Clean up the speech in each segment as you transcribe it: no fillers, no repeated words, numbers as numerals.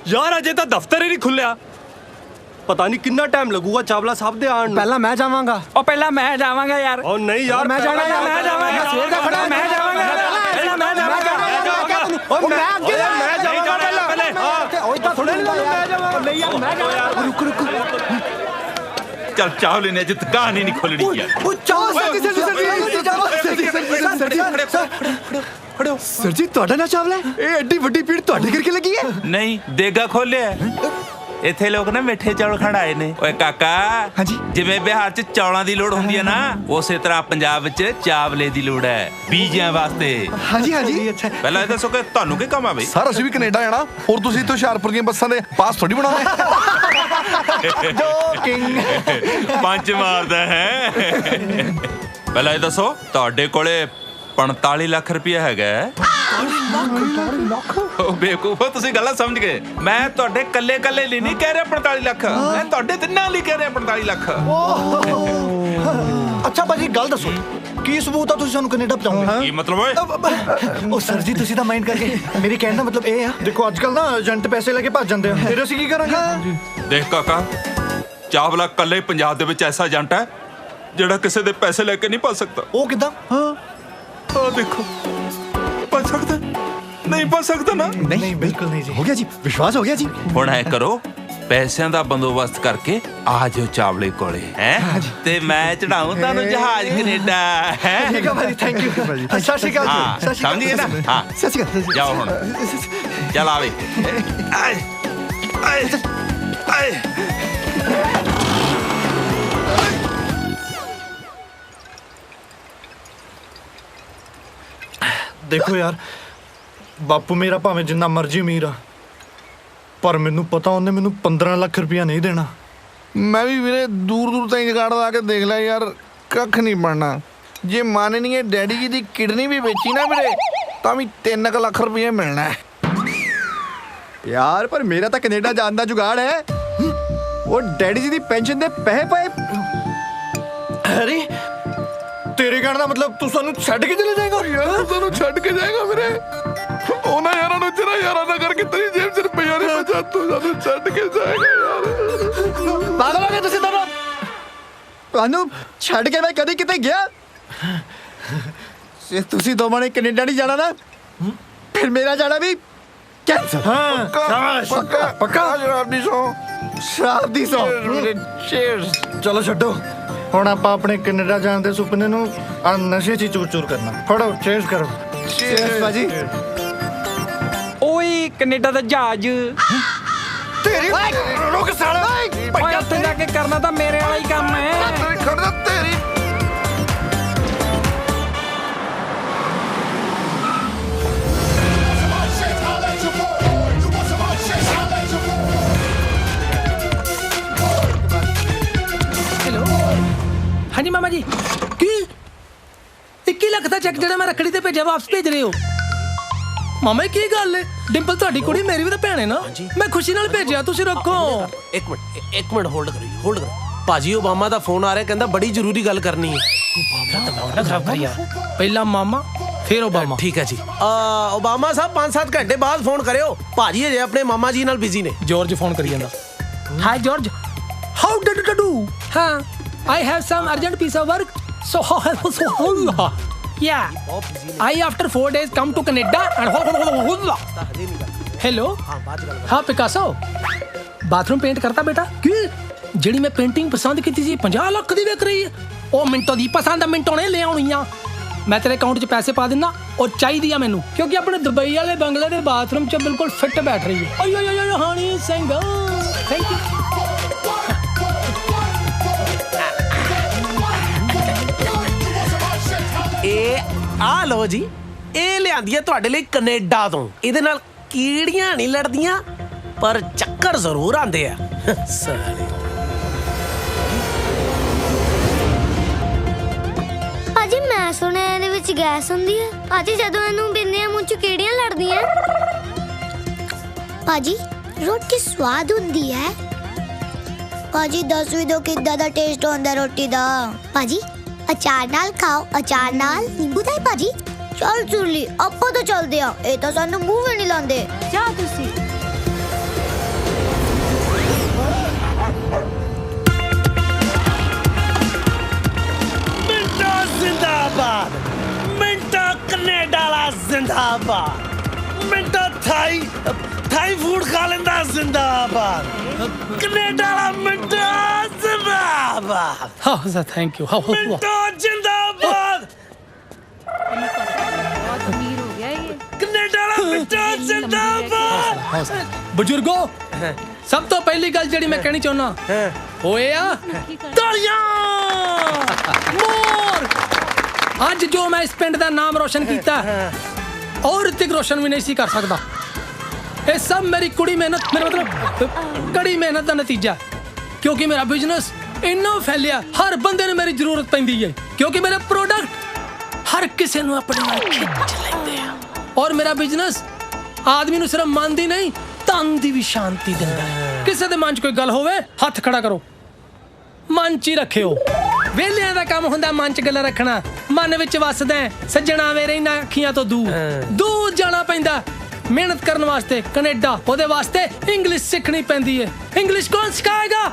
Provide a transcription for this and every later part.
यार अजे तो दफ्तर ही नहीं खुलिया। पता नहीं कितना टाइम लगूगा चावला साहब दे आने। पहला मैं जावांगा। और पहला मैं जावांगा यार। और नहीं यार मैं जाना यार, मैं जावांगा। शेर का खड़ा मैं जावांगा। पहला मैं जावांगा। और मैं आगे मैं जाऊंगा पहले। ओए तो थोड़े नहीं मैं जावांगा। नहीं यार मैं जावांगा। रुक रुक चल चावले ने जित कहानी नहीं खोलनी यार। ओ चाव सर जी ਤੁਹਾਡਾ ਨਾ ਚਾਵਲਾ ਇਹ ਐਡੀ ਵੱਡੀ ਪੀੜ ਤੁਹਾਡੇ ਕਰਕੇ ਲੱਗੀ ਹੈ। ਨਹੀਂ ਦੇਗਾ ਖੋਲਿਆ ਇੱਥੇ ਲੋਕ ਨਾ ਮਿੱਠੇ ਚੌਲ ਖੜਾਏ ਨੇ। ਓਏ ਕਾਕਾ ਹਾਂਜੀ। ਜਿਵੇਂ ਬਿਹਾਰ 'ਚ ਚੌਲਾਂ ਦੀ ਲੋੜ ਹੁੰਦੀ ਹੈ ਨਾ ਉਸੇ ਤਰ੍ਹਾਂ ਪੰਜਾਬ ਵਿੱਚ ਚਾਵਲੇ ਦੀ ਲੋੜ ਹੈ ਬੀਜਾਂ ਵਾਸਤੇ। ਹਾਂਜੀ ਹਾਂਜੀ ਅੱਛਾ ਪਹਿਲਾਂ ਇਹ ਦੱਸੋ ਕਿ ਤੁਹਾਨੂੰ ਕੀ ਕੰਮ ਆ ਬਈ। ਸਰ ਅਸੀਂ ਵੀ ਕੈਨੇਡਾ ਜਾਣਾ ਹੋਰ ਤੁਸੀਂ ਇੱਥੋਂ ਹੁਸ਼ਿਆਰਪੁਰ ਦੀਆਂ ਬੱਸਾਂ ਦੇ ਪਾਸ ਥੋੜੀ ਬਣਾਉਣੇ। ਜੋਕਿੰਗ ਪੰਜ ਮਾਰਦਾ ਹੈ। ਪਹਿਲਾਂ ਇਹ ਦੱਸੋ ਤੁਹਾਡੇ ਕੋਲੇ 45 ਲੱਖ ਰੁਪਇਆ ਹੈਗਾ। ਉਹ ਬੇਵਕੂਫੋ ਤੁਸੀਂ ਗੱਲਾਂ ਸਮਝ ਗਏ। ਮੈਂ ਤੁਹਾਡੇ ਕੱਲੇ ਲਈ ਨਹੀਂ ਕਹਿ ਰਿਹਾ 45 ਲੱਖ ਮੈਂ ਤੁਹਾਡੇ ਤਿੰਨਾਂ ਲਈ ਕਹਿ ਰਿਹਾ 45 ਲੱਖ। ਅੱਛਾ ਭਾਜੀ ਗੱਲ ਦੱਸੋ ਕੀ ਸਬੂਤ ਆ ਤੁਸੀਂ ਸਾਨੂੰ ਕੈਨੇਡਾ ਪਹੁੰਚਾਉਂਗੇ। ਕੀ ਮਤਲਬ ਓਏ। ਉਹ ਸਰ ਜੀ ਤੁਸੀਂ ਤਾਂ ਮਾਈਂਡ ਕਰਕੇ ਮੇਰੇ ਕਹਿਣ ਦਾ ਮਤਲਬ ਇਹ ਆ ਦੇਖੋ ਅੱਜ ਕੱਲ ਨਾ ਏਜੰਟ ਪੈਸੇ ਲੈ ਕੇ ਭੱਜ ਜਾਂਦੇ ਆ ਫਿਰ ਅਸੀਂ ਕੀ ਕਰਾਂਗੇ। ਦੇਖ ਕਾਕਾ ਚਾਵਲਾ ਕੱਲੇ ਪੰਜਾਬ ਦੇ ਵਿੱਚ ਐਸਾ ਏਜੰਟ ਹੈ ਜਿਹੜਾ ਕਿਸੇ ਦੇ ਪੈਸੇ ਲੈ ਕੇ ਨਹੀਂ ਭੱਜ ਸਕਦਾ। ਉਹ ਕਿਦਾਂ ਆ ਦੇਖੋ ਭੱਜ ਸਕਦਾ ਨਹੀਂ ਭੱਜ ਸਕਦਾ ਨਾ। ਨਹੀਂ ਬਿਲਕੁਲ ਨਹੀਂ ਜੀ ਹੋ ਗਿਆ ਜੀ ਵਿਸ਼ਵਾਸ ਹੋ ਗਿਆ ਜੀ। ਹੁਣ ਐ ਕਰੋ ਪੈਸਿਆਂ ਦਾ ਬੰਦੋਬਸਤ ਕਰਕੇ ਆ ਜਾਓ ਚਾਵਲੇ ਕੋਲੇ ਹੈ ਤੇ ਮੈਂ ਚੜਾਉਂ ਤੁਹਾਨੂੰ ਜਹਾਜ਼ ਕੈਨੇਡਾ ਹੈ। ਠੀਕ ਹੈ ਭਾਜੀ ਥੈਂਕ ਯੂ ਸਤਿ ਸ਼੍ਰੀ ਅਕਾਲ ਹਾਂ ਸਤਿ ਸ਼੍ਰੀ ਸਮਝੀਏ ਨਾ। ਹਾਂ ਸਤਿ ਸ਼੍ਰੀ ਅਕਾਲ ਜਾਓ ਹੁਣ ਚੱਲ ਆਵੇ ਆਏ ਆਏ ਆਏ। ਦੇਖੋ ਯਾਰ ਬਾਪੂ ਮੇਰਾ ਭਾਵੇਂ ਜਿੰਨਾ ਮਰਜ਼ੀ ਅਮੀਰ ਆ ਪਰ ਮੈਨੂੰ ਪਤਾ ਉਹਨੇ ਮੈਨੂੰ 15 ਲੱਖ ਰੁਪਇਆ ਨਹੀਂ ਦੇਣਾ। ਮੈਂ ਵੀ ਵੀਰੇ ਦੂਰ ਦੂਰ ਤਾਈਂ ਜਗਾੜ ਲਾ ਕੇ ਦੇਖ ਲਿਆ ਯਾਰ ਕੱਖ ਨਹੀਂ ਬਣਨਾ। ਜੇ ਮਨ ਨਹੀਂ ਹੈ ਡੈਡੀ ਜੀ ਦੀ ਕਿਡਨੀ ਵੀ ਵੇਚੀ ਨਾ ਵੀਰੇ ਤਾਂ ਵੀ 3 ਲੱਖ ਰੁਪਏ ਮਿਲਣਾ। ਯਾਰ ਪਰ ਮੇਰਾ ਤਾਂ ਕੈਨੇਡਾ ਜਾਣ ਦਾ ਜੁਗਾੜ ਹੈ। ਉਹ ਡੈਡੀ ਜੀ ਦੀ ਪੈਨਸ਼ਨ ਦੇ ਪੈਸੇ ਪਏ। ਅਰੇ ਤੇਰੇ ਕਹਿਣ ਦਾ ਮਤਲਬ ਤੂੰ ਸਾਨੂੰ ਛੱਡ ਕੇ ਚਲੇ ਜਾਏਗਾ। ਯਾਰ ਤੁਹਾਨੂੰ ਛੱਡ ਕੇ ਜਾਏਗਾ ਵੀਰੇ ਉਹਨਾਂ ਯਾਰਾਂ ਨੂੰ ਜਿਹੜਾ ਯਾਰਾਂ ਦਾ ਕਰਕੇ ਤੇਰੀ ਜੇਬ 'ਚ ਰੁਪਈਆ ਨਹੀਂ ਬਚਾ ਤੂੰ ਸਾਨੂੰ ਛੱਡ ਕੇ ਜਾਏਗਾ ਯਾਰ। ਪਾਗਲ ਹੋ ਗਏ ਤੁਸੀਂ ਦੋਨੋਂ। ਤੁਹਾਨੂੰ ਛੱਡ ਕੇ ਮੈਂ ਕਦੇ ਕਿਤੇ ਗਿਆ। ਜੇ ਤੁਸੀਂ ਦੋਵਾਂ ਨੇ ਕੈਨੇਡਾ ਨਹੀਂ ਜਾਣਾ ਨਾ ਫਿਰ ਮੇਰਾ ਜਾਣਾ ਵੀ ਕੈਂਸਲ। ਹਾਂ ਪੱਕਾ ਪੱਕਾ ਸ਼ਰਾਬੀ ਸੌ ਸ਼ਰਾਬ ਦੀ ਸੌ। ਚੀਅਰਸ। ਚਲੋ ਛੱਡੋ ਹੁਣ ਆਪਾਂ ਆਪਣੇ ਕੈਨੇਡਾ ਜਾਣ ਦੇ ਸੁਪਨੇ ਨੂੰ ਆ ਨਸ਼ੇ 'ਚ ਹੀ ਚੂਰ ਚੂਰ ਕਰਨਾ। ਫੜੋ ਚੇਅਰਸ ਕਰੋ। ਚੇਅਰਸ ਬਾਜੀ। ਓਏ ਕੈਨੇਡਾ ਦਾ ਜਹਾਜ਼ ਤੇਰੀ ਰੁਕ ਸਾਲਾ। ਓਏ ਉੱਥੇ ਜਾ ਕੇ ਕਰਨਾ ਤਾਂ ਮੇਰੇ ਵਾਲਾ ਹੀ ਕੰਮ ਹੈ। ਤੇਰੀ ਖੜਦਾ ਤੇਰੀ ਹਾਂਜੀ ਮਾਮਾ ਜੀ ਕੀ 21 ਲੱਖ ਦਾ ਚੈੱਕ ਜਿਹੜਾ ਮੈਂ ਰੱਖੜੀ ਤੇ ਭੇਜਿਆ ਵਾਪਸ ਭੇਜ ਰਹੇ ਹੋ। ਮਾਮਾ ਕੀ ਗੱਲ ਹੈ ਡਿੰਪਲ ਤੁਹਾਡੀ ਕੁੜੀ ਮੇਰੀ ਵੀ ਤਾਂ ਭੈਣ ਹੈ ਨਾ। ਮੈਂ ਖੁਸ਼ੀ ਨਾਲ ਭੇਜਿਆ ਤੁਸੀਂ ਰੱਖੋ। ਇੱਕ ਮਿੰਟ ਹੋਲਡ ਕਰੋ ਭਾਜੀ ਓਬਾਮਾ ਦਾ ਫੋਨ ਆ ਰਿਹਾ ਕਹਿੰਦਾ ਬੜੀ ਜ਼ਰੂਰੀ ਗੱਲ ਕਰਨੀ ਹੈ। ਖਰਾਬ ਕਰ ਯਾਰ ਪਹਿਲਾਂ ਮਾਮਾ ਫਿਰ ਓਬਾਮਾ। ਠੀਕ ਹੈ ਜੀ ਓਬਾਮਾ ਸਾਹਿਬ 5-7 ਘੰਟੇ ਬਾਅਦ ਫੋਨ ਕਰਿਓ ਭਾਜੀ ਅਜੇ ਆਪਣੇ ਮਾਮਾ ਜੀ ਨਾਲ ਬਿਜ਼ੀ ਨੇ। ਜਾਰਜ ਫੋਨ ਕਰੀ ਜਾਂਦਾ। High George how did you do. ਹਾਂ I have some urgent piece of work. So yeah. I after 4 days come to Canada and hello. हाँ पिकासो बाथरूम पेंट करता बेटा की ਜਿਹੜੀ ਮੈਂ ਪੇਂਟਿੰਗ ਪਸੰਦ ਕੀਤੀ ਸੀ 50 ਲੱਖ ਦੀ ਵਿਕ ਰਹੀ ਹੈ। ਉਹ ਮਿੰਟੋ ਦੀ ਪਸੰਦ ਮਿੰਟੋ ਨੇ ਲੈ ਆਉਣੀ ਆ। ਮੈਂ ਤੇਰੇ ਅਕਾਊਂਟ 'ਚ ਪੈਸੇ ਪਾ ਦਿੰਦਾ ਉਹ ਚਾਹੀਦੀ ਆ ਮੈਨੂੰ ਕਿਉਂਕਿ ਆਪਣੇ ਦੁਬਈ ਵਾਲੇ ਬੰਗਲੇ ਦੇ ਬਾਥਰੂਮ 'ਚ ਬਿਲਕੁਲ ਫਿੱਟ ਬੈਠ ਰਹੀ ਹੈ। ਓਏ ਓਏ ਓਏ ਹਾਨੀ ਸਿੰਘ ਥੈਂਕ ਯੂ। ਇਹ ਆ ਲੋ ਜੀ ਇਹ ਲਿਆਂਦੀ ਹੈ ਤੁਹਾਡੇ ਲਈ ਕੈਨੇਡਾ ਤੋਂ। ਇਹਦੇ ਨਾਲ ਕੀੜੀਆਂ ਨਹੀਂ ਲੜਦੀਆਂ ਪਰ ਚੱਕਰ ਜ਼ਰੂਰ ਆਉਂਦੇ ਆ ਸਾਲੇ। ਭਾਜੀ ਮੈਂ ਸੁਣਿਆ ਇਹਦੇ ਵਿੱਚ ਗੈਸ ਹੁੰਦੀ ਹੈ। ਭਾਜੀ ਜਦੋਂ ਇਹਨੂੰ ਪੀਂਦੇ ਆ ਮੂੰਹ 'ਚ ਕੀੜੀਆਂ ਲੜਦੀਆਂ। ਭਾਜੀ ਰੋਟੀ ਸਵਾਦ ਹੁੰਦੀ ਹੈ। ਭਾਜੀ ਦੱਸ ਵੀ ਦਿਓ ਕਿੱਦਾਂ ਦਾ ਟੇਸਟ ਹੁੰਦਾ ਰੋਟੀ ਦਾ। ਭਾਜੀ ਅਚਾਰ ਨਾਲ ਖਾਓ ਅਚਾਰ ਨਾਲ ਨਿੰਬੂ ਦਾ। ਭਾਜੀ ਚੱਲ ਚੁਰਲੀ ਆਪਾਂ ਤਾਂ ਚੱਲਦੇ ਆ। ਇਹ ਤਾਂ ਸਾਨੂੰ ਮੂੰਹ ਵੀ ਨਹੀਂ ਲਾਉਂਦੇ। ਜਾ ਤੁਸੀਂ जिंदाबाद मिंटो कनेडा वाला जिंदाबाद मिंटो थाई फूड खा लेंदा जिंदाबाद कनेडा वाला मिंटो जिंदाबाद हाँ सर थैंक यू हाँ मिंटो जिंदाबाद कनेडा वाला मिंटो जिंदाबाद ਬਜ਼ੁਰਗੋ ਸਭ ਤੋਂ ਪਹਿਲੀ ਗੱਲ ਜਿਹੜੀ ਮੈਂ ਕਹਿਣੀ ਚਾਹੁੰਦਾ ਹੋਏ ਆ ਤਾਲੀਆਂ ਮੋਰ ਅੱਜ ਜੋ ਮੈਂ ਇਸ ਪਿੰਡ ਦਾ ਨਾਮ ਰੋਸ਼ਨ ਕੀਤਾ ਔਰ ਰਿਤਿਕ ਰੋਸ਼ਨ ਵੀ ਨਹੀਂ ਸੀ ਕਰ ਸਕਦਾ ਇਹ ਸਭ ਮੇਰੀ ਕੁੜੀ ਮਿਹਨਤ ਮੇਰਾ ਮਤਲਬ ਕੜੀ ਮਿਹਨਤ ਦਾ ਨਤੀਜਾ ਕਿਉਂਕਿ ਮੇਰਾ ਬਿਜ਼ਨਸ ਇੰਨਾ ਫੈਲਿਆ ਹਰ ਬੰਦੇ ਨੂੰ ਮੇਰੀ ਜ਼ਰੂਰਤ ਪੈਂਦੀ ਹੈ ਕਿਉਂਕਿ ਮੇਰੇ ਪ੍ਰੋਡਕਟ ਹਰ ਕਿਸੇ ਨੂੰ ਆਪਣੇ ਨਾਲ ਖਿੱਚ ਲੈਂਦੇ ਆ ਔਰ ਮੇਰਾ ਬਿਜ਼ਨਸ ਆਦਮੀ ਨੂੰ ਸਿਰਫ ਮਨ ਦੀ ਨਹੀਂ ਤਨ ਦੀ ਵੀ ਸ਼ਾਂਤੀ ਦਿੰਦਾ ਹੈ ਕਿਸੇ ਦੇ ਮਨ 'ਚ ਕੋਈ ਗੱਲ ਹੋਵੇ ਹੱਥ ਖੜਾ ਕਰੋ ਮਨ 'ਚ ਹੀ ਰੱਖਿਓ ਵੇਲਿਆਂ ਦਾ ਕੰਮ ਹੁੰਦਾ ਮਨ 'ਚ ਗੱਲਾਂ ਰੱਖਣਾ ਮਨ ਵਿੱਚ ਵਸਦਾ ਸੱਜਣਾ ਮੇਰੇ ਇਹਨਾਂ ਅੱਖੀਆਂ ਤੋਂ ਦੂਰ ਜਾਣਾ ਪੈਂਦਾ ਮਿਹਨਤ ਕਰਨ ਵਾਸਤੇ ਕੈਨੇਡਾ ਉਹਦੇ ਵਾਸਤੇ ਇੰਗਲਿਸ਼ ਸਿੱਖਣੀ ਪੈਂਦੀ ਹੈ ਇੰਗਲਿਸ਼ ਕੌਣ ਸਿਖਾਏਗਾ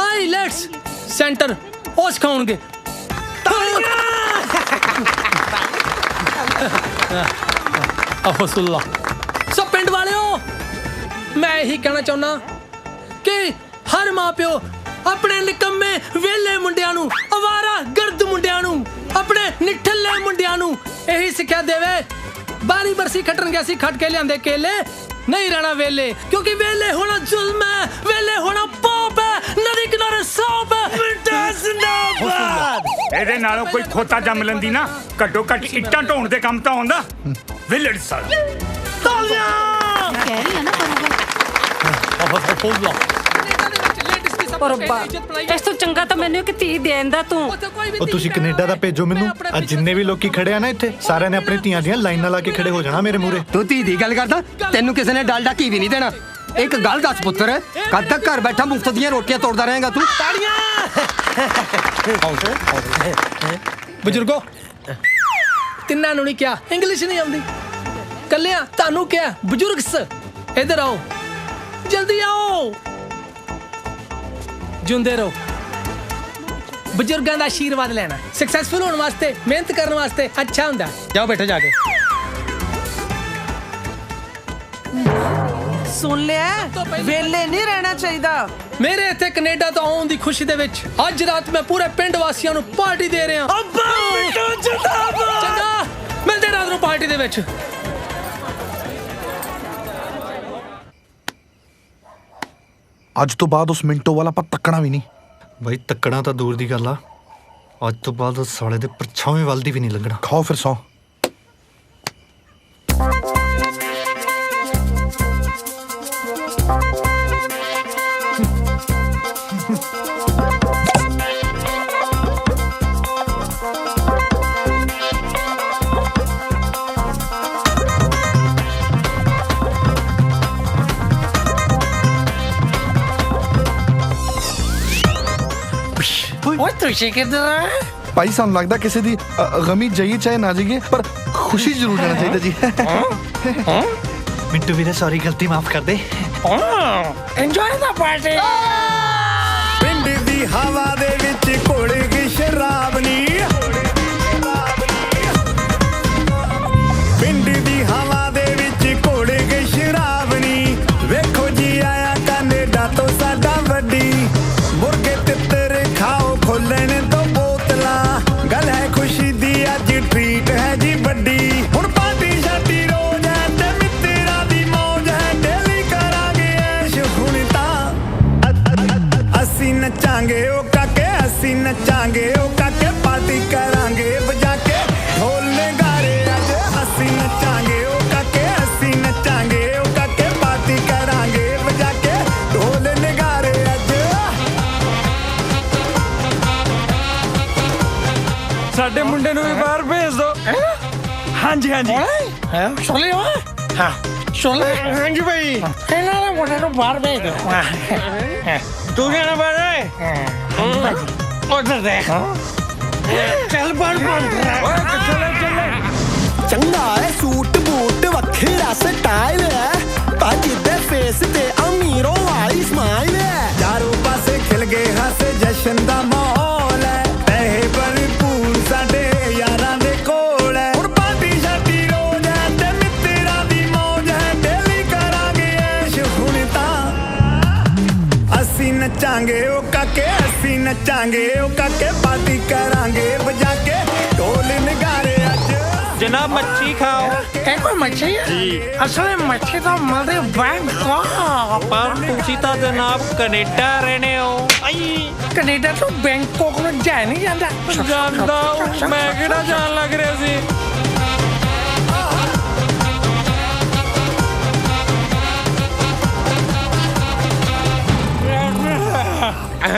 ਆਈਲੈਟਸ ਸੈਂਟਰ ਉਹ ਸਿਖਾਉਣਗੇ ਅਫਸੁੱਲਾ ਸੋ ਪਿੰਡ ਵਾਲਿਓ ਮੈਂ ਇਹੀ ਕਹਿਣਾ ਚਾਹੁੰਦਾ ਕਿ ਹਰ ਮਾਪਿਓ ਆਪਣੇ ਨਿਕੰਮੇ ਵਿਹਲੇ ਮੁੰਡਿਆਂ ਨੂੰ ਅਵਾਰਾ ਗਰਦ ਮੁੰਡਿਆਂ ਨੂੰ ਆਪਣੇ ਨਿਠੱਲੇ ਮੁੰਡਿਆਂ ਨੂੰ ਇਹੀ ਸਿੱਖਿਆ ਦੇਵੇ ਬਾਰੀ ਬਰਸੀ ਖੱਟਣ ਗਿਆ ਸੀ ਖੱਟ ਕੇ ਲਿਆਂਦੇ ਕੇਲੇ ਨਹੀਂ ਰਹਿਣਾ ਵੇਲੇ ਕਿਉਂਕਿ ਵੇਲੇ ਹੋਣਾ ਜ਼ੁਲਮ ਹੈ ਵੇਲੇ ਹੋਣਾ ਪਾਪ ਹੈ ਨਦੀ ਕਿਨਾਰੇ ਸੌਪ ਹੈ ਮਿੰਟਾ ਜ਼ਿੰਦਾਬਾਦ ਇਹਦੇ ਨਾਲੋਂ ਕੋਈ ਖੋਤਾ ਜੰਮ ਲੈਂਦੀ ਨਾ ਘੱਟੋ ਘੱਟ ਇੱਟਾਂ ਢੋਣ ਦੇ ਕੰਮ ਤਾਂ ਆਉਂਦਾ ਵਿਲੜ ਸਾਲ ਤਾਲੀਆਂ ਕਹਿ ਰਹੀ ਆ ਨਾ ਇਸ ਤੋਂ ਚੰਗਾ ਤਾਂ ਮੈਨੂੰ ਇੱਕ ਧੀ ਦੇਣ ਦਾ ਤੂੰ ਉਹ ਤੁਸੀਂ ਕੈਨੇਡਾ ਦਾ ਭੇਜੋ ਮੈਨੂੰ ਅੱਜ ਜਿੰਨੇ ਵੀ ਲੋਕੀ ਖੜੇ ਆ ਨਾ ਇੱਥੇ ਸਾਰਿਆਂ ਨੇ ਆਪਣੀ ਧੀਆਂ ਦੀਆਂ ਲਾਈਨਾਂ ਲਾ ਕੇ ਖੜੇ ਹੋ ਜਾਣਾ ਮੇਰੇ ਮੂਹਰੇ ਤੂੰ ਧੀ ਦੀ ਗੱਲ ਕਰਦਾ ਤੈਨੂੰ ਕਿਸੇ ਨੇ ਡਾਲਡਾ ਘੀ ਵੀ ਨਹੀਂ ਦੇਣਾ ਇੱਕ ਗੱਲ ਦੱਸ ਪੁੱਤਰ ਕਦ ਤੱਕ ਘਰ ਬੈਠਾ ਮੁਫਤ ਦੀਆਂ ਰੋਟੀਆਂ ਤੋੜਦਾ ਰਹੇਗਾ ਤੂੰ ਤਾਲੀਆਂ ਬਜ਼ੁਰਗੋ ਤਿੰਨਾਂ ਨੂੰ ਨਹੀਂ ਕਿਹਾ ਇੰਗਲਿਸ਼ ਨਹੀਂ ਆਉਂਦੀ ਕੱਲਿਆਂ ਤੁਹਾਨੂੰ ਕਿਹਾ ਬਜ਼ੁਰਗਸ ਇੱਧਰ ਆਓ ਜਲਦੀ ਆਓ ਜਿਉਂਦੇ ਰਹੋ ਬਜ਼ੁਰਗਾਂ ਦਾ ਆਸ਼ੀਰਵਾਦ ਲੈਣਾ ਸਕਸੈਸਫੁਲ ਹੋਣ ਵਾਸਤੇ ਮਿਹਨਤ ਕਰਨ ਵਾਸਤੇ ਅੱਛਾ ਹੁੰਦਾ ਜਾਓ ਬੈਠੋ ਜਾ ਕੇ ਸੁਣ ਲਿਆ ਵੇਲੇ ਨਹੀਂ ਰਹਿਣਾ ਚਾਹੀਦਾ ਮੇਰੇ ਇੱਥੇ ਕੈਨੇਡਾ ਤੋਂ ਆਉਣ ਦੀ ਖੁਸ਼ੀ ਦੇ ਵਿੱਚ ਅੱਜ ਰਾਤ ਮੈਂ ਪੂਰੇ ਪਿੰਡ ਵਾਸੀਆਂ ਨੂੰ ਪਾਰਟੀ ਦੇ ਰਿਹਾ ਚੰਗਾ ਮਿਲਦੇ ਰਾਤ ਨੂੰ ਪਾਰਟੀ ਦੇ ਵਿੱਚ ਅੱਜ ਤੋਂ ਬਾਅਦ ਉਸ ਮਿੰਟੋ ਵਾਲਾ ਆਪਾਂ ਤੱਕਣਾ ਵੀ ਨਹੀਂ ਬਾਈ ਤੱਕਣਾ ਤਾਂ ਦੂਰ ਦੀ ਗੱਲ ਆ ਅੱਜ ਤੋਂ ਬਾਅਦ ਉਸ ਸਾਲੇ ਦੇ ਪਰਛਾਵੇਂ ਵੱਲ ਦੀ ਵੀ ਨਹੀਂ ਲੰਘਣਾ ਖਾਓ ਫਿਰ ਸੌ ਓਏ ਤੁਸੀਂ ਕਿੱਧਰ ਭਾਈ ਸਾਨੂੰ ਲੱਗਦਾ ਕਿਸੇ ਦੀ ਗਮੀ ਜਾਈਏ ਚਾਹੇ ਨਾ ਜਾਈਏ ਪਰ ਖੁਸ਼ੀ ਜ਼ਰੂਰ ਜਾਣਾ ਚਾਹੀਦਾ ਜੀ ਮਿੰਟੂ ਵੀਰੇ ਸੌਰੀ ਗਲਤੀ ਮਾਫ ਕਰ ਦੇ ਇੰਜੋਏ ਦਾ ਪਾਰਟੀ ਪਿੰਡ ਦੀ ਹਵਾ ਦੇ ਵਿੱਚ ਘੁਲ ਗਈ ਸ਼ਰਾਬ ਨੀ ਪਿੰਡ ਦੀ ਹਵਾ ਦੇ ਵਿੱਚ ਘੁਲ ਗਈ ਸ਼ਰਾਬ ਨੀ ਵੇਖੋ ਜੀ ਆਇਆ ਕੈਨੇਡਾ ਤੋਂ ਸਾਡਾ ਵੱਡੀ ਮੁਰਗੇ ਤਿੱਤਰ ਖਾਓ ਖੋਲਣ ਤੋਂ ਬੋਤਲਾਂ ਗੱਲ ਹੈ ਖੁਸ਼ੀ ਦੀ ਅੱਜ ਟ੍ਰੀਟ ਹੈ ਜੀ ਵੱਡੀ ਹੁਣ ਪਾਰਟੀ ਸ਼ਾਦੀ ਰੋਜ਼ ਹੈ ਤੇ ਮਿੱਤਰਾਂ ਦੀ ਮੌਜ ਹੈ ਡੇਲੀ ਕਰਾਂਗੇ ਐਸ਼ ਹੁਣ ਤਾਂ ਅਸੀਂ ਨੱਚਾਂਗੇ ਉਹ ਕਾਕੇ ਅਸੀਂ ਨੱਚਾਂਗੇ ਉਹ ਕਾਕੇ ਪਾਰਟੀ ਕਰਾਂਗੇ ਵਜਾ ਕੇ ਢੋਲ ਨਗਾਰੇ ਅੱਜ ਅਸੀਂ ਨੱਚਾਂਗੇ ਉਹ ਕਾਕੇ ਅਸੀਂ ਨੱਚਾਂਗੇ ਉਹ ਕਾਕੇ ਪਾਰਟੀ ਕਰਾਂਗੇ ਵਜਾ ਕੇ ਢੋਲ ਨਗਾਰੇ ਅੱਜ ਸਾਡੇ ਮੁੰਡੇ ਨੂੰ ਵੀ ਬਾਹਰ ਭੇਜ ਦੋ ਹਾਂਜੀ ਹਾਂਜੀ ਹੈ ਛੋਲੇ ਓਏ ਹਾਂ ਛੋਲੇ ਹਾਂਜੀ ਭਾਈ ਇਹਨਾਂ ਦੇ ਮੁੰਡੇ ਨੂੰ ਬਾਹਰ ਭੇਜ ਦਿਓ ਤੂੰ ਕਿਹੜਾ ਬਾਹਰ ਹੈ ਉਧਰ ਦੇਖ ਚੱਲ ਬਾਹਰ ਓਏ ਕਿੱਥੇ ਲੈ ਚੱਲੇ ਚੰਗਾ ਹੈ ਸੂਟ ਬੂਟ ਵੱਖਰਾ ਸਟਾਈਲ ਹੈ ਭਾਜੀ ਦੇ ਫੇਸ ਤੇ ਅਮੀਰੋਂ ਵਾਲੀ ਸਮਾਈਲ ਹੈ ਚਾਰੋਂ ਪਾਸੇ ਖਿਲ ਗਏ ਹੱਸ ਜਸ਼ਨ ਦਾ ਮਾਹੌਲ ਹੈ ਪੈਸੇ ਭਰਪੂਰ ਸਾਡੇ ਯਾਰਾਂ ਦੇ ਨੱਚਾਂਗੇ ਉਹ ਕਾਕੇ ਅਸੀਂ ਨੱਚਾਂਗੇ ਉਹ ਕਾਕੇ ਪਾਰਟੀ ਕਰਾਂਗੇ ਵਜਾ ਕੇ ਢੋਲ ਨਗਾਰੇ ਅੱਜ जनाब मच्छी खाओ ਇਹ ਕੋਈ ਮੱਛੀ ਹੈ ਅਸਲ ਵਿੱਚ ਮੱਛੀ ਤਾਂ ਮਲਦੇ ਬੈਂਕਾਕ पर तुसी तो जनाब कनेडा रहने हो ਕੈਨੇਡਾ ਤੋਂ ਬੈਂਕਾਕ ਨੂੰ ਜਾ ਨਹੀਂ ਜਾਂਦਾ ਜਾਂਦਾ मैं किहड़ा जान लग रहा सी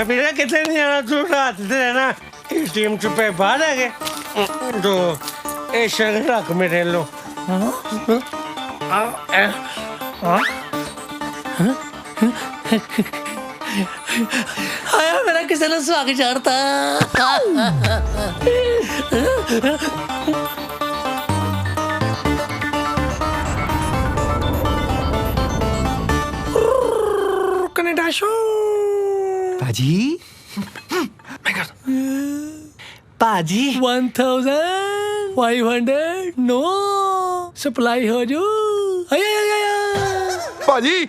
मेरा कितने नहीं आना तू रात दे रहना इस टीम च पे बाहर है के तो ए शगन रख मेरे लो ਆਇਆ ਮੇਰਾ ਕਿਸੇ ਨੇ ਸੁਹਾਗ ਚੜਤਾ ਕੈਨੇਡਾ ਸ਼ੋ ਭਾਜੀ ਭਾਜੀ 1500 नो सप्लाई हो जो ਭਾਜੀ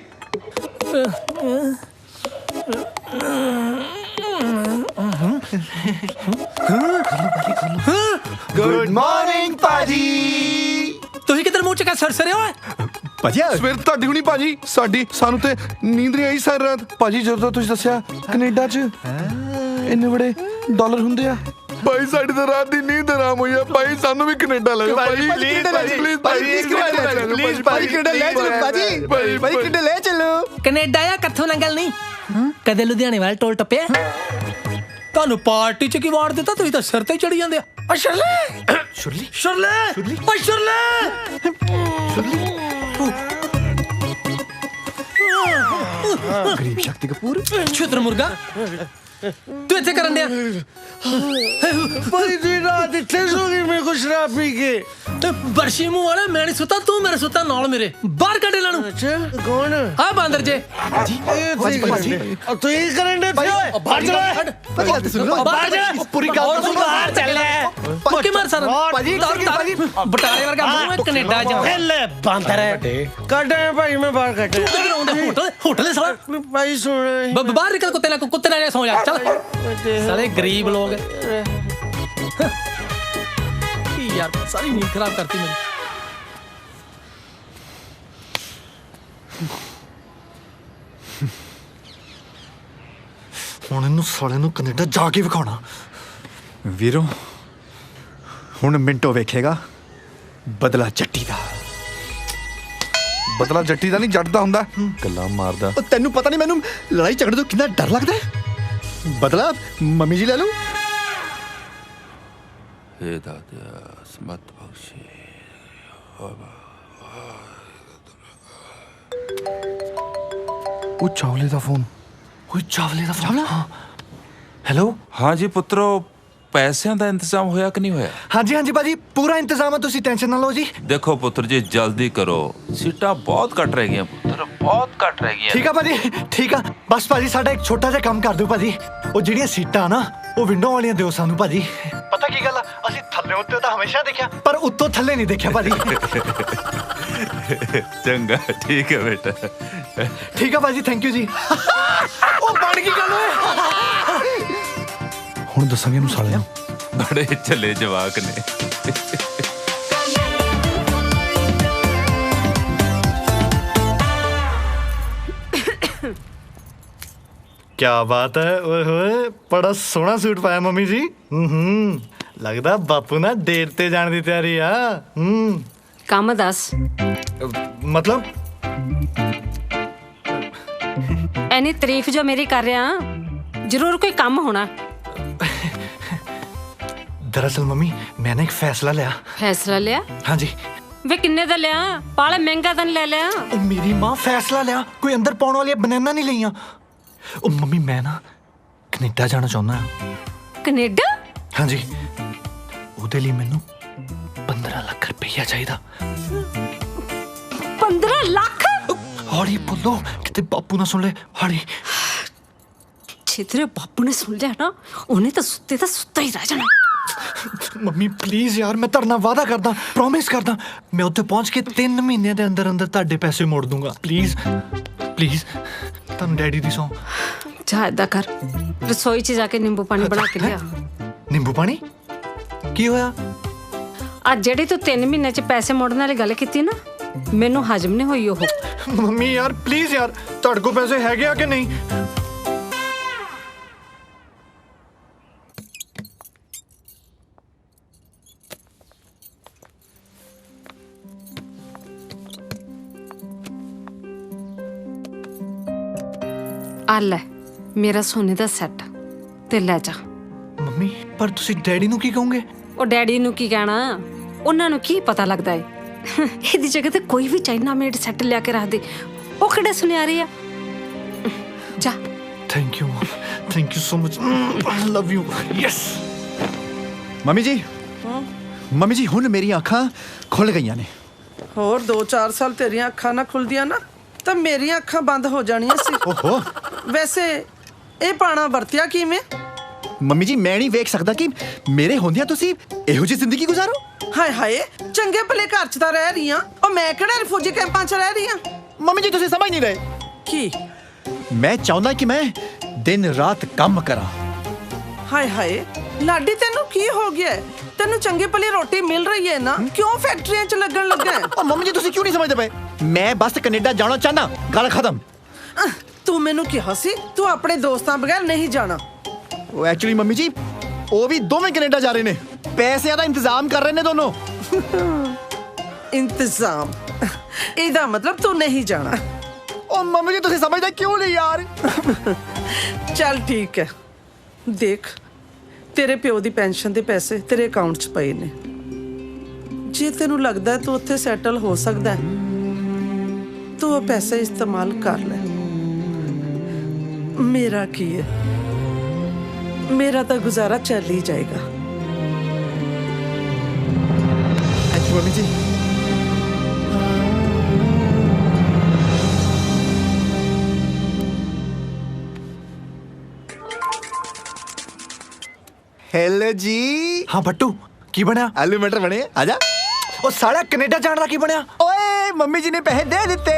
ਗੁੱਡ ਮਾਰਨਿੰਗ ਭਾਜੀ ਤੁਸੀਂ ਕਿੱਧਰ ਮੂੰਹ ਚੱਕਾ ਸਰਸਰੇ ਹੋਏ ਭਾਜੀ ਸਵੇਰ ਤੁਹਾਡੀ ਹੁਣੀ ਭਾਜੀ ਸਾਨੂੰ ਤੇ ਨੀਂਦ ਨਹੀਂ ਆਈ ਸਾਰੀ ਰਾਤ ਭਾਜੀ ਜਦੋਂ ਤੁਸੀਂ ਦੱਸਿਆ ਕੈਨੇਡਾ 'ਚ ਇੰਨੇ ਬੜੇ ਡਾਲਰ ਹੁੰਦੇ ਆ ਭਾਈ ਸਾਡੀ ਤਾਂ ਰਾਤ ਦੀ ਨੀਂਦ ਹਰਾਮ ਹੋਈ ਆ ਭਾਈ ਸਾਨੂੰ ਵੀ ਕੈਨੇਡਾ ਲੈ ਜਾਓ ਭਾਈ ਪਲੀਜ਼ ਭਾਈ ਕੈਨੇਡਾ ਲੈ ਚਲੋ ਭਾਜੀ ਭਾਈ ਕੈਨੇਡਾ ਲੈ ਚਲੋ ਕੈਨੇਡਾ ਆ ਕਿੱਥੋਂ ਲੰਗਲ ਨਹੀਂ ਕਦੇ ਲੁਧਿਆਣੇ ਵਾਲ ਟੋਲ ਟੱਪਿਆ ਤੁਹਾਨੂੰ ਪਾਰਟੀ ਚ ਕੀ ਵਾਰ ਦਿੱਤਾ ਤੁਸੀਂ ਤਾਂ ਸਿਰ ਤੇ ਚੜੀ ਜਾਂਦੇ ਆ ਸ਼ਰਲੇ ਸ਼ੁਰਲੀ ਸ਼ਰਲੇ ਓ ਸ਼ਰਲੇ ਗਰੀਬ ਸ਼ਕਤੀ ਕਪੂਰ ਛੁੱਤਰ ਮੁਰਗਾ ਤੂੰ ਇੱਥੇ ਕਰਨ ਡਿਆ भाई तुम रात इतने सो गई मेरे को शराब पी के ਬਰਸ਼ੀ ਮੂੰਹ ਵਾਲਾ ਮੈਂ ਨਹੀਂ ਸੁੱਤਾ ਤੂੰ ਮੇਰੇ ਸੁੱਤਾ ਨਾਲ ਮੇਰੇ ਬਾਹਰ ਕੱਢ ਇਹਨਾਂ ਨੂੰ अच्छा कौन ਆ ਬਾਂਦਰ ਜੇ और तू ये करने दे बाहर चला ਭਾਜੀ ਗੱਲ ਸੁਣੋ ਬਾਹਰ ਜਾ ਪੂਰੀ ਗੱਲ ਸੁਣੋ ਬਾਹਰ ਚੱਲ ਪੱਕੇ ਮਾਰ ਸਾਰਾ ਭਾਜੀ ਬਟਾਲੇ ਵਰਗਾ ਮੂੰਹ ਹੈ ਕੈਨੇਡਾ ਜਾ ले बांदर है कट है भाई मैं बाहर कट ਤੂੰ ਕਿੱਧਰ ਆਉਂਦਾ ਹੋਟਲ ਹੈ ਸਾਲਾ भाई सुन ਬਾਹਰ ਨਿਕਲ ਕੁੱਤੇ ਨਾਲ ਸੌ ਜਾ ਚੱਲ ਸਾਲੇ ਗਰੀਬ ਲੋਕ ਕੀ ਯਾਰ ਸਾਰੀ ਨੀਂਦ ਖਰਾਬ ਕਰਤੀ ਮੇਰੀ ਹੁਣ ਇਹਨੂੰ ਸਾਲੇ ਨੂੰ ਕੈਨੇਡਾ ਜਾ ਕੇ ਵਿਖਾਉਣਾ ਵੀਰੋ ਹੁਣ ਮਿੰਟੋ ਵੇਖੇਗਾ ਬਦਲਾ ਜੱਟੀ ਦਾ ਬਦਲਾ ਜੱਟੀ ਦਾ ਨਹੀਂ ਜੱਟ ਦਾ ਹੁੰਦਾ ਗੱਲਾਂ ਮਾਰਦਾ ਤੈਨੂੰ ਪਤਾ ਨਹੀਂ ਮੈਨੂੰ ਲੜਾਈ ਝਗੜੇ ਤੋਂ ਕਿੰਨਾ ਡਰ ਲੱਗਦਾ ਹੈ ਬਦਲਾ ਮੰਮੀ ਜੀ ਲੈ ਲਓ हे दादा समत बख्शे ਉਹ ਚਾਵਲੇ ਦਾ ਫੋਨ ਓਏ ਚਾਵਲੇ ਦਾ ਫੋਨ ਹੈਲੋ हाँ जी पुत्रो पैसों का इंतजाम होया कि नहीं होया ਹਾਂਜੀ ਹਾਂਜੀ ਭਾਜੀ ਪੂਰਾ ਇੰਤਜ਼ਾਮ ਹੈ ਤੁਸੀਂ ਟੈਨਸ਼ਨ ਨਾ ਲਓ ਜੀ देखो पुत्र जी जल्दी करो सीटा बहुत कट रह गई पुत्र बहुत कट रह गई ਠੀਕ ਆ ਭਾਜੀ ਠੀਕ ਆ ਬਸ ਭਾਜੀ ਸਾਡਾ ਇੱਕ ਛੋਟਾ ਜਿਹਾ ਕੰਮ ਕਰ ਦਿਓ ਭਾਜੀ ਉਹ ਜਿਹੜੀਆਂ ਸੀਟਾਂ ਨਾ ਉਹ ਵਿੰਡੋ ਵਾਲੀਆਂ ਦਿਓ ਸਾਨੂੰ ਭਾਜੀ ਪਤਾ ਕੀ ਗੱਲ ਆ ਅਸੀਂ ਥੱਲੇ ਉੱਤੇ ਤਾਂ ਹਮੇਸ਼ਾ ਦੇਖਿਆ ਪਰ ਉੱਤੋਂ ਥੱਲੇ ਨਹੀਂ ਦੇਖਿਆ ਭਾਜੀ चंगा ठीक है बेटा ਠੀਕ ਆ ਭਾਜੀ ਥੈਂਕ ਯੂ ਜੀ ਉਹ ਬਣ ਗਈ ਗੱਲ ਓਏ ਹੁਣ ਦੱਸਾਂਗੇ ਇਹਨੂੰ ਸਾਲੇ ਨੂੰ बड़े चले जवाक ने क्या बात है ओए होए बड़ा सोहना सूट पाया मम्मी जी लगदा बापू ना डेट ते जाने दी तैयारी आ ਕੰਮ ਦੱਸ मतलब ਐਨੀ ਤਾਰੀਫ ਜੋ ਮੇਰੀ ਕਰ ਰਿਹਾ ਜ਼ਰੂਰ ਕੋਈ ਕੰਮ ਹੋਣਾ दरअसल मम्मी मैंने एक फैसला लिया ਫੈਸਲਾ ਲਿਆ हाँ जी ਵੇ ਕਿੰਨੇ ਦਾ ਲਿਆ ਪਾਲੇ ਮਹਿੰਗਾ ਤਾਂ ਨੀ ਲੈ ਲਿਆ ओ मेरी माँ फैसला लिया कोई अंदर पाने वाली बनाना नहीं लिया ओ मम्मी मैं ना कनेडा जाना चाहना ਕੈਨੇਡਾ हाँ जी ਉਹਦੇ ਲਈ ਮੈਨੂੰ 15 ਲੱਖ ਰੁਪਈਆ ਚਾਹੀਦਾ 15 ਲੱਖ ਹੌਲੀ ਬੋਲੋ ਕਿਤੇ ਬਾਪੂ ਨਾ ਸੁਣ ਲੈ ਹੌਲੀ ਛੇਤਰੇ ਬਾਪੂ ਨੇ ਸੁਣ ਲਿਆ ਨਾ ਉਹਨੇ ਤਾਂ ਸੁੱਤਾ ਹੀ ਰਹਿ ਜਾਣਾ ਮੰਮੀ ਪਲੀਜ਼ ਯਾਰ ਮੈਂ ਤੁਹਾਡੇ ਨਾਲ ਵਾਅਦਾ ਕਰਦਾ ਪ੍ਰੋਮਿਸ ਕਰਦਾ ਮੈਂ ਉੱਥੇ ਪਹੁੰਚ ਕੇ 3 ਮਹੀਨਿਆਂ ਦੇ ਅੰਦਰ ਅੰਦਰ ਤੁਹਾਡੇ ਪੈਸੇ ਮੋੜ ਦੂੰਗਾ ਪਲੀਜ਼ ਪਲੀਜ਼ ਤੁਹਾਨੂੰ ਡੈਡੀ ਦੀ ਸੌਂ ਜਾ ਏਦਾਂ ਕਰ, ਰਸੋਈ 'ਚ ਜਾ ਕੇ ਨਿੰਬੂ ਪਾਣੀ ਬਣਾ ਕੇ ਲਿਆ। ਨਿੰਬੂ ਪਾਣੀ ਕੀ ਹੋਇਆ? ਅੱਜ ਜਿਹੜੀ ਤੂੰ 3 ਮਹੀਨੇ 'ਚ ਪੈਸੇ ਮੋੜਨ ਵਾਲੀ ਗੱਲ ਕੀਤੀ ਨਾ, ਮੈਨੂੰ ਹਜਮ ਨਹੀਂ ਹੋਈ ਉਹ। ਮੰਮੀ ਯਾਰ ਪਲੀਜ਼ ਯਾਰ, ਤੁਹਾਡੇ ਕੋਲ ਪੈਸੇ ਹੈਗੇ ਆ ਕਿ ਨਹੀਂ? ਆ ਲੈ ਮੇਰਾ ਸੋਨੇ ਦਾ ਸੈੱਟ ਤੇ ਲੈ ਜਾ। ਮੰਮੀ ਪਰ ਤੁਸੀਂ ਡੈਡੀ ਨੂੰ ਕੀ ਕਹੋਗੇ? ਉਹ ਡੈਡੀ ਨੂੰ ਕੀ ਕਹਿਣਾ, ਉਹਨਾਂ ਨੂੰ ਕੀ ਪਤਾ ਲੱਗਦਾ ਏ। ਇਹਦੀ ਜਗ੍ਹਾ ਤੇ ਕੋਈ ਵੀ ਚਾਈਨਾ ਮੇਡ ਸੈੱਟ ਲਿਆ ਕੇ ਰੱਖ ਦੇ, ਉਹ ਕਿਹੜੇ ਸੁਨਿਆਰੇ ਆ। ਜਾ। Thank you so much, I love you. Yes mummy ਜੀ ਹੁਣ ਮੇਰੀਆਂ ਅੱਖਾਂ ਖੁੱਲ ਗਈਆਂ ਨੇ। ਹੋਰ 2-4 ਸਾਲ ਤੇਰੀਆਂ ਅੱਖਾਂ ਨਾ ਖੁੱਲਦੀਆਂ ਨਾ ਤਾਂ ਮੇਰੀਆਂ ਅੱਖਾਂ ਬੰਦ ਹੋ ਜਾਣੀਆਂ ਸੀ। ਓਹੋ ਵੈਸੇ ਇਹ ਪਾਣਾ ਵਰਤਿਆ ਕਿਵੇਂ? ਮੰਮੀ ਜੀ ਮੈਂ ਨਹੀਂ ਵੇਖ ਸਕਦਾ ਕਿ ਮੇਰੇ ਹੁੰਦਿਆਂ ਤੁਸੀਂ ਇਹੋ ਜਿਹੀ ਜ਼ਿੰਦਗੀ ਗੁਜ਼ਾਰੋ। ਹਾਏ ਹਾਏ, ਚੰਗੇ ਭਲੇ ਘਰ 'ਚ ਤਾਂ ਰਹਿ ਰਹੀ ਆ, ਉਹ ਮੈਂ ਕਿਹੜਾ ਰਿਫਿਊਜੀ ਕੈਂਪਾਂ 'ਚ ਰਹਿ ਰਹੀ ਆ। ਮੰਮੀ ਜੀ ਤੁਸੀਂ ਸਮਝ ਨਹੀਂ ਰਹੇ। ਕੀ? ਮੈਂ ਚਾਹੁੰਦਾ ਕਿ ਮੈਂ ਦਿਨ ਰਾਤ ਕੰਮ ਕਰਾਂ। ਹਾਏ ਹਾਏ ਲਾਡੀ, ਤੈਨੂੰ ਕੀ ਹੋ ਗਿਆ? ਤੈਨੂੰ ਚੰਗੀ ਭਲੀ ਰੋਟੀ ਮਿਲ ਰਹੀ ਹੈ ਨਾ, ਕਿਉਂ ਫੈਕਟਰੀਆਂ 'ਚ ਲੱਗਣ ਲੱਗਾ? ਉਹ ਮੰਮੀ ਜੀ ਤੁਸੀਂ ਕਿਉਂ ਨਹੀਂ ਸਮਝਦੇ ਪਏ? ਮੈਂ ਬਸ ਕੈਨੇਡਾ ਜਾਣਾ ਚਾਹੁੰਦਾ, ਗੱਲ ਖਤਮ। ਤੂੰ ਮੈਨੂੰ ਕਿਹਾ ਸੀ ਤੂੰ ਆਪਣੇ ਦੋਸਤਾਂ ਬਗੈਰ ਨਹੀਂ ਜਾਣਾ। ਉਹ ਐਕਚੁਅਲੀ ਮੰਮੀ ਜੀ ਉਹ ਵੀ ਦੋਵੇਂ ਕੈਨੇਡਾ ਜਾ ਰਹੇ ਨੇ, ਪੈਸਿਆਂ ਦਾ ਇੰਤਜ਼ਾਮ ਕਰ ਰਹੇ ਨੇ ਦੋਨੋਂ। ਇੰਤਜ਼ਾਮ? ਇਹਦਾ ਮਤਲਬ ਤੂੰ ਨਹੀਂ ਜਾਣਾ। ਉਹ ਮੰਮੀ ਜੀ ਤੁਸੀਂ ਸਮਝਦੇ ਕਿਉਂ ਨਹੀਂ ਯਾਰ? ਚੱਲ ਠੀਕ ਹੈ, ਦੇਖ ਤੇਰੇ ਪਿਓ ਦੀ ਪੈਨਸ਼ਨ ਦੇ ਪੈਸੇ ਤੇਰੇ ਅਕਾਊਂਟ 'ਚ ਪਏ ਨੇ। ਜੇ ਤੈਨੂੰ ਲੱਗਦਾ ਤੂੰ ਉੱਥੇ ਸੈਟਲ ਹੋ ਸਕਦਾ ਤੂੰ ਉਹ ਪੈਸੇ ਇਸਤੇਮਾਲ ਕਰ ਲੈ। ਮੇਰਾ ਕੀ ਹੈ, ਮੇਰਾ ਤਾਂ ਗੁਜ਼ਾਰਾ ਚੱਲ ਹੀ ਜਾਏਗਾ। ਥੈਂਕ ਯੂ ਮੰਮੀ ਜੀ। ਹੈਲੋ ਜੀ। ਹਾਂ ਬੱਟੂ ਕੀ ਬਣਿਆ? ਆਲੂ ਮਟਰ ਬਣੇ, ਆਜਾ। ਉਹ ਸਾਲਾ ਕੈਨੇਡਾ ਜਾਣ ਦਾ ਕੀ ਬਣਿਆ? ਓਏ ਮੰਮੀ ਜੀ ਨੇ ਪੈਸੇ ਦੇ ਦਿੱਤੇ।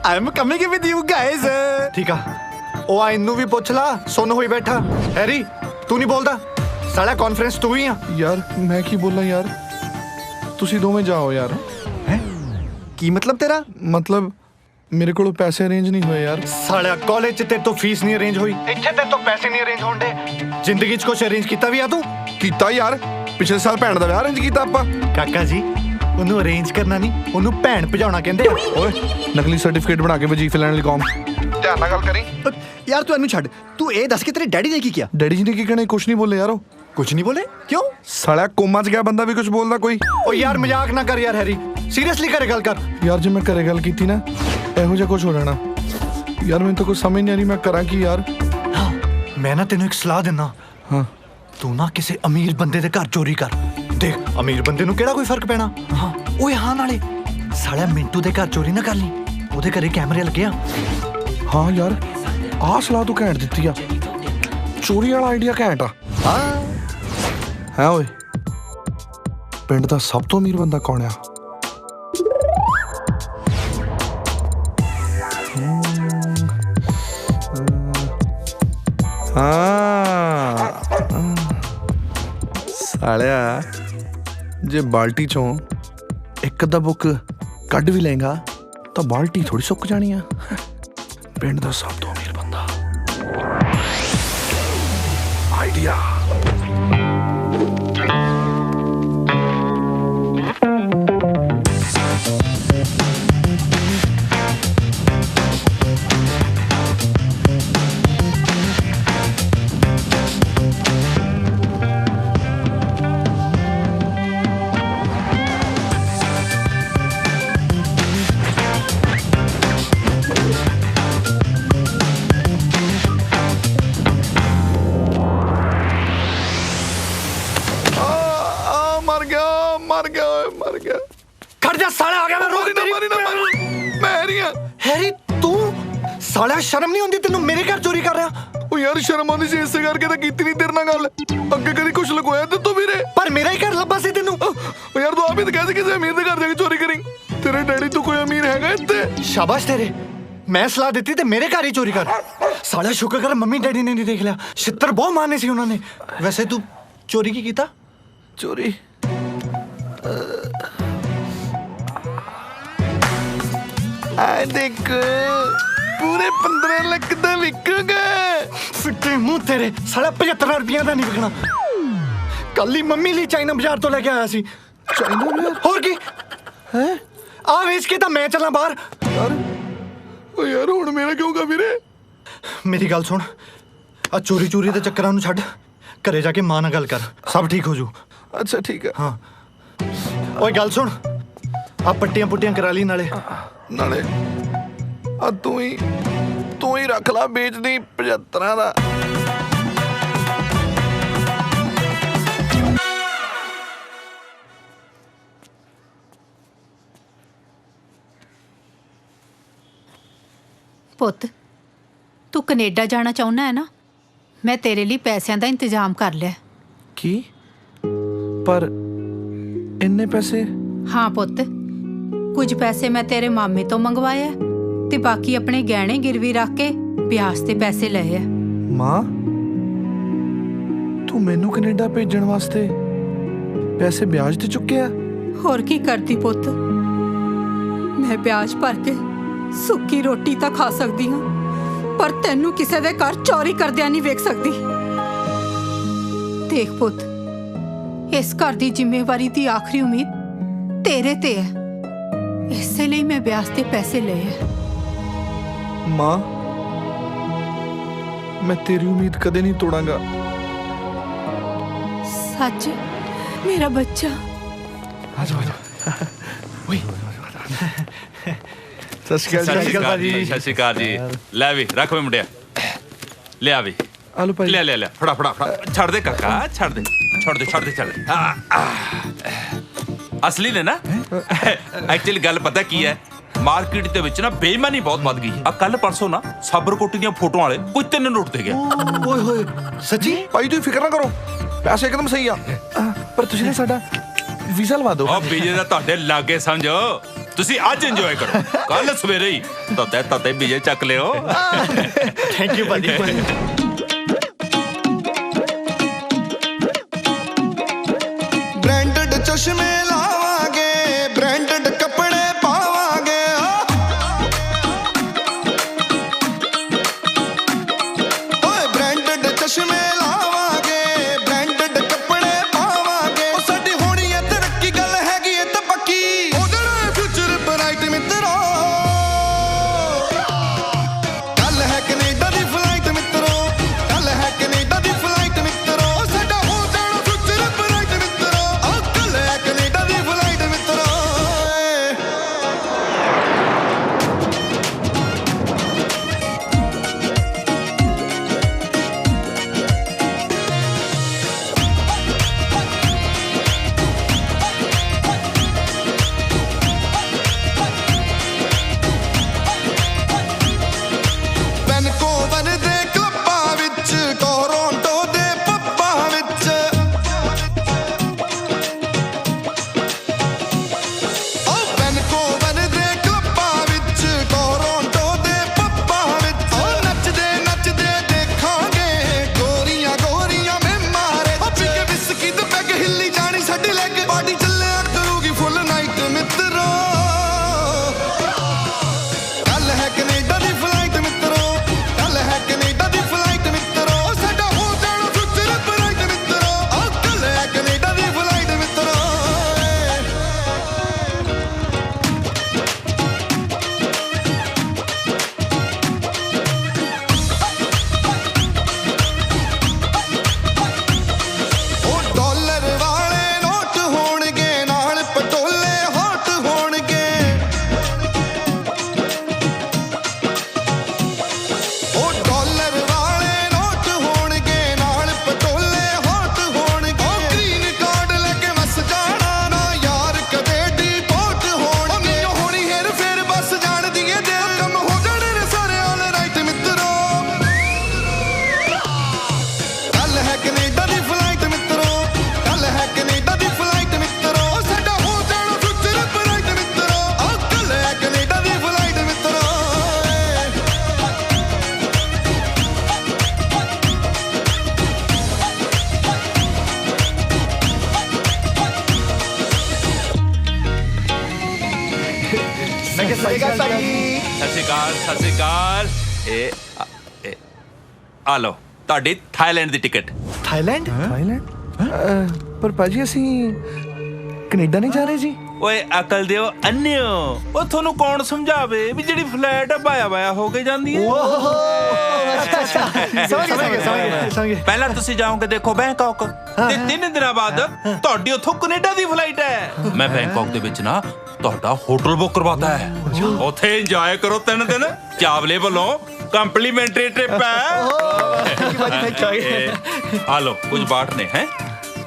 I am coming with you guys. ਠੀਕ ਆ, ਉਹ ਆ ਇਹਨੂੰ ਵੀ ਪੁੱਛ ਲਾ, ਸੁਣ ਹੋਈ ਬੈਠਾ। ਹੈਰੀ ਤੂੰ ਨਹੀਂ ਬੋਲਦਾ? ਸਾਲਾ ਕਾਨਫਰੰਸ ਤੂੰ ਹੀ ਆ। ਯਾਰ ਮੈਂ ਕੀ ਬੋਲਾਂ ਯਾਰ, ਤੁਸੀਂ ਦੋਵੇਂ ਜਾਓ ਯਾਰ। ਹੈ ਕੀ ਮਤਲਬ ਤੇਰਾ? ਮਤਲਬ ਮੇਰੇ ਕੋਲ ਪੈਸੇ ਅਰੇਂਜ ਨਹੀਂ ਹੋਏ ਯਾਰ। ਸਾਲਿਆ ਕਾਲਜ 'ਚ ਤੇ ਤੋਂ ਫੀਸ ਨਹੀਂ ਅਰੇਂਜ ਹੋਈ, ਇੱਥੇ ਤੇ ਤੋਂ ਪੈਸੇ ਨਹੀਂ ਅਰੇਂਜ ਹੋਣਦੇ। ਜ਼ਿੰਦਗੀ 'ਚ ਕੁਝ ਅਰੇਂਜ ਕੀਤਾ ਵੀ ਆ ਤੂੰ? ਕੀਤਾ ਯਾਰ, ਪਿਛਲੇ ਸਾਲ ਭੈਣ ਦਾ ਵਿਆਹ ਅਰੇਂਜ ਕੀਤਾ ਆਪਾਂ। ਕਾਕਾ ਜੀ ਉਹਨੂੰ ਅਰੇਂਜ ਕਰਨਾ ਨਹੀਂ, ਉਹਨੂੰ ਭੈਣ ਭਜਾਉਣਾ ਕਹਿੰਦੇ ਆ। ਓਏ ਨਕਲੀ ਸਰਟੀਫਿਕੇਟ ਬਣਾ ਕੇ ਵਜੀਫੇ ਲੈਣ ਲਈ ਕੌਮ। ਧਿਆਨ ਨਾਲ ਗੱਲ ਕਰੀ ਯਾਰ। ਤੂੰ ਇਹਨੂੰ ਛੱਡ, ਤੂੰ ਇਹ ਦੱਸ ਕਿ ਤੇਰੇ ਡੈਡੀ ਨੇ ਕੀ ਕੀਤਾ? ਡੈਡੀ ਜੀ ਨੇ ਕੀ ਕਹਿਣਾ? ਕੁਝ ਨਹੀਂ ਬੋਲੇ ਯਾਰ। ਉਹ ਕੁਝ ਨਹੀਂ ਬੋਲੇ? ਕਿਉਂ? ਸਾਲਿਆ ਕੋਮਾ 'ਚ ਗਿਆ ਬੰਦਾ ਵੀ ਕੁਝ ਬੋਲਦਾ ਕੋਈ? ਓ ਯਾਰ ਮਜ਼ਾਕ ਨਾ ਕਰ ਯਾਰ ਹੈਰੀ, ਸੀਰੀਅਸਲੀ ਘਰੇ ਗੱਲ ਕਰ। ਯਾਰ ਜੇ ਮੈਂ ਘਰੇ ਗੱਲ ਕੀਤੀ ਨਾ ਇਹੋ ਜਿਹਾ ਕੁਝ ਹੋ ਜਾਣਾ ਯਾਰ। ਮੈਨੂੰ ਤਾਂ ਕੁਝ ਸਮਝ ਨਹੀਂ ਆ ਰਹੀ ਮੈਂ ਕਰਾਂ ਕੀ ਯਾਰ। ਮੈਂ ਨਾ ਤੈਨੂੰ ਇੱਕ ਸਲਾਹ ਦਿੰਦਾ। ਹਾਂ ਤੂੰ ਨਾ ਕਿਸੇ ਅਮੀਰ ਬੰਦੇ ਦੇ ਘਰ ਚੋਰੀ ਕਰ। ਦੇਖ ਅਮੀਰ ਬੰਦੇ ਨੂੰ ਕਿਹੜਾ ਕੋਈ ਫਰਕ ਪੈਣਾ। ਹਾਂ ਓਏ ਹਾਂ, ਨਾਲੇ ਸਾਲਿਆ ਮਿੰਟੂ ਦੇ ਘਰ ਚੋਰੀ ਨਾ ਕਰ ਲਈ, ਉਹਦੇ ਘਰੇ ਕੈਮਰੇ ਲੱਗੇ ਆ। ਹਾਂ ਯਾਰ ਆਹ ਸਲਾਹ ਤੂੰ ਘੈਂਟ ਦਿੱਤੀ ਆ, ਚੋਰੀ ਵਾਲਾ ਆਈਡੀਆ ਘੈਂਟ ਆ। ਹਾਂ ਓਏ ਪਿੰਡ ਦਾ ਸਭ ਤੋਂ ਅਮੀਰ ਬੰਦਾ ਕੌਣ ਆ? ਸਾਲਿਆ ਜੇ ਬਾਲਟੀ ਚੋਂ ਇੱਕ ਅੱਧਾ ਬੁੱਕ ਕੱਢ ਵੀ ਲਏਗਾ ਤਾਂ ਬਾਲਟੀ ਥੋੜੀ ਸੁੱਕ ਜਾਣੀ ਆ। ਪਿੰਡ ਦਾ ਸਭ ਤੋਂ ਅਮੀਰ ਬੰਦਾ, ਆਈਡੀਆ। ਮਰ ਗਿਆ। ਖੜ ਜਾ ਸਾਲਿਆ, ਆ ਗਿਆ ਮੈਂ। ਰੋਕ ਤੇਰੀ। ਮੈਂ ਹੈਰੀ ਆ। ਹੈਰੀ ਤੂੰ? ਸਾਲਿਆ ਸ਼ਰਮ ਨਹੀਂ ਹੁੰਦੀ ਤੈਨੂੰ? ਮੇਰੇ ਘਰ ਚੋਰੀ ਕਰ ਰਿਹਾ। ਉਹ ਯਾਰ ਸ਼ਰਮ ਆਉਂਦੀ ਸੀ ਇਸੇ ਕਰਕੇ ਤਾਂ ਕੀਤੀ ਨਹੀਂ ਤੇਰੇ ਨਾਲ ਗੱਲ। ਅੱਗੇ ਕਦੀ ਕੁਝ ਲਗਵਾਇਆ ਤੇ ਤੂੰ ਵੀਰੇ? ਪਰ ਮੇਰਾ ਹੀ ਘਰ ਲੱਭਾ ਸੀ ਤੈਨੂੰ। ਉਹ ਯਾਰ ਤੂੰ ਆਪ ਹੀ ਤਾਂ ਕਹਿ ਸੀ ਕਿਸੇ ਅਮੀਰ ਦੇ ਘਰ ਜਾ ਕੇ ਚੋਰੀ ਕਰੀ। ਤੇਰੇ ਡੈਡੀ ਤੋਂ ਕੋਈ ਅਮੀਰ ਹੈਗਾ ਇੱਥੇ? ਸ਼ਾਬਾਸ਼ ਤੇਰੇ, ਮੈਂ ਸਲਾਹ ਦਿੱਤੀ ਤੇ ਮੇਰੇ ਘਰ ਹੀ ਚੋਰੀ ਕਰ। साला शुक्र कर मम्मी डैडी ने नहीं देख लिया। छितर बहुत मारने सी उन्होंने। वैसे तू चोरी की कीता? चोरी आ देख पूरे 15 लाख दा विकूगा। फिटे मुंह तेरे, साला 75 रुपया दा नहीं विकना। कल ही मम्मी लिए चाइना बाजार तो लेके आया सी। चाइना बाजार? और की है? आ वेच के मैं चलना बाहर। यार हुण मेरा क्यों गा वीरे? मेरी गल सुन, आ चोरी चोरी दे चक्करां नूं छड्ड, घरे जाके मां नाल गल कर, सब ठीक हो जू। अच्छा ठीक है। हाँ ओए गल सुन, आ पट्टियां पुट्टियां करा ली नाले नाले आ तू ही रख ला, बेच दी 75 दा। ਪੁੱਤ ਤੂੰ ਕੈਨੇਡਾ ਜਾਣਾ ਚਾਹੁੰਦਾ ਹੈ ਨਾ, ਮੈਂ ਤੇਰੇ ਲਈ ਪੈਸਿਆਂ ਦਾ ਇੰਤਜ਼ਾਮ ਕਰ ਲਿਆ। ਕੀ? ਪਰ ਇੰਨੇ ਪੈਸੇ? ਹਾਂ ਪੁੱਤ, ਕੁਝ ਪੈਸੇ ਮੈਂ ਤੇਰੇ ਮਾਮੇ ਤੋਂ ਮੰਗਵਾਏ ਆ ਤੇ ਬਾਕੀ ਆਪਣੇ ਗਹਿਣੇ ਗਿਰਵੀ ਰੱਖ ਕੇ ਵਿਆਜ ਤੇ ਪੈਸੇ ਲਏ ਆ। ਮਾਂ ਤੂੰ ਮੈਨੂੰ ਕੈਨੇਡਾ ਭੇਜਣ ਵਾਸਤੇ ਪੈਸੇ ਵਿਆਜ ਤੇ ਚੁੱਕਿਆ? ਹੋਰ ਕੀ ਕਰਦੀ ਪੁੱਤ, ਮੈਂ ਵਿਆਜ ਭਰ ਕੇ ਸੁੱਕੀ ਰੋਟੀ ਤਾਂ ਖਾ ਸਕਦੀ ਹਾਂ, ਪਰ ਤੈਨੂੰ ਕਿਸੇ ਦੇ ਘਰ ਚੋਰੀ ਕਰਦਿਆਂ ਨਹੀਂ ਵੇਖ ਸਕਦੀ। ਦੇਖ ਪੁੱਤ, ਇਸ ਘਰ ਦੀ ਜ਼ਿੰਮੇਵਾਰੀ ਦੀ ਆਖਰੀ ਉਮੀਦ ਤੇਰੇ ਤੇ ਹੈ, ਇਸੇ ਲਈ ਮੈਂ ਵਿਆਜ ਤੇ ਪੈਸੇ ਲਏ ਆ। ਮਾਂ ਮੈਂ ਤੇਰੀ ਉਮੀਦ ਕਦੇ ਨਹੀਂ ਤੋੜਾਂਗਾ। ਸੱਚ ਮੇਰਾ ਬੱਚਾ। ਆ ਜਾ ਓਏ ਸਤਿ ਸ਼੍ਰੀ ਅਕਾਲ ਜੀ। ਸਤਿ ਸ਼੍ਰੀ ਅਕਾਲ ਜੀ। ਲੈ ਵੀ ਰੱਖ ਵੇ ਮੁੰਡਿਆ, ਲਿਆ ਵੀ ਆਲੂ ਭਾਈ। ਲੈ ਫੜਾ ਛੱਡ ਦੇ ਕਾਕਾ, ਛੱਡ ਦੇ ਅਸਲੀ ਨੇ ਨਾ। ਐਕਚੁਅਲੀ ਗੱਲ ਪਤਾ ਕੀ ਹੈ, ਮਾਰਕੀਟ ਦੇ ਵਿੱਚ ਨਾ ਬੇਈਮਾਨੀ ਬਹੁਤ ਵੱਧ ਗਈ ਆ। ਕੱਲ ਪਰਸੋਂ ਨਾ ਸਾਬਰਕੋਟੀ ਦੀਆਂ ਫੋਟੋਆਂ ਵਾਲੇ ਕੋਈ 3 ਨੋਟ ਤੇ ਗਿਆ। ਓਏ ਹੋਏ ਸੱਚੀ? ਭਾਈ ਤੁਸੀਂ ਫਿਕਰ ਨਾ ਕਰੋ, ਪੈਸੇ ਇੱਕਦਮ ਸਹੀ ਆ। ਪਰ ਤੁਸੀਂ ਨਾ ਸਾਡਾ ਵੀਜ਼ਾ ਲਵਾ ਦਿਓ। ਉਹ ਵੀਜ਼ੇ ਦਾ ਤੁਹਾਡੇ ਲਾਗੇ ਸਮਝੋ, ਤੁਸੀਂ ਅੱਜ ਇੰਜੋਏ ਕਰੋ, ਕੱਲ ਸਵੇਰੇ ਹੀ ਤਤੇ ਵੀਜ਼ੇ ਚੱਕ ਲਿਓ। ਥੈਂਕ ਯੂ ਭਾਜੀ। ब्रांडेड चश्मे लावांगे, ब्रांडेड कपड़े पावांगे। ओए ब्रांडेड चश्मे लावांगे, ब्रांडेड कपड़े पावांगे। ओ साडी होनी है तरक्की, गल हैगी है ते पक्की। ओदे फ्यूचर ब्राइट मित्रो, कल है कनेडा दी फ्लाइट मित्रो, कल है कनेडा दी फ्लाइट मित्रो। साडा हो जाना फ्यूचर ब्राइट मित्रो, कल है कनेडा ਸਤਿ ਸ਼੍ਰੀ ਅਕਾਲ ਆ ਲਓ ਤੁਹਾਡੀ ਥਾਈਲੈਂਡ ਦੀ ਟਿਕਟ। ਥਾਈਲੈਂਡ? ਪਰ ਭਾਜੀ ਅਸੀਂ ਕੈਨੇਡਾ ਨਹੀਂ ਜਾ ਰਹੇ ਜੀ। ਓਏ ਅਕਲ ਦਿਓ ਅੰਨਿਓ, ਉਹ ਤੁਹਾਨੂੰ ਕੌਣ ਸਮਝਾਵੇ ਵੀ ਜਿਹੜੀ ਫਲੈਟ ਬਾਇਆ ਬਾਇਆ ਹੋ ਕੇ ਜਾਂਦੀ ਹੈ। ਪਹਿਲਾਂ ਤੁਸੀਂ ਜਾਓਗੇ ਦੇਖੋ ਬੈਂਕਾਕ, ਤੇ 3 ਦਿਨਾਂ ਬਾਅਦ ਤੁਹਾਡੀ ਉੱਥੋਂ ਕੈਨੇਡਾ ਦੀ ਫਲਾਈਟ ਹੈ। ਮੈਂ ਬੈਂਕਾਕ ਦੇ ਵਿੱਚ ਨਾ ਤੁਹਾਡਾ ਹੋਟਲ ਬੁੱਕ ਕਰਵਾਤਾ ਹੈ, ਉੱਥੇ ਇੰਜੋਏ ਕਰੋ 3 ਦਿਨ। ਚਾਵਲੇ ਵੱਲੋਂ ਕੰਪਲੀਮੈਂਟਰੀ ਟ੍ਰਿਪ ਹੈ। ਆ ਲਓ ਕੁਝ ਬਾਟ ਨੇ ਹੈ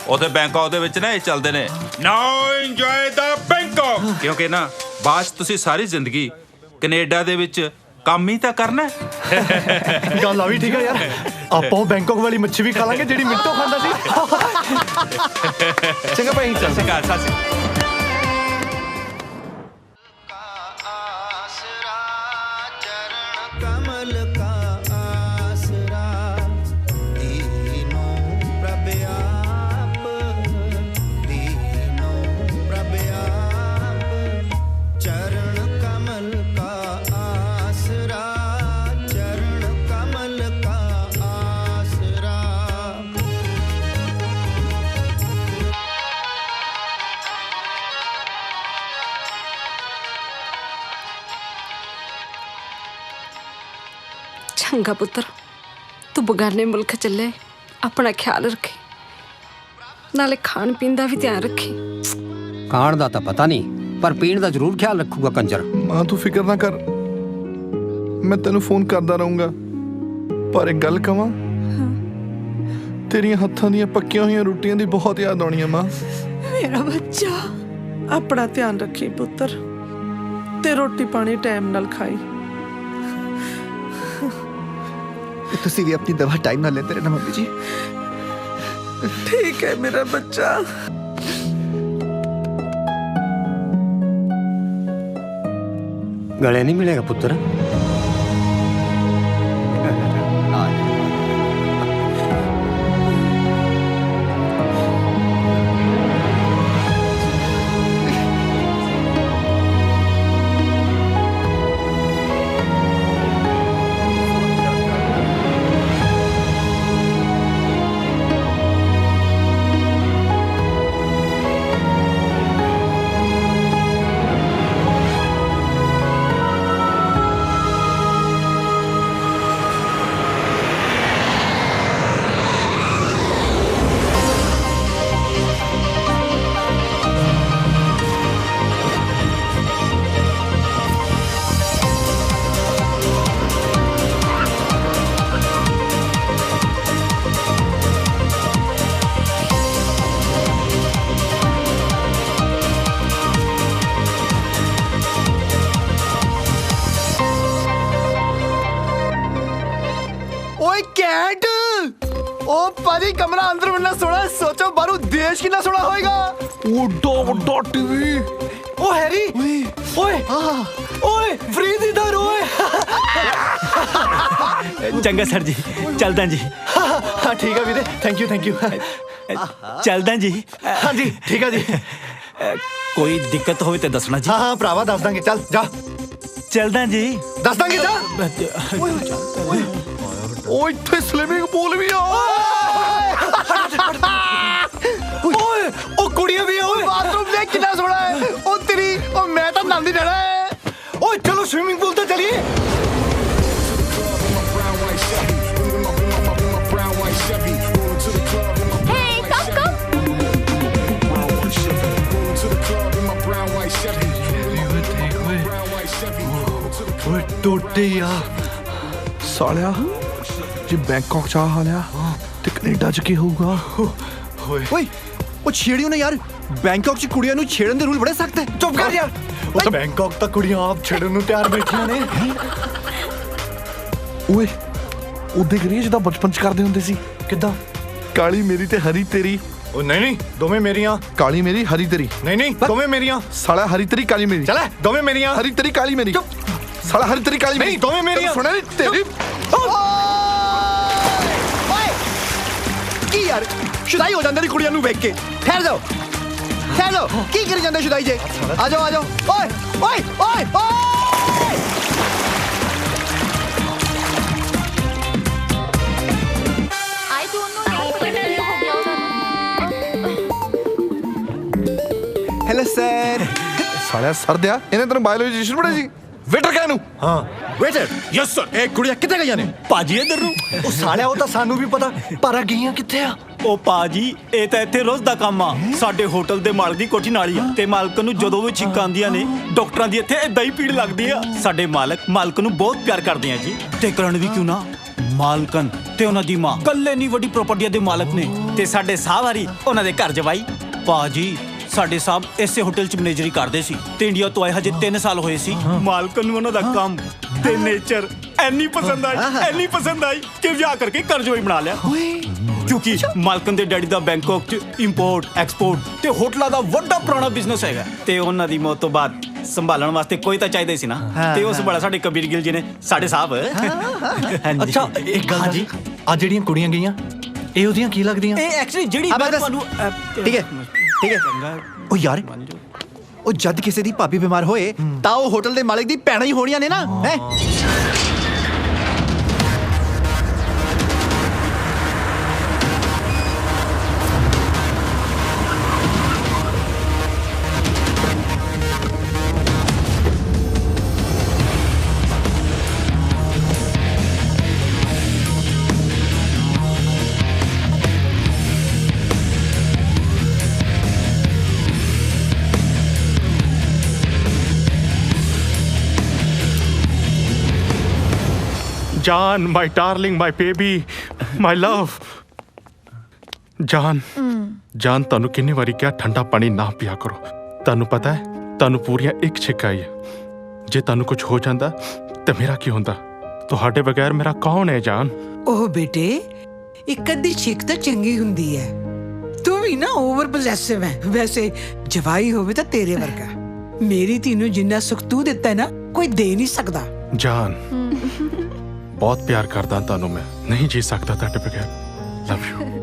ਉਹਦੇ ਬੈਂਕਾਕ ਦੇ ਵਿੱਚ ਨਾ ਇਹ ਚੱਲਦੇ ਨੇ ਨਾਓ ਇੰਜੋਏ ਦਾ ਬੈਂਕਾਕ, ਕਿਉਂਕਿ ਨਾ ਬਾਅਦ ਤੁਸੀਂ ਸਾਰੀ ਜ਼ਿੰਦਗੀ ਕੈਨੇਡਾ ਦੇ ਵਿੱਚ ਕੰਮ ਹੀ ਤਾਂ ਕਰਨਾ। ਗੱਲ ਆ ਵੀ ਠੀਕ ਆ ਯਾਰ, ਆਪਾਂ ਬੈਂਕਾਕ ਵਾਲੀ ਮੱਛੀ ਵੀ ਖਾ ਲਾਂਗੇ ਜਿਹੜੀ ਮਿੰਟੋ ਖਾਂਦਾ ਸੀ। ਚੰਗਾ ਭਾਈ ਚੱਲ। ਸਤਿ ਸ਼੍ਰੀ ਅਕਾਲ। ਚੰਗਾ ਪੁੱਤਰ, ਤੂੰ ਬਗਾਨੇ ਮੁਲਕ ਚੱਲੇ, ਆਪਣਾ ਖਿਆਲ ਰੱਖੀ, ਨਾਲੇ ਖਾਣ ਪੀਣ ਦਾ ਵੀ ਧਿਆਨ ਰੱਖੀ। ਖਾਣ ਦਾ ਤਾਂ ਪਤਾ ਨਹੀਂ, ਪਰ ਪੀਣ ਦਾ ਜ਼ਰੂਰ ਖਿਆਲ ਰੱਖੂਗਾ ਕੰਜਰ। ਮਾਂ ਤੂੰ ਫਿਕਰ ਨਾ ਕਰ, ਮੈਂ ਤੈਨੂੰ ਫੋਨ ਕਰਦਾ ਰਹੂੰਗਾ। ਪਰ ਇੱਕ ਗੱਲ ਕਵਾਂ, ਤੇਰੀਆਂ ਹੱਥਾਂ ਦੀਆਂ ਪੱਕੀਆਂ ਹੋਈਆਂ ਰੋਟੀਆਂ ਦੀ ਬਹੁਤ ਯਾਦ ਆਉਣੀ ਆ ਮਾਂ। ਮੇਰਾ ਬੱਚਾ, ਆਪਣਾ ਧਿਆਨ ਰੱਖੀ ਪੁੱਤਰ, ਤੇ ਰੋਟੀ ਪਾਣੀ ਟਾਈਮ ਨਾਲ ਖਾਈ। ਤੁਸੀਂ ਵੀ ਆਪਣੀ ਦਵਾ ਟਾਈਮ ਨਾਲ ਲੈਂਦੇ ਰਹਿਣਾ ਮੰਮੀ ਜੀ। ਠੀਕ ਹੈ ਮੇਰਾ ਬੱਚਾ। ਗਲੇ ਨਹੀਂ ਮਿਲੇਗਾ ਪੁੱਤਰ। ओ पाजी कमरा अंदर बनना सोना, सोचो बारू देश कितना सोना होएगा। ਵੱਡਾ टीवी। ओ हैरी, ओए ओए फ्री दी दारू ओए। ਚੰਗਾ ਸਰ ਜੀ, ਚੱਲਦਾ ਜੀ। ਹਾਂ ਠੀਕ ਆ ਵੀਰੇ, ਥੈਂਕ ਯੂ। ਚੱਲਦਾ ਜੀ। ਹਾਂਜੀ ਠੀਕ ਆ ਜੀ। ਕੋਈ ਦਿੱਕਤ ਹੋਵੇ ਤੇ ਦੱਸਣਾ ਜੀ। ਹਾਂ ਭਰਾਵਾ ਦੱਸ ਦਾਂਗੇ, ਚੱਲ ਜਾ। ਚੱਲਦਾ ਜੀ, ਦੱਸ ਦਾਂਗੇ ਜਾ। ਓਏ ਇੱਥੇ ਸਲਿਮਿੰਗ ਪੂਲ ਵੀ ਆ। ਓਏ ਉਹ ਕੁੜੀਆਂ ਵੀ ਆ। ਓਏ बाथरूम देख कितना सोना है। ओ तेरी, ओ मैं तो नांदी रहना है। ओए चलो स्विमिंग पूल तो चलिए। Hey, come. ਓਏ ਟੋਟੇ ਆ ਸਾਲਿਆ, ਜੇ ਬੈਂਕਾਕ ਚ ਹਾਲ ਆ ਤੇ ਕੈਨੇਡਾ ਚ ਕੀ ਹੋਊਗਾ। ਓਏ ਉਹ ਛੇੜਿਓ ਨਾ ਯਾਰ, ਬੈਂਕਾਕ ਚ ਕੁੜੀਆਂ ਨੂੰ ਛੇੜਨ ਦੇ ਰੂਲ ਬੜੇ ਸਖਤ ਹੈ। ਚੁੱਪ ਕਰ ਯਾਰ। ਉਹ ਤਾਂ ਬੈਂਕਾਕ ਤਾਂ ਕੁੜੀਆਂ ਆਪ ਛੇੜਨ ਨੂੰ ਤਿਆਰ ਬੈਠੀਆਂ ਨੇ। ਓਏ ਉਹਦੇ ਕਰੀਏ ਜਿਹਦਾ ਬਚਪਨ ਚ ਕਰਦੇ ਹੁੰਦੇ ਸੀ। ਕਿੱਦਾਂ? ਕਾਲੀ ਮੇਰੀ ਤੇ ਹਰੀ ਤੇਰੀ। ਉਹ ਨਹੀਂ ਦੋਵੇਂ ਮੇਰੀਆਂ। ਕਾਲੀ ਮੇਰੀ ਹਰੀ ਤੇਰੀ। ਨਹੀਂ ਦੋਵੇਂ ਮੇਰੀਆਂ। ਸਾਲਾ ਹਰੀ ਤੇਰੀ ਕਾਲੀ ਮੇਰੀ। ਚਲੇ ਦੋਵੇਂ ਮੇਰੀਆਂ। ਹਰੀ ਤੇਰੀ ਕਾਲੀ ਮੇਰੀ। ਸਾਲਾ ਹਰੀ ਤੇਰੀ ਕਾਲੀ ਮੇਰੀ। ਨਹੀਂ ਦੋਵੇਂ ਮੇਰੀਆਂ। ਸੁਣਿਆ ਨਹੀਂ ਤੇਰੀ। ਓਏ ਕੀ ਯਾਰ, ਸ਼ੁਦਾਈ ਹੋ ਜਾਂਦੇ ਨੇ ਕੁੜੀਆਂ ਨੂੰ ਵੇਖ ਕੇ। ਠਹਿਰ ਜਾਓ ਕੀ ਕਰੀ ਜਾਂਦੇ ਸ਼ੁਦਾਈ ਜੇ। ਆ ਜਾਓ ਓਏ ਓਏ ਓਏ ਓਏ। ਸਾਲਿਆ ਸਰਦਿਆ ਇਹਨੇ ਤੈਨੂੰ ਬਾਇਓਲੋਜੀ ਪੜ੍ਹਾਈ ਸੀ ਵੇਟਰ ਕਹਿ ਨੂੰ ਹਾਂ ਵੇਟਰ ਯੈਸ ਸਰ ਇਹ ਕੁੜੀਆਂ ਕਿੱਥੇ ਗਈਆਂ ਨੇ ਭਾਜੀ ਇਧਰ ਨੂੰ ਉਹ ਸਾਲਿਆ ਉਹ ਤਾਂ ਸਾਨੂੰ ਵੀ ਪਤਾ ਪਰ ਆ ਗਈਆਂ ਕਿੱਥੇ ਆ ਉਹ ਪਾਜੀ ਇਹ ਤਾਂ ਇੱਥੇ ਰੋਜ਼ ਦਾ ਕੰਮ ਆ ਸਾਡੇ ਹੋਟਲ ਦੇ ਮਾਲਕ ਦੀ ਕੋਠੀ ਨਾਲ ਹੀ ਆ ਤੇ ਮਾਲਕ ਨੂੰ ਜਦੋਂ ਵੀ ਛਿੱਕਾਂ ਆਉਂਦੀਆਂ ਨੇ ਡਾਕਟਰਾਂ ਦੀ ਇੱਥੇ ਇਦਾਂ ਹੀ ਪੀੜ ਲੱਗਦੀ ਆ ਸਾਡੇ ਮਾਲਕ ਨੂੰ ਬਹੁਤ ਪਿਆਰ ਕਰਦੇ ਆ ਜੀ ਤੇ ਕਰਨ ਵੀ ਕਿਉਂ ਨਾ ਮਾਲਕਨ ਤੇ ਉਹਨਾਂ ਦੀ ਮਾਂ ਕੱਲੇ ਨਹੀਂ ਵੱਡੀ ਪ੍ਰਾਪਰਟੀਆਂ ਦੇ ਮਾਲਕ ਨੇ ਤੇ ਸਾਡੇ ਸਾਹਵਾਰੀ ਉਹਨਾਂ ਦੇ ਘਰ ਜਵਾਈ ਪਾਜੀ ਸਾਡੇ ਸਾਹਿਬ ਇਸੇ ਹੋਟਲ 'ਚ ਮੈਨੇਜਰੀ ਕਰਦੇ ਸੀ ਤੇ ਇੰਡੀਆ ਤੋਂ ਆਏ ਹਜੇ 3 ਸਾਲ ਹੋਏ ਸੀ ਮਾਲਕਨ ਨੂੰ ਉਹਨਾਂ ਦਾ ਕੰਮ ਤੇ ਨੇਚਰ ਇੰਨੀ ਪਸੰਦ ਆਈ ਕਿ ਵਿਆਹ ਕਰਕੇ ਘਰ ਜਵਾਈ ਬਣਾ ਲਿਆ ਕਿਉਂਕਿ ਮਾਲਕਨ ਦੇ ਡੈਡੀ ਦਾ ਬੈਂਕਾਕ 'ਚ ਇੰਪੋਰਟ ਐਕਸਪੋਰਟ ਤੇ ਹੋਟਲਾਂ ਦਾ ਵੱਡਾ ਪੁਰਾਣਾ ਬਿਜ਼ਨਸ ਹੈਗਾ ਤੇ ਉਹਨਾਂ ਦੀ ਮੌਤ ਤੋਂ ਬਾਅਦ ਸੰਭਾਲਣ ਵਾਸਤੇ ਕੋਈ ਤਾਂ ਚਾਹੀਦਾ ਸੀ ਨਾ ਤੇ ਉਸ ਬੜਾ ਸਾਡੇ ਕਬੀਰ ਗਿੱਲ ਜੀ ਨੇ ਸਾਡੇ ਸਾਹਿਬ ਅੱਛਾ ਇੱਕ ਗੱਲ ਜੀ ਆ ਜਿਹੜੀਆਂ ਕੁੜੀਆਂ ਗਈਆਂ ਇਹ ਉਹਦੀਆਂ ਕੀ ਲੱਗਦੀਆਂ ਇਹ ਐਕਚੁਅਲੀ ਜਿਹੜੀ ਮੈਂ ਤੁਹਾਨੂੰ ਠੀਕ ਹੈ ਉਹ ਯਾਰ ਉਹ ਜਦ ਕਿਸੇ ਦੀ ਭਾਬੀ ਬਿਮਾਰ ਹੋਏ ਤਾਂ ਉਹ ਹੋਟਲ ਦੇ ਮਾਲਕ ਦੀ ਭੈਣਾਂ ਹੀ ਹੋਣੀਆਂ ਨੇ ਨਾ ਹੈ John, my darling, my baby, my love. ਜਾਨ ਤੁਹਾਨੂੰ ਕਿੰਨੀ ਵਾਰੀ ਕਿਹਾ ਠੰਡਾ ਪਾਣੀ ਨਾ ਪੀਆ ਕਰੋ ਤੁਹਾਨੂੰ ਪਤਾ ਹੈ ਤੁਹਾਨੂੰ ਪੂਰੀਆਂ ਇੱਕ ਛਿੱਕ ਆਈ ਹੈ ਜੇ ਤੁਹਾਨੂੰ ਕੁਝ ਹੋ ਜਾਂਦਾ ਤੇ ਮੇਰਾ ਕੀ ਹੁੰਦਾ ਤੁਹਾਡੇ ਬਗੈਰ ਮੇਰਾ ਕੌਣ ਹੈ ਜਾਨ ਉਹ ਬੇਟੇ ਇੱਕ ਅੱਧੀ ਛਿੱਕ ਤਾਂ ਚੰਗੀ ਹੁੰਦੀ ਹੈ ਤੂੰ ਵੀ ਨਾ ਓਵਰ ਪੋਸੈਸਿਵ ਹੈ ਵੈਸੇ ਜਵਾਈ ਹੋਵੇ ਤਾਂ ਤੇਰੇ ਵਰਗਾ ਮੇਰੀ ਧੀ ਨੂੰ ਜਿੰਨਾ ਸੁੱਖ ਤੂੰ ਦਿੱਤਾ ਹੈ ਨਾ ਕੋਈ ਦੇ ਨਹੀਂ ਸਕਦਾ ਜਾਨ ਬਹੁਤ ਪਿਆਰ ਕਰਦਾ ਤੁਹਾਨੂੰ ਮੈਂ ਨਹੀਂ ਜੀ ਸਕਦਾ ਤੁਹਾਡੇ ਬਗੈਰ love you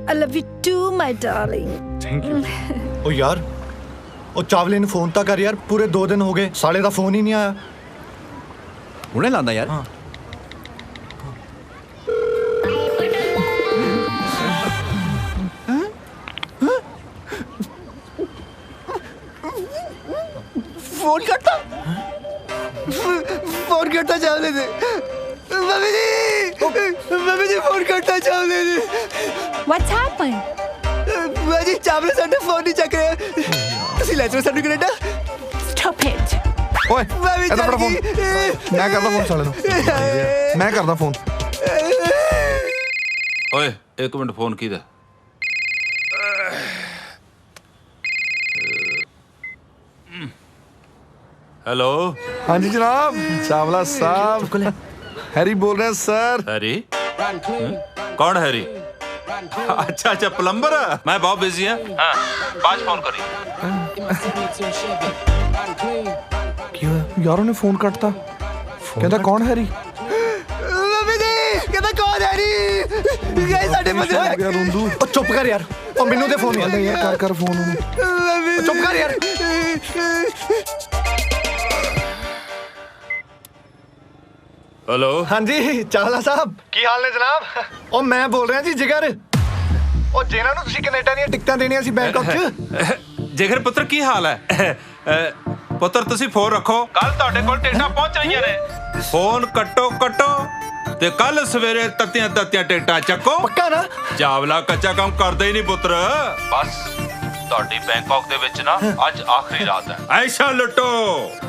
I love you too, my darling. Thank you. ਉਹ ਯਾਰ ਉਹ ਚਾਵਲੇ ਨੂੰ ਫੋਨ ਤਾਂ ਕਰ ਯਾਰ ਪੂਰੇ 2 ਦਿਨ ਹੋ ਗਏ ਸਾਲੇ ਦਾ ਫੋਨ ਹੀ ਨਹੀਂ ਆਇਆ ਹੁਣੇ ਲਾਂਦਾ ਯਾਰ ਫੋਨ ਕਰਤਾ ਚਾਵਲੇ ਦੇ ਮੰਮੀ ਜੀ ਫੋਨ ਕਰਤਾ ਚਾਵਲੇ ਨੇ What's happened? ਮਾਜੀ ਚਾਵਲੇ ਸਾਡੇ ਫੋਨ ਨਹੀਂ ਚੱਕ ਰਿਹਾ ਤੁਸੀਂ ਲੈ ਚਲੋ ਸਾਨੂੰ ਕੈਨੇਡਾ Stop it. ਓਏ ਇਹਦਾ ਬੜਾ ਫੋਨ ਮੈਂ ਕਰਦਾ ਫੋਨ ਸਾਲੇ ਨੂੰ ਮੈਂ ਕਰਦਾ ਫੋਨ ਓਏ 1 ਮਿੰਟ ਫੋਨ ਕਿਹਦਾ हेलो हाँ जी जनाब चावला साहब हैरी बोल रहे हैं सर हैरी कौन हैरी अच्छा अच्छा प्लम्बर मैं बहुत बिजी है हाँ, बाद फोन करी यारों ने फोन काटता कहता कौन हैरी कहता कौन हैरी गाइस साडे मजे यार रुंदू ओ चुप कर यार ओ मेनू दे फोन यार कर फोन चुप कर यार हेलो हाँ जी चावला साहब की हाल ने जनाब ओ मैं बोल रहा जी जिगर ओ जिन्हां नूं तुसीं कनेडा ਦੀਆਂ ਟਿਕਟਾਂ ਦੇਣੀਆਂ ਸੀ ਬੈਂਕਾਕ 'ਚ ਜਿਗਰ ਪੁੱਤਰ ਕੀ ਹਾਲ ਹੈ ਪੁੱਤਰ ਤੁਸੀਂ ਫੋਨ ਰੱਖੋ ਕੱਲ ਤੁਹਾਡੇ ਕੋਲ ਟਿਕਟਾਂ ਪਹੁੰਚ ਰਹੀਆਂ ਨੇ ਫੋਨ ਕੱਟੋ ਤੇ ਕੱਲ ਸਵੇਰੇ ਤੱਤੀਆਂ ਟਿਕਟਾਂ ਚੱਕੋ ਪੱਕਾ ਨਾ ਚਾਵਲਾ ਕੱਚਾ ਕੰਮ ਕਰਦਾ ਹੀ ਨਹੀਂ ਪੁੱਤਰ ਬਸ ਤੁਹਾਡੀ ਬੈਂਕਾਕ ਦੇ ਵਿੱਚ ਨਾ ਅੱਜ ਆਖਰੀ ਰਾਤ ਹੈ ਐਸ਼ਾ ਲੁੱਟੋ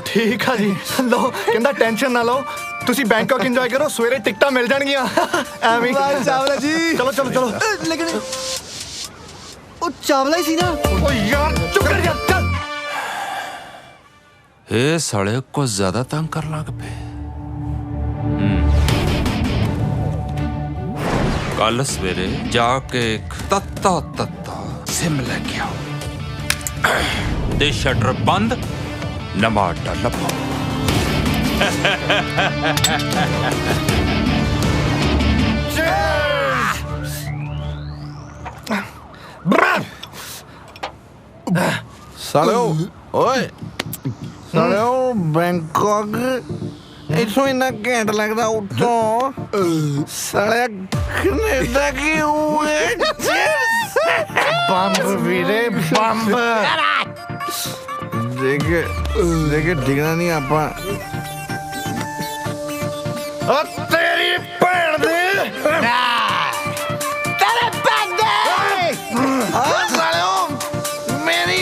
ਠੀਕ ਆ ਜੀ ਲਓ ਕਹਿੰਦਾ ਟੈਨਸ਼ਨ ਨਾ ਲਓ ਤੁਸੀਂ ਬੈਂਕਾਕ ਇੰਜੋਏ ਕਰੋ ਸਵੇਰੇ ਟਿਕਟਾਂ ਮਿਲ ਜਾਣਗੀਆਂ ਐਵੇਂ ਵਾਹ ਚਾਵਲਾ ਜੀ ਚਲੋ ਲੇਕਿਨ ਉਹ ਚਾਵਲਾ ਹੀ ਸੀ ਨਾ ਓ ਯਾਰ ਚੁੱਪ ਕਰ ਜਾ ਚੱਲ ਇਹ ਸਾਲੇ ਕੋ ਜ਼ਿਆਦਾ ਤੰਗ ਕਰ ਲੱਗ ਪਏ ਕੱਲ ਸਵੇਰੇ ਜਾ ਕੇ ਤੱਤਾ ਸਿਮ ਲੈ ਕੇ ਆਓ ਦੇ ਸ਼ਟਰ ਬੰਦ ਨਮਾਟਾ ਲੱਭੋ सालो ओए सालो बैंकॉक इथों इन्ना घैंट लगदा उत्थों साले कनेडा की हुए बम्ब वीरे बम्ब देखे डिगना नहीं आपा तेरी भैन दे तेरे बंदे साले मेरी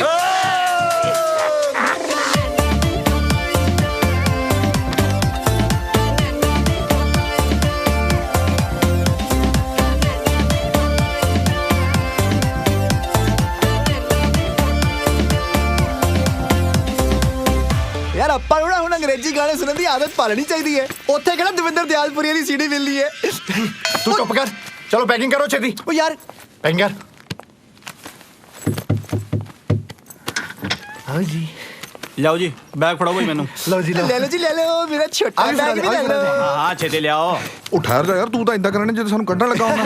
यार ਆਪਾਂ ਨੂੰ ਨਾ ਹੁਣ ਅੰਗਰੇਜ਼ੀ ਗਾਣੇ ਸੁਣਨ ਦੀ ਆਦਤ ਪਾਲਣੀ ਚਾਹੀਦੀ ਹੈ। ਉੱਥੇ ਕਿਹੜਾ ਦਵਿੰਦਰ ਦਿਆਲਪੁਰੀਆ ਦੀ ਸੀਡੀ ਮਿਲਦੀ ਹੈ। ਤੂੰ ਚੁੱਪ ਕਰ, ਚਲੋ ਪੈਕਿੰਗ ਕਰੋ ਛੇਤੀ। ਉਹ ਯਾਰ ਪੈਕਿੰਗ ਕਰ। आओ जी ਲਿਆਓ ਜੀ ਬੈਗ ਫੜਾਓ ਬਈ ਮੈਨੂੰ। लो जी लो ਲੈ ਲਓ ਜੀ ਲੈ ਲਓ ਮੇਰਾ ਛੋਟਾ ਬੈਗ ਵੀ ਲੈ ਲਓ। ਹਾਂ ਛੇਤੀ ਲਿਆਓ। ਉਹ ਠਹਿਰ ਜਾ ਯਾਰ, ਤੂੰ ਤਾਂ ਇਦਾਂ ਕਰਨੇ ਜਦੋਂ ਸਾਨੂੰ ਕੱਢਣ ਲੱਗਾ ਹੋਣਾ।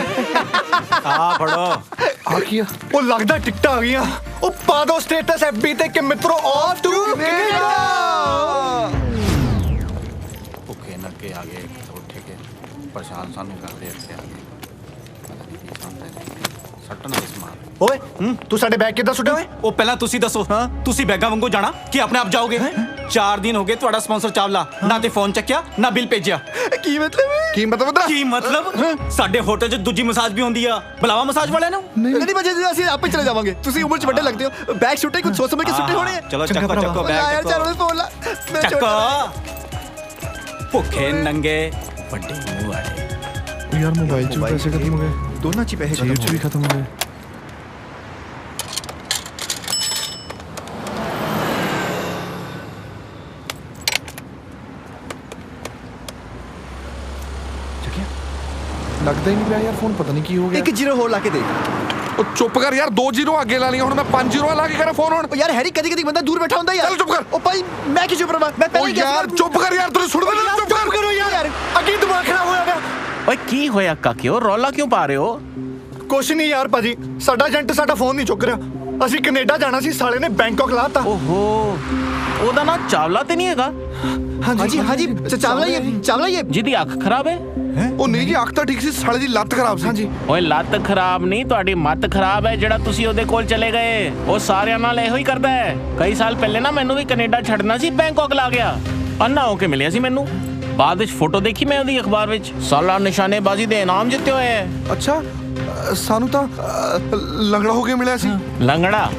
ਆ ਫੜੋ। ਆ ਕੀ ਆ? ਉਹ ਲੱਗਦਾ ਟਿਕਟਾਂ ਆ ਗਈਆਂ। ਉਹ ਪਾ ਦੋ ਸਟੇਟਸ ਐਫਬੀ ਤੇ ਕਿ ਮਿੱਤਰੋ ਆਫ ਟੂ ਕੈਨੇਡਾ। ਭੁੱਖੇ ਨੱਕੇ ਆ ਗਏ ਉੱਠ ਕੇ ਪਰੇਸ਼ਾਨ ਸਾਨੂੰ ਕਰਦੇ ਇੱਥੇ ਆ ਗਏ ਪਤਾ ਨਹੀਂ ਕੀ ਸਮਝਦੇ ਸੱਟਣ ਦੇ ਸਮਾਨ। ਓਏ ਤੂੰ ਸਾਡੇ ਬੈਗ ਕਿੱਦਾਂ ਸੁੱਟੇ ਓਏ? ਉਹ ਪਹਿਲਾਂ ਤੁਸੀਂ ਦੱਸੋ ਹਾਂ ਤੁਸੀਂ ਬੈਗਾਂ ਵਾਂਗੂ ਜਾਣਾ ਕਿ ਆਪਣੇ ਆਪ ਜਾਓਗੇ? 4 ਦਿਨ ਹੋ ਗਏ ਤੁਹਾਡਾ ਸਪਾਂਸਰ ਚਾਵਲਾ ਨਾ ਤੇ ਫੋਨ ਚੱਕਿਆ ਨਾ ਬਿੱਲ ਭੇਜਿਆ। ਕੀ ਮਤਲਬ? ਕੀ ਮਤਲਬ? ਸਾਡੇ ਹੋਟਲ 'ਚ ਦੂਜੀ ਮਸਾਜ ਵੀ ਹੁੰਦੀ ਆ, ਬੁਲਾਵਾ ਮਸਾਜ ਵਾਲਿਆਂ ਨੂੰ। ਨਹੀਂ ਬਜੇ ਅਸੀਂ ਆਪੇ ਚਲੇ ਜਾਵਾਂਗੇ। ਤੁਸੀਂ ਉਮਰ 'ਚ ਵੱਡੇ ਲੱਗਦੇ ਹੋ। ਬੈਗ ਸੁੱਟੇ ਕੁਝ ਸੋਚ ਸਮਝ ਕੇ ਸੁੱਟੇ ਹੋਣੇ ਆ। ਚਲੋ ਚੱਕੋ ਬੈਗ ਯਾਰ ਚਾਰੋਂ ਫੋਨ ਲਾ ਚੱਕੋ। ਭੁੱਖੇ ਨੰਗੇ ਵੱਡੇ ਮੂੰਹ ਵਾਲੇ। यार मोबाइल च पैसे खत्म हो गए, दोनों च पैसे जेब च भी खत्म हो गए। लगता ही नहीं पिया यार फोन, पता नहीं की हो गया। एक जीरो होर ला के देख। ਉਹ ਚੁੱਪ ਕਰ ਯਾਰ, 2 ਜ਼ੀਰੋ ਅੱਗੇ ਲਾ ਲਈਆਂ, ਹੁਣ ਮੈਂ 5 ਜ਼ੀਰੋ ਲਾ ਕੇ ਕਰਾਂ ਫੋਨ ਹੁਣ। ਯਾਰ ਹੈਰੀ ਕਦੀ ਕਦੀ ਬੰਦਾ ਦੂਰ ਬੈਠਾ ਹੁੰਦਾ ਯਾਰ। ਚੱਲ ਚੁੱਪ ਕਰ। ਉਹ ਭਾਈ ਮੈਂ ਕੀ ਚੁੱਪ ਰਵਾਂ? ਮੈਂ ਪਹਿਲੇ ਯਾਰ ਚੁੱਪ ਕਰ ਯਾਰ, ਤੂੰ ਸੁਣਦਾ ਨਹੀਂ? ਚੁੱਪ ਕਰੋ ਯਾਰ, ਅੱਗੇ ਦਿਮਾਗ ਖਰਾਬ ਹੋਇਆ ਪਿਆ। ਓਏ ਕੀ ਹੋਇਆ ਕਾਕਿਓ, ਰੌਲਾ ਕਿਉਂ ਪਾ ਰਹੇ ਹੋ? ਕੁਛ ਨਹੀਂ ਯਾਰ ਭਾਜੀ, ਸਾਡਾ ਏਜੰਟ ਸਾਡਾ ਫੋਨ ਨਹੀਂ ਚੁੱਕ ਰਿਹਾ। ਅਸੀਂ ਕੈਨੇਡਾ ਜਾਣਾ ਸੀ, ਸਾਲੇ ਨੇ ਬੈਂਕਾਕ ਲਾਤਾ। ਓਹੋ, ਉਹਦਾ ਨਾਂ ਚਾਵਲਾ ਤੇ ਨਹੀਂ ਹੈਗਾ? ਹਾਂਜੀ ਚਾਵਲਾ ਹੀ ਹੈ ਜਿਹਦੀ ਅੱਖ ਖਰਾਬ ਹੈ। ਉਹ ਨਹੀਂ ਜੀ, ਅੱਖ ਤਾਂ ਠੀਕ ਸੀ, ਸਾਲੇ ਦੀ ਲੱਤ ਖਰਾਬ ਸੀ। ਹਾਂਜੀ ਓਏ ਲੱਤ ਖਰਾਬ ਨਹੀਂ, ਤੁਹਾਡੀ ਮੱਤ ਖਰਾਬ ਹੈ ਜਿਹੜਾ ਤੁਸੀਂ ਉਹਦੇ ਕੋਲ ਚਲੇ ਗਏ। ਉਹ ਸਾਰਿਆਂ ਨਾਲ ਇਹੋ ਹੀ ਕਰਦਾ ਹੈ। ਕਈ ਸਾਲ ਪਹਿਲੇ ਨਾ ਮੈਨੂੰ ਵੀ ਕੈਨੇਡਾ ਛੱਡਣਾ ਸੀ, ਬੈਂਕਾਕ ਲਾ ਗਿਆ। ਅੰਨਾ ਹੋ ਕੇ ਮਿਲਿਆ ਸੀ ਮੈਨੂੰ। ਬਾਅਦ ਵਿੱਚ ਫੋਟੋ ਦੇਖੀ ਮੈਂ ਉਹਦੀ ਅਖਬਾਰ ਵਿੱਚ, ਸਾਲਾ ਨਿਸ਼ਾਨੇਬਾਜ਼ੀ ਦੇ ਇਨਾਮ ਜਿੱਤੇ ਹੋਏ ਹੈ। ਅੱਛਾ, ਸਾਨੂੰ ਤਾਂ ਲੰਗੜਾ ਹੋ ਕੇ ਮਿਲਿਆ ਸੀ। ਲੰਗੜਾ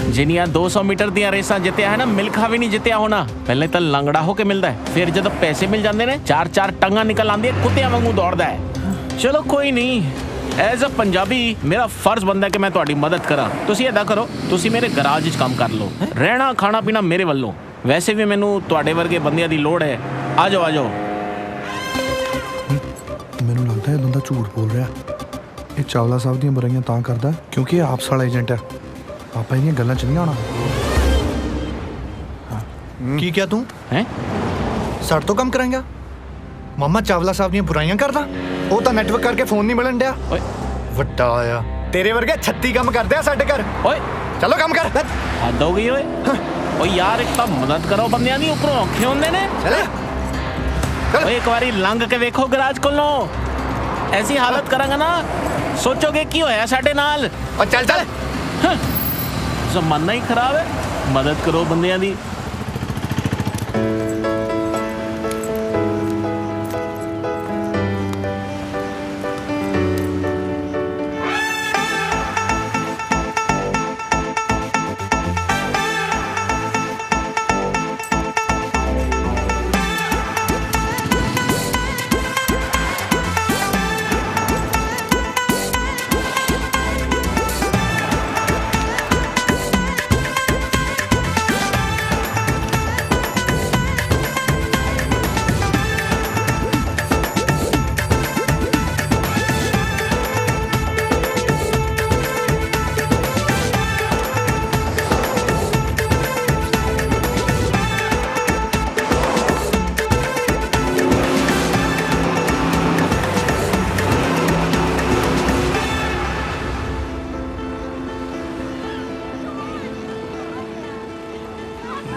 ਜਿੰਨੀਆਂ 200 ਮੀਟਰ ਦੀਆਂ ਰੇਸਾਂ ਜਿੱਤਿਆ ਹੈ ਨਾ, ਮਿਲਖਾ ਵੀ ਨਹੀਂ ਜਿੱਤਿਆ ਹੋਣਾ। ਪਹਿਲੇ ਤਾਂ ਲੰਗੜਾ ਹੋ ਕੇ ਮਿਲਦਾ ਹੈ, ਫਿਰ ਜਦੋਂ ਪੈਸੇ ਮਿਲ ਜਾਂਦੇ ਨੇ 4-4 ਟੰਗਾਂ ਨਿਕਲ ਆਉਂਦੀ ਹੈ, ਕੁੱਤਿਆਂ ਵਾਂਗੂ ਦੌੜਦਾ ਹੈ। ਚਲੋ ਕੋਈ ਨਹੀਂ, ਐਜ਼ ਅ ਪੰਜਾਬੀ ਮੇਰਾ ਫਰਜ਼ ਬਣਦਾ ਕਿ ਮੈਂ ਤੁਹਾਡੀ ਮਦਦ ਕਰਾਂ। ਤੁਸੀਂ ਇੱਦਾਂ ਕਰੋ, ਤੁਸੀਂ ਮੇਰੇ ਗਰਾਜ 'ਚ ਕੰਮ ਕਰ ਲਓ, ਰਹਿਣਾ ਖਾਣਾ ਪੀਣਾ ਮੇਰੇ ਵੱਲੋਂ। ਵੈਸੇ ਵੀ ਮੈਨੂੰ ਤੁਹਾਡੇ ਵਰਗੇ ਬੰਦਿਆਂ ਦੀ ਲੋੜ ਹੈ। ਆ ਜਾਓ ਆ ਜਾਓ। ਮੈਨੂੰ ਲੱਗਦਾ ਇਹ ਬੰਦਾ ਝੂਠ ਬੋਲ ਰਿਹਾ। ਇਹ ਚਾਵਲਾ ਸਾਹਿਬ ਦੀਆਂ ਬੁਰਾਈਆਂ ਤਾਂ ਕਰਦਾ ਕਿਉਂਕਿ ਇਹ ਆਪਸ ਵਾਲਾ ਏਜੰਟ ਹੈ। ਆਪਾਂ ਇਹਦੀਆਂ ਗੱਲਾਂ ਚ ਨਹੀਂ ਆਉਣਾ। ਕੀ ਕਿਹਾ ਤੂੰ? ਹੈ ਸਾਡੇ ਤੋਂ ਕੰਮ ਕਰਾਂਗਾ? ਮਾਮਾ ਚਾਵਲਾ ਸਾਹਿਬ ਦੀਆਂ ਬੁਰਾਈਆਂ ਕਰਦਾ? ਉਹ ਤਾਂ ਨੈਟਵਰਕ ਕਰਕੇ ਫੋਨ ਨਹੀਂ ਮਿਲਣ ਡਿਆ। ਓਏ ਵੱਡਾ ਆਇਆ, ਤੇਰੇ ਵਰਗੇ 36 ਕੰਮ ਕਰਦੇ ਆ ਸਾਡੇ ਘਰ। ਓਏ ਚਲੋ ਕੰਮ ਕਰ। ਹੱਦ ਹੋ ਗਈ ਓਏ। ਓ ਯਾਰ ਇੱਕ ਤਾਂ ਮਦਦ ਕਰੋ ਬੰਦਿਆਂ ਦੀ, ਉੱਪਰੋਂ ਔਖੇ ਹੁੰਦੇ ਨੇ। ਓਏ ਇੱਕ ਵਾਰੀ ਲੰਘ ਕੇ ਵੇਖੋ ਗਰਾਜ ਕੋਲੋਂ। ਐਸੀ ਹਾਲਤ ਕਰਾਂਗਾ ਨਾ, ਸੋਚੋਗੇ ਕੀ ਹੋਇਆ ਸਾਡੇ ਨਾਲ। ਓ ਚੱਲ ਚੱਲ। ਜ਼ਮਾਨਾ ਹੀ ਖਰਾਬ ਹੈ, ਮਦਦ ਕਰੋ ਬੰਦਿਆਂ ਦੀ।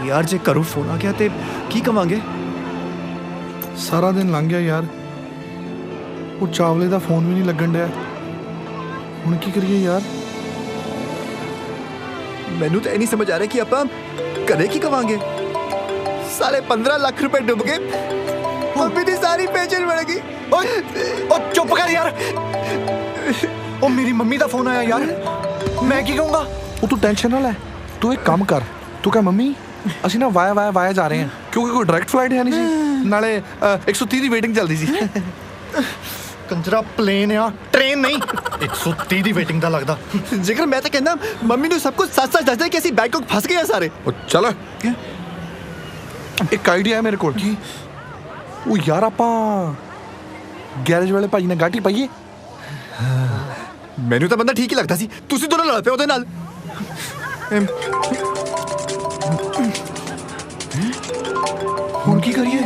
ਯਾਰ ਜੇ ਘਰੋਂ ਫੋਨ ਆ ਗਿਆ ਤੇ ਕੀ ਕਵਾਂਗੇ? ਸਾਰਾ ਦਿਨ ਲੰਘ ਗਿਆ ਯਾਰ, ਉਹ ਚਾਵਲੇ ਦਾ ਫੋਨ ਵੀ ਨਹੀਂ ਲੱਗਣ ਡਿਆ। ਹੁਣ ਕੀ ਕਰੀਏ ਯਾਰ? ਮੈਨੂੰ ਤਾਂ ਇਹ ਨਹੀਂ ਸਮਝ ਆ ਰਿਹਾ ਕਿ ਆਪਾਂ ਘਰੇ ਕੀ ਕਵਾਂਗੇ? साले 15 लाख रुपए डूब गए, मम्मी की सारी पेंशन मिल गई। ओ चुप कर यार, ओ मेरी मम्मी का फोन आया यार, मैं की कहूँगा? ਉਹ ਤੂੰ ਟੈਨਸ਼ਨ ਨਾ ਲੈ, ਤੂੰ ਇੱਕ ਕੰਮ ਕਰ, ਤੂੰ ਕਹ ਮੰਮੀ ਅਸੀਂ ਨਾ ਵਾਇਆ ਜਾ ਰਹੇ ਹਾਂ, ਕਿਉਂਕਿ ਕੋਈ ਡਾਇਰੈਕਟ ਫਲਾਈਟ ਹੈ ਨਹੀਂ ਸੀ, ਨਾਲੇ 130 ਦੀ ਵੇਟਿੰਗ ਚੱਲਦੀ ਸੀ। ਕੰਜਰਾ ਪਲੇਨ ਆ, ਟ੍ਰੇਨ ਨਹੀਂ। 130 ਦੀ ਵੇਟਿੰਗ ਦਾ ਲੱਗਦਾ। ਜਿਗਰ ਮੈਂ ਤਾਂ ਕਹਿੰਦਾ ਮੰਮੀ ਨੂੰ ਸਭ ਕੁਝ ਸੱਚ ਦੱਸਦੇ ਕਿ ਅਸੀਂ ਬੈਂਕਾਕ ਫਸ ਗਏ ਆ ਸਾਰੇ। ਉਹ ਚੱਲ, ਇੱਕ ਆਈਡੀਆ ਹੈ ਮੇਰੇ ਕੋਲ। ਕੀ? ਉਹ ਯਾਰ ਆਪਾਂ ਗੈਰੇਜ ਵਾਲੇ ਭਾਜੀ ਨਾਲ ਗਾਟੀ ਪਾਈਏ। ਮੈਨੂੰ ਤਾਂ ਬੰਦਾ ਠੀਕ ਹੀ ਲੱਗਦਾ ਸੀ, ਤੁਸੀਂ ਦੋਨੋਂ ਲੜ ਪਏ ਉਹਦੇ ਨਾਲ। ਹੁਣ ਕੀ ਕਰੀਏ?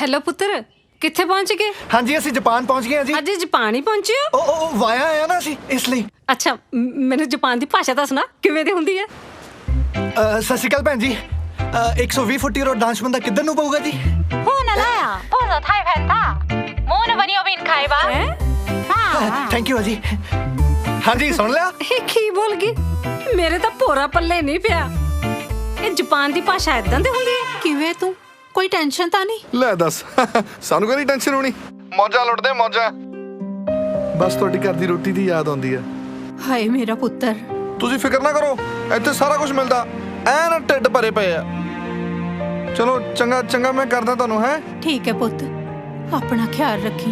ਹੈਲੋ ਪੁੱਤਰ, ਕਿੱਥੇ ਪਹੁੰਚ ਗਏ? ਹਾਂਜੀ ਅਸੀਂ ਜਾਪਾਨ ਪਹੁੰਚ ਗਏ ਹਾਂ ਜੀ। ਅੱਜ ਜਾਪਾਨ ਹੀ ਪਹੁੰਚੇ ਹੋ? ਉਹ ਵਾਇਆ ਆਇਆ ਨਾ ਅਸੀਂ, ਇਸ ਲਈ। ਅੱਛਾ, ਮੈਨੂੰ ਜਾਪਾਨ ਦੀ ਭਾਸ਼ਾ ਦੱਸਣਾ ਕਿਵੇਂ ਦੀ ਹੁੰਦੀ ਹੈ? ਸਤਿ ਸ਼੍ਰੀ ਅਕਾਲ ਭੈਣ ਜੀ। 120 ਫੁੱਟੀ ਰੋਡ ਡਾਂਸ ਬੰਦਾ ਕਿੱਧਰ ਨੂੰ ਪਊਗਾ ਜੀ? ਥੈਂਕ ਯੂ ਜੀ। ਹਾਂਜੀ ਸੁਣ ਲਿਆ? ਇਹ ਕੀ ਬੋਲ ਗਈ? ਮੇਰੇ ਤਾਂ ਭੋਰਾ ਪੱਲੇ ਨਹੀਂ ਪਿਆ। ਇਹ ਜਾਪਾਨ ਦੀ ਭਾਸ਼ਾ ਇਦਾਂ ਦੀ ਹੁੰਦੀ ਹੈ? ਕਿਵੇਂ ਤੂੰ? ਕੋਈ ਟੈਨਸ਼ਨ ਤਾਂ ਨਹੀਂ? ਲੈ ਦੱਸ, ਸਾਨੂੰ ਕੋਈ ਟੈਨਸ਼ਨ ਹੋਣੀ, ਮੌਜਾਂ ਲੁੱਟਦੇ ਮੌਜਾਂ। ਬਸ ਤੁਹਾਡੀ ਘਰ ਦੀ ਰੋਟੀ ਦੀ ਯਾਦ ਆਉਂਦੀ ਹੈ। ਹਾਏ ਮੇਰਾ ਪੁੱਤਰ। ਤੁਸੀਂ ਫਿਕਰ ਨਾ ਕਰੋ, ਇੱਥੇ ਸਾਰਾ ਕੁਝ ਮਿਲਦਾ, ਐਨ ਢਿੱਡ ਭਰੇ ਪਏ ਆ। ਚਲੋ ਚੰਗਾ ਚੰਗਾ, ਮੈਂ ਕਰਦਾ ਤੁਹਾਨੂੰ। ਹੈ ਠੀਕ ਹੈ ਪੁੱਤ, ਆਪਣਾ ਖਿਆਲ ਰੱਖੀ।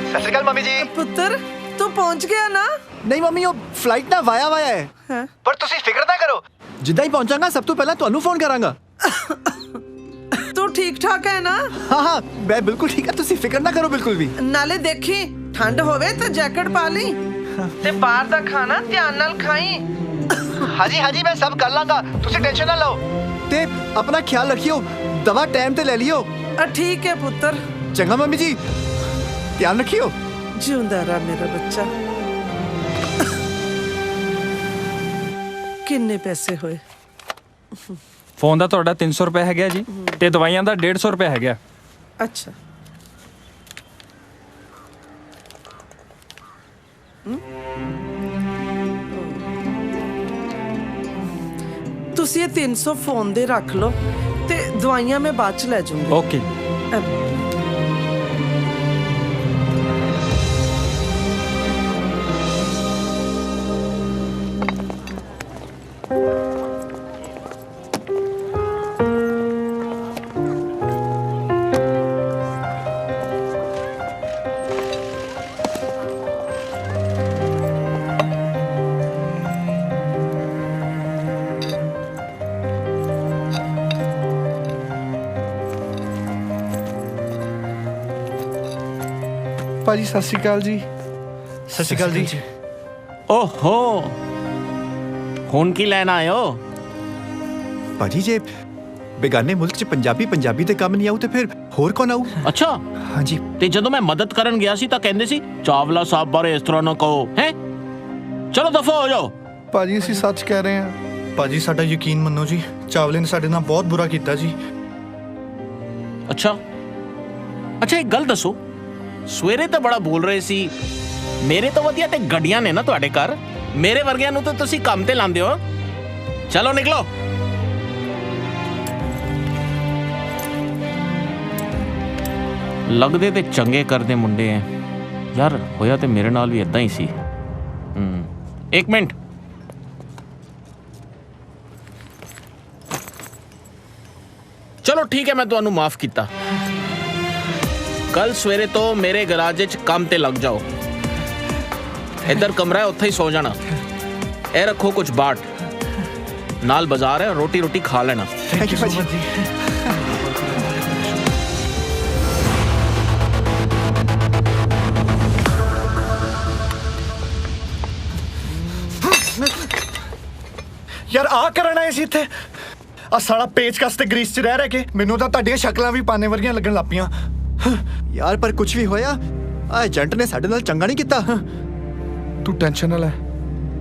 ਸਤਿ ਸ਼੍ਰੀ ਅਕਾਲ ਮੰਮੀ ਜੀ। ਪੁੱਤਰ ਤੂੰ ਪਹੁੰਚ ਗਿਆ ਨਾ? ਨਹੀਂ ਮੰਮੀ, ਉਹ ਫਲਾਈਟ ਨਾ ਵਾਇਆ ਹੈ, ਪਰ ਤੁਸੀਂ ਫਿਕਰ ਨਾ ਕਰੋ, ਜਿੱਦਾਂ ਹੀ ਪਹੁੰਚਾਂਗਾ ਸਭ ਤੋਂ ਪਹਿਲਾਂ ਤੁਹਾਨੂੰ ਫੋਨ ਕਰਾਂਗਾ। ਤੂੰ ਠੀਕ ਠਾਕ ਹੈ ਨਾ? ਹਾਂ ਮੈਂ ਬਿਲਕੁਲ ਠੀਕ ਹਾਂ, ਤੁਸੀਂ ਫਿਕਰ ਨਾ ਕਰੋ ਬਿਲਕੁਲ ਵੀ। ਨਾਲੇ ਦੇਖੀ ਠੰਡ ਹੋਵੇ ਤਾਂ ਜੈਕਟ ਪਾ ਲਈ, ਤੇ ਬਾਹਰ ਦਾ ਖਾਣਾ ਧਿਆਨ ਨਾਲ ਖਾਈ। ਹਾਂਜੀ ਮੈਂ ਸਭ ਕਰ ਲਾਂਗਾ, ਤੁਸੀਂ ਟੈਨਸ਼ਨ ਨਾ ਲਓ, ਤੇ ਆਪਣਾ ਖਿਆਲ ਰੱਖਿਓ, ਦਵਾ ਟਾਈਮ ਤੇ ਲੈ ਲਿਓ। ਠੀਕ ਹੈ ਪੁੱਤਰ। ਚੰਗਾ ਮੰਮੀ ਜੀ, ਧਿਆਨ ਰੱਖਿਓ। ਜਿਉਂਦਾ ਰਹਿ ਮੇਰਾ ਬੱਚਾ। ਕਿੰਨੇ ਪੈਸੇ ਹੋਏ? ਫੋਨ ਦਾ ਤੁਹਾਡਾ 300 ਰੁਪਏ ਹੈਗਾ ਜੀ, ਤੇ ਦਵਾਈਆਂ ਦਾ 150 ਰੁਪਏ ਹੈਗਾ। ਅੱਛਾ, ਤੁਸੀਂ ਇਹ 300 ਫੋਨ ਦੇ ਰੱਖ ਲਓ, ਤੇ ਦਵਾਈਆਂ ਮੈਂ ਬਾਅਦ ਚ ਲੈ ਜਾਊਂਗੀ। ਓਕੇ। ਭਾਜੀ ਸਤਿ ਸ਼੍ਰੀ ਅਕਾਲ ਜੀ। ਸਤਿ ਸ਼੍ਰੀ ਅਕਾਲ ਜੀ। ਓਹੋ, ਹੁਣ ਕੀ ਲੈਣ ਆਏ ਹੋ? ਭਾਜੀ ਜੇ ਬੇਗਾਨੇ ਮੁਲਕ 'ਚ ਪੰਜਾਬੀ ਤੇ ਕੰਮ ਨਹੀਂ ਆਉ ਤੇ ਫਿਰ ਹੋਰ ਕੌਣ ਆਉ? ਅੱਛਾ ਹਾਂਜੀ। ਤੇ ਜਦੋਂ ਮੈਂ ਮਦਦ ਕਰਨ ਗਿਆ ਸੀ ਤਾਂ ਕਹਿੰਦੇ ਸੀ ਚਾਵਲਾ ਸਾਹਿਬ ਬਾਰੇ ਇਸ ਤਰ੍ਹਾਂ ਨਾ ਕਹੋ। ਹੈ ਚਲੋ ਦਫਾ ਹੋ ਜਾਓ। ਭਾਜੀ ਅਸੀਂ ਸੱਚ ਕਹਿ ਰਹੇ ਹਾਂ। ਭਾਜੀ ਸਾਡਾ ਯਕੀਨ ਮੰਨੋ ਜੀ, ਚਾਵਲੇ ਨੇ ਸਾਡੇ ਨਾਲ ਬਹੁਤ ਬੁਰਾ ਕੀਤਾ ਜੀ। ਅੱਛਾ ਇੱਕ ਗੱਲ ਦੱਸੋ, ਸਵੇਰੇ ਤਾਂ ਬੜਾ ਬੋਲ ਰਹੇ ਸੀ, ਮੇਰੇ ਤੋਂ ਵਧੀਆ ਤੇ ਗੱਡੀਆਂ ਨੇ ਨਾ ਤੁਹਾਡੇ ਘਰ, ਮੇਰੇ ਵਰਗਿਆਂ ਨੂੰ ਤਾਂ ਤੁਸੀਂ ਕੰਮ ਤੇ ਲਾਉਂਦੇ ਹੋ। ਚਲੋ ਨਿਕਲੋ। ਲੱਗਦੇ ਤੇ ਚੰਗੇ ਕਰਦੇ ਮੁੰਡੇ ਐ ਯਾਰ, ਹੋਇਆ ਤੇ ਮੇਰੇ ਨਾਲ ਵੀ ਇਦਾਂ ਹੀ ਸੀ। ਇੱਕ ਮਿੰਟ, ਚਲੋ ਠੀਕ ਹੈ, ਮੈਂ ਤੁਹਾਨੂੰ ਮਾਫ ਕੀਤਾ। ਕੱਲ ਸਵੇਰੇ ਤੋਂ ਮੇਰੇ ਗਰਾਜ 'ਚ ਕੰਮ ਤੇ ਲੱਗ ਜਾਓ। ਇੱਧਰ ਕਮਰਾ ਹੈ, ਉੱਥੇ ਹੀ ਸੌ ਜਾਣਾ। ਇਹ ਰੱਖੋ ਕੁਝ ਬਾਟ, ਨਾਲ ਬਾਜ਼ਾਰ ਹੈ, ਰੋਟੀ ਖਾ ਲੈਣਾ। ਥੈਂਕ ਯੂ ਸੋ ਮਚ ਜੀ। ਯਾਰ ਆ ਕਰਨ ਆਏ ਸੀ ਇੱਥੇ? ਆ ਸਾਲਾ ਪੇਚਕਸ ਤੇ ਗਰੀਸ 'ਚ ਰਹਿ ਕੇ ਮੈਨੂੰ ਤਾਂ ਤੁਹਾਡੀਆਂ ਸ਼ਕਲਾਂ ਵੀ ਪਾਨੇ ਵਰਗੀਆਂ ਲੱਗਣ ਲੱਗ ਪਈਆਂ। ਯਾਰ ਪਰ ਕੁਝ ਵੀ ਹੋਇਆ, ਆ ਏਜੰਟ ਨੇ ਸਾਡੇ ਨਾਲ ਚੰਗਾ ਨਹੀਂ ਕੀਤਾ। ਤੂੰ ਟੈਨਸ਼ਨ ਨਾ ਲੈ,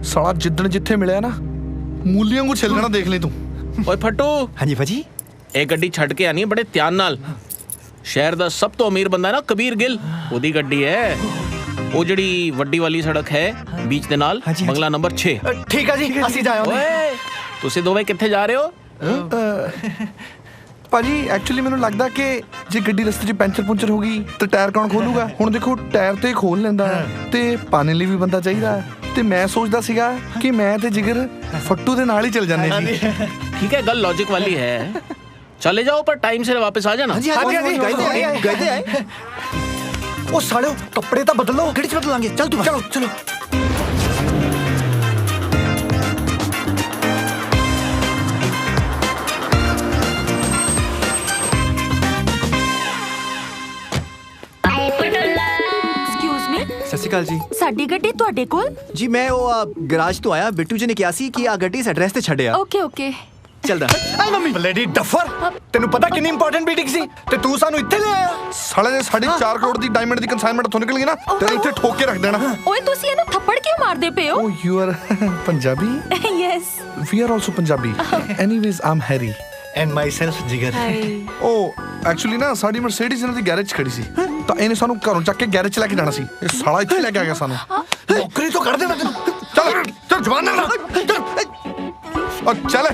ਸਾਲਾ ਜਿੱਦਣ ਜਿੱਥੇ ਮਿਲਿਆ ਨਾ, ਮੂਲੀਆਂ ਨੂੰ ਛਿੱਲਣਾ ਦੇਖ ਲੈ ਤੂੰ। ਓਏ ਫੱਟੂ। ਹਾਂਜੀ ਭਾਜੀ। ਇਹ ਗੱਡੀ ਛੱਡ ਕੇ ਆਣੀ ਬੜੇ ਧਿਆਨ ਨਾਲ। ਸ਼ਹਿਰ ਦਾ ਸਭ ਤੋਂ ਅਮੀਰ ਬੰਦਾ ਨਾ ਕਬੀਰ ਗਿੱਲ, ਉਹਦੀ ਗੱਡੀ ਹੈ। ਉਹ ਜਿਹੜੀ ਵੱਡੀ ਵਾਲੀ ਸੜਕ ਹੈ ਬੀਚ ਦੇ ਨਾਲ, ਬੰਗਲਾ ਨੰਬਰ 6। ਠੀਕ ਆ ਜੀ, ਅਸੀਂ ਜਾ ਆਉਂਦੇ। ਓਏ ਤੁਸੀਂ ਦੋਵੇਂ ਕਿੱਥੇ ਜਾ ਰਹੇ ਹੋ? ਭਾਜੀ ਐਕਚੁਅਲੀ ਮੈਨੂੰ ਲੱਗਦਾ ਕਿ ਜੇ ਗੱਡੀ ਰਸਤੇ 'ਚ ਪੈਂਚਰ ਹੋ ਗਈ ਤਾਂ ਟਾਇਰ ਕੌਣ ਖੋਲੂਗਾ? ਹੁਣ ਦੇਖੋ ਟਾਇਰ ਤੇ ਖੋਲ ਲੈਂਦਾ ਤੇ ਪਾਣੇ ਲਈ ਵੀ ਬੰਦਾ ਚਾਹੀਦਾ, ਤੇ ਮੈਂ ਸੋਚਦਾ ਸੀਗਾ ਕਿ ਮੈਂ ਤੇ ਜਿਗਰ ਫੱਟੂ ਦੇ ਨਾਲ ਹੀ ਚੱਲ ਜਾਂਦੇ ਜੀ। ठीक है, गल लॉजिक वाली है। चले जाओ पर टाइम से वापस आ जाना। गए आए। ओ साले कपड़े तो बदलो। गड्डी च बदलांगे, चल तू चलो चलो। एक्सक्यूज मी, ਸਤਿ ਸ਼੍ਰੀ ਅਕਾਲ ਜੀ। ਸਾਡੀ ਗੱਡੀ ਤੁਹਾਡੇ ਕੋਲ? ਜੀ ਮੈਂ ਉਹ ਗਰਾਜ ਤੋਂ ਆਇਆ, ਬਿੱਟੂ ਜੀ ਨੇ ਕਿਹਾ ਸੀ ਕਿ ਆ ਗੱਡੀ ਇਸ ਐਡਰੈਸ ਤੇ ਛੱਡਿਆ। ਓਕੇ ਓਕੇ ਚੱਲਦਾ। ਆਈ ਮੰਮੀ ਬਲੇਡੀ ਡਫਰ, ਤੈਨੂੰ ਪਤਾ ਕਿੰਨੀ ਇੰਪੋਰਟੈਂਟ ਮੀਟਿੰਗ ਸੀ ਤੇ ਤੂੰ ਸਾਨੂੰ ਇੱਥੇ ਲੈ ਆਇਆ। ਸਾਲੇ ਨੇ 4.5 ਕਰੋੜ ਦੀ ਡਾਇਮੰਡ ਦੀ ਕਨਸਾਈਨਮੈਂਟ ਤੋਂ ਨਿਕਲ ਗਈ ਨਾ, ਤੇ ਇੱਥੇ ਠੋਕ ਕੇ ਰੱਖ ਦੇਣਾ। ਓਏ ਤੁਸੀਂ ਇਹਨੂੰ ਥੱਪੜ ਕਿਉਂ ਮਾਰਦੇ ਪਏ ਹੋ? Oh you are Punjabi? Yes, we are also Punjabi. Anyways I'm Harry and myself Jigar. Oh actually ਨਾ ਸਾਡੀ ਮਰਸੀਡੀਜ਼ ਇਹਨਾਂ ਦੀ ਗੈਰੇਜ 'ਚ ਖੜੀ ਸੀ, ਤਾਂ ਇਹਨੇ ਸਾਨੂੰ ਘਰੋਂ ਚੱਕ ਕੇ ਗੈਰੇਜ 'ਚ ਲੈ ਕੇ ਜਾਣਾ ਸੀ। ਇਹ ਸਾਲਾ ਇੱਥੇ ਲੈ ਕੇ ਆ ਗਿਆ ਸਾਨੂੰ। ਨੌਕਰੀ ਤੋਂ ਕੱਢ ਦੇਣਾ ਤੈਨੂੰ। ਚੱਲ ਚੱਲ ਜਵਾਨ ਨਾਲ ਚੱਲ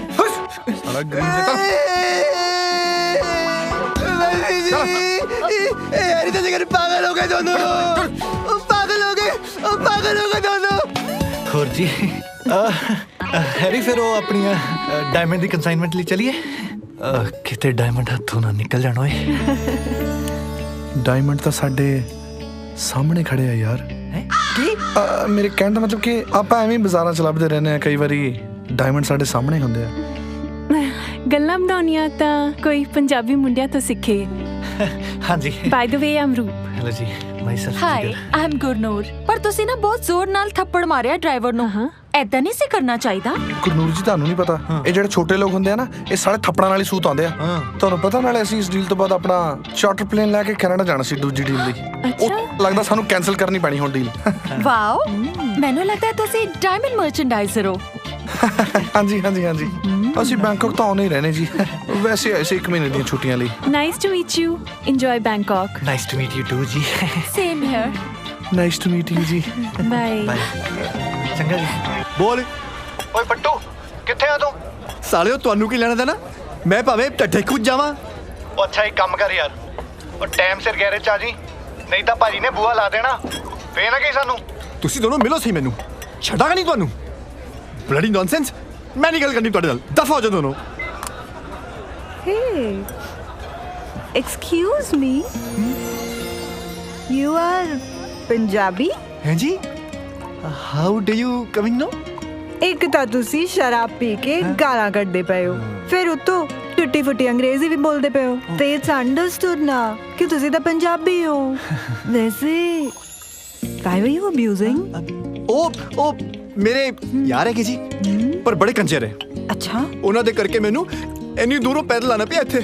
ਸਾਲਾ ਗਰੀਬ ਦੇ ਤਾਂ यार इधर जगह पागल हो गए दोनों, पागल हो गए दोनों। ਹੋਰ ਜੀ ਹੈਰੀ ਫਿਰ ਉਹ ਆਪਣੀ ਡਾਇਮੰਡ ਦੀ ਕਨਸਾਈਨਮੈਂਟ ਲਈ ਚਲੀਏ। ਕਿਤੇ ਡਾਇਮੰਡ ਹੱਥੋਂ ਨਾ ਨਿਕਲ ਜਾਣ ਓਏ। ਡਾਇਮੰਡ ਤਾਂ ਸਾਡੇ ਸਾਹਮਣੇ ਖੜੇ ਆ ਯਾਰ। ਕੀ ਮੇਰੇ ਕਹਿਣ ਦਾ ਮਤਲਬ ਕਿ ਆਪਾਂ ਐਵੇਂ ਬਾਜ਼ਾਰਾਂ 'ਚ ਲੱਭਦੇ ਰਹਿੰਦੇ ਆ, ਕਈ ਵਾਰੀ ਡਾਇਮੰਡ ਸਾਡੇ ਸਾਹਮਣੇ ਹੁੰਦੇ ਆ। ਗੱਲਾਂ ਬਣਾਉਣੀਆਂ ਤਾਂ ਕੋਈ ਪੰਜਾਬੀ ਮੁੰਡਿਆਂ ਤੋਂ ਸਿੱਖੇ। ਹਾਂਜੀ। ਬਾਈ ਦ ਵੇ ਆਮ ਰੂਪ। ਹੈਲੋ ਜੀ, ਮਾਈਸੈਲਫ ਹਾਈ, ਆਮ ਗੁਰਨੂਰ। ਪਰ ਤੁਸੀਂ ਨਾ ਬਹੁਤ ਜ਼ੋਰ ਨਾਲ ਥੱਪੜ ਮਾਰਿਆ ਡਰਾਈਵਰ ਨੂੰ। ਐਦਾਂ ਨਹੀਂ ਸੀ ਕਰਨਾ ਚਾਹੀਦਾ। ਗੁਰਨੂਰ ਜੀ ਤੁਹਾਨੂੰ ਨਹੀਂ ਪਤਾ, ਇਹ ਜਿਹੜੇ ਛੋਟੇ ਲੋਕ ਹੁੰਦੇ ਆ ਨਾ, ਇਹ ਸਾਲੇ ਥੱਪੜਾਂ ਨਾਲ ਹੀ ਸੂਤ ਆਉਂਦੇ ਆ। ਤੁਹਾਨੂੰ ਪਤਾ, ਨਾਲੇ ਅਸੀਂ ਇਸ ਡੀਲ ਤੋਂ ਬਾਅਦ ਆਪਣਾ ਚਾਰਟਰ ਪਲੇਨ ਲੈ ਕੇ ਕੈਨੇਡਾ ਜਾਣਾ ਸੀ ਦੂਜੀ ਡੀਲ ਲਈ। ਉਹ ਲੱਗਦਾ ਸਾਨੂੰ ਕੈਨਸਲ ਕਰਨੀ ਪੈਣੀ ਹੁਣ ਡੀਲ। ਵਾਓ, ਮੈਨੂੰ ਲੱਗਦਾ ਤੁਸੀਂ ਡਾਇਮੰਡ ਮਰਚੈਂਡਾਈਜ਼ਰ ਹੋ। ਹਾਂਜੀ ਹਾਂਜੀ ਹਾਂਜੀ, ਅਸੀਂ ਬੈਂਕਾਕ ਤਾਂ ਆਉਣੇ ਹੀ ਰਹਿਣੇ ਜੀ। ਵੈਸੇ ਐਸੇ 1 ਮਹੀਨੇ ਦੀਆਂ ਛੁੱਟੀਆਂ ਲਈ। Nice to meet you, enjoy Bangkok. Nice to meet you too ਜੀ। Same here. Nice to meet you ਜੀ। ਬਾਏ। ਚੰਗਾ ਜੀ। ਬੋਲ ਓਏ ਪੱਟੂ, ਕਿੱਥੇ ਆ ਤੂੰ? ਸਾਲਿਓ ਤੁਹਾਨੂੰ ਕੀ ਲੈਣਾ ਦੇਣਾ, ਮੈਂ ਭਾਵੇਂ ਢੱਠੇ ਖੁੱਜ ਜਾਵਾਂ। ਉਹ ਅੱਛਾ ਇੱਕ ਕੰਮ ਕਰ ਯਾਰ, ਉਹ ਟਾਈਮ ਸਿਰ ਗੈਰੇਜ 'ਚ ਆ ਜੀ, ਨਹੀਂ ਤਾਂ ਭਾਜੀ ਨੇ ਬੂਹਾ ਲਾ ਦੇਣਾ। ਫੇਰ ਨਾ ਕਹੀ ਸਾਨੂੰ। ਤੁਸੀਂ ਦੋਨੋਂ ਮਿਲੋ ਸਹੀ, ਮੈਨੂੰ ਛੱਡਾਂਗਾ ਨਹੀਂ ਤੁਹਾਨੂੰ। ਬਲੱਡੀ ਨੌਨਸੈਂਸ, ਮੈਂ ਨਹੀਂ ਗੱਲ ਕਰਨੀ ਤੁਹਾਡੇ ਨਾਲ, ਦਫਾ ਹੋ ਜਾਓ ਦੋਨੋਂ। Hey, excuse me. You are Punjabi? हैं जी? How do you coming now? ਇੱਕ ਤਾਂ ਤੁਸੀਂ ਸ਼ਰਾਬ ਪੀ ਕੇ ਗਾਲਾਂ ਕੱਢਦੇ ਪਏ ਹੋ, ਫਿਰ ਉਤੋਂ ਟੁੱਟੀ ਫੁੱਟੀ ਅੰਗਰੇਜ਼ੀ ਵੀ ਬੋਲਦੇ ਪਏ ਹੋ, ਤੇ ਇਟਸ ਅੰਡਰਸਟੂਡ ਨਾ ਕਿ ਤੁਸੀਂ ਤਾਂ ਪੰਜਾਬੀ ਹੋ। ਵੈਸੇ why were you abusing? ਉਹ ਮੇਰੇ ਯਾਰ ਹੈਗੇ ਜੀ, ਪਰ ਬੜੇ ਕੰਜਰ ਹੈ। ਅੱਛਾ, ਉਹਨਾਂ ਦੇ ਕਰਕੇ ਮੈਨੂੰ ਇੰਨੀ ਦੂਰੋਂ ਪੈਦਲ ਆਣਾ ਪਿਆ ਇੱਥੇ।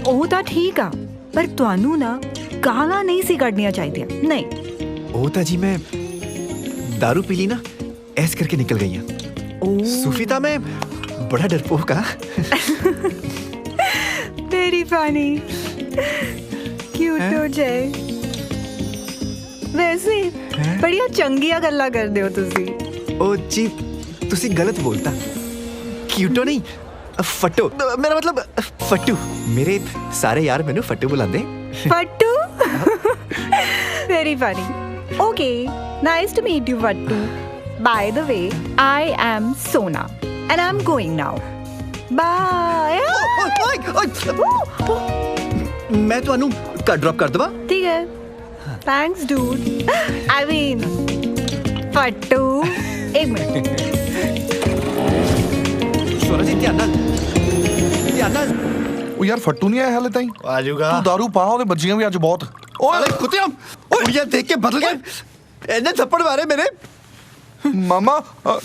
ਉਹ ਤਾਂ ਠੀਕ ਆ, ਪਰ ਤੁਹਾਨੂੰ ਨਾ ਗਾਲਾਂ ਨਹੀਂ ਸੀ ਕੱਢਣੀਆਂ ਚਾਹੀਦੀਆਂ। ਨਹੀਂ, ਉਹ ਤਾਂ ਜੀ ਮੈਂ दारू पी ली ना, ऐस करके निकल गई हैं। सूफी था मैं, बड़ा डरपोक का। वेरी फनी, क्यूट हो जाए। वैसे बड़िया चंगिया गल्ला करदे हो तुसी। ओ जी, तुसी गलत बोलता। क्यूटो नहीं, फट्टू। मेरा मतलब फट्टू। मेरे सारे यार मैनू फट्टू बुलांदे। फट्टू? Very funny. Okay, nice to meet you, Vattu. By the way, I am Sona, and I'm going now. Bye. मैं ਤੁਹਾਨੂੰ ਘਰ ਡ੍ਰੌਪ ਕਰ ਦਵਾਂ? ठीक है. Thanks, dude. I mean, Vattu. एक मिनट. सोना जी ध्यान ਨਾਲ। ਉਹ ਯਾਰ ਫੱਟੂ ਨਹੀਂ ਆਇਆ ਹਾਲੇ ਤਾਈਂ। ਆ ਜਾਊਗਾ। ਤੂੰ ਦਾਰੂ ਪਾ, ਉਹਦੇ ਬੱਜੀਆਂ ਵੀ ਅੱਜ ਬਹੁਤ। ਓਏ ਕੁੱਤਿਆਂ, ਕੁੜੀਆਂ ਦੇਖ ਕੇ ਬਦਲ ਗਏ। ਇਹਨੇ ਥੱਪੜ ਮਾਰੇ ਮੇਰੇ। ਮਾਮਾ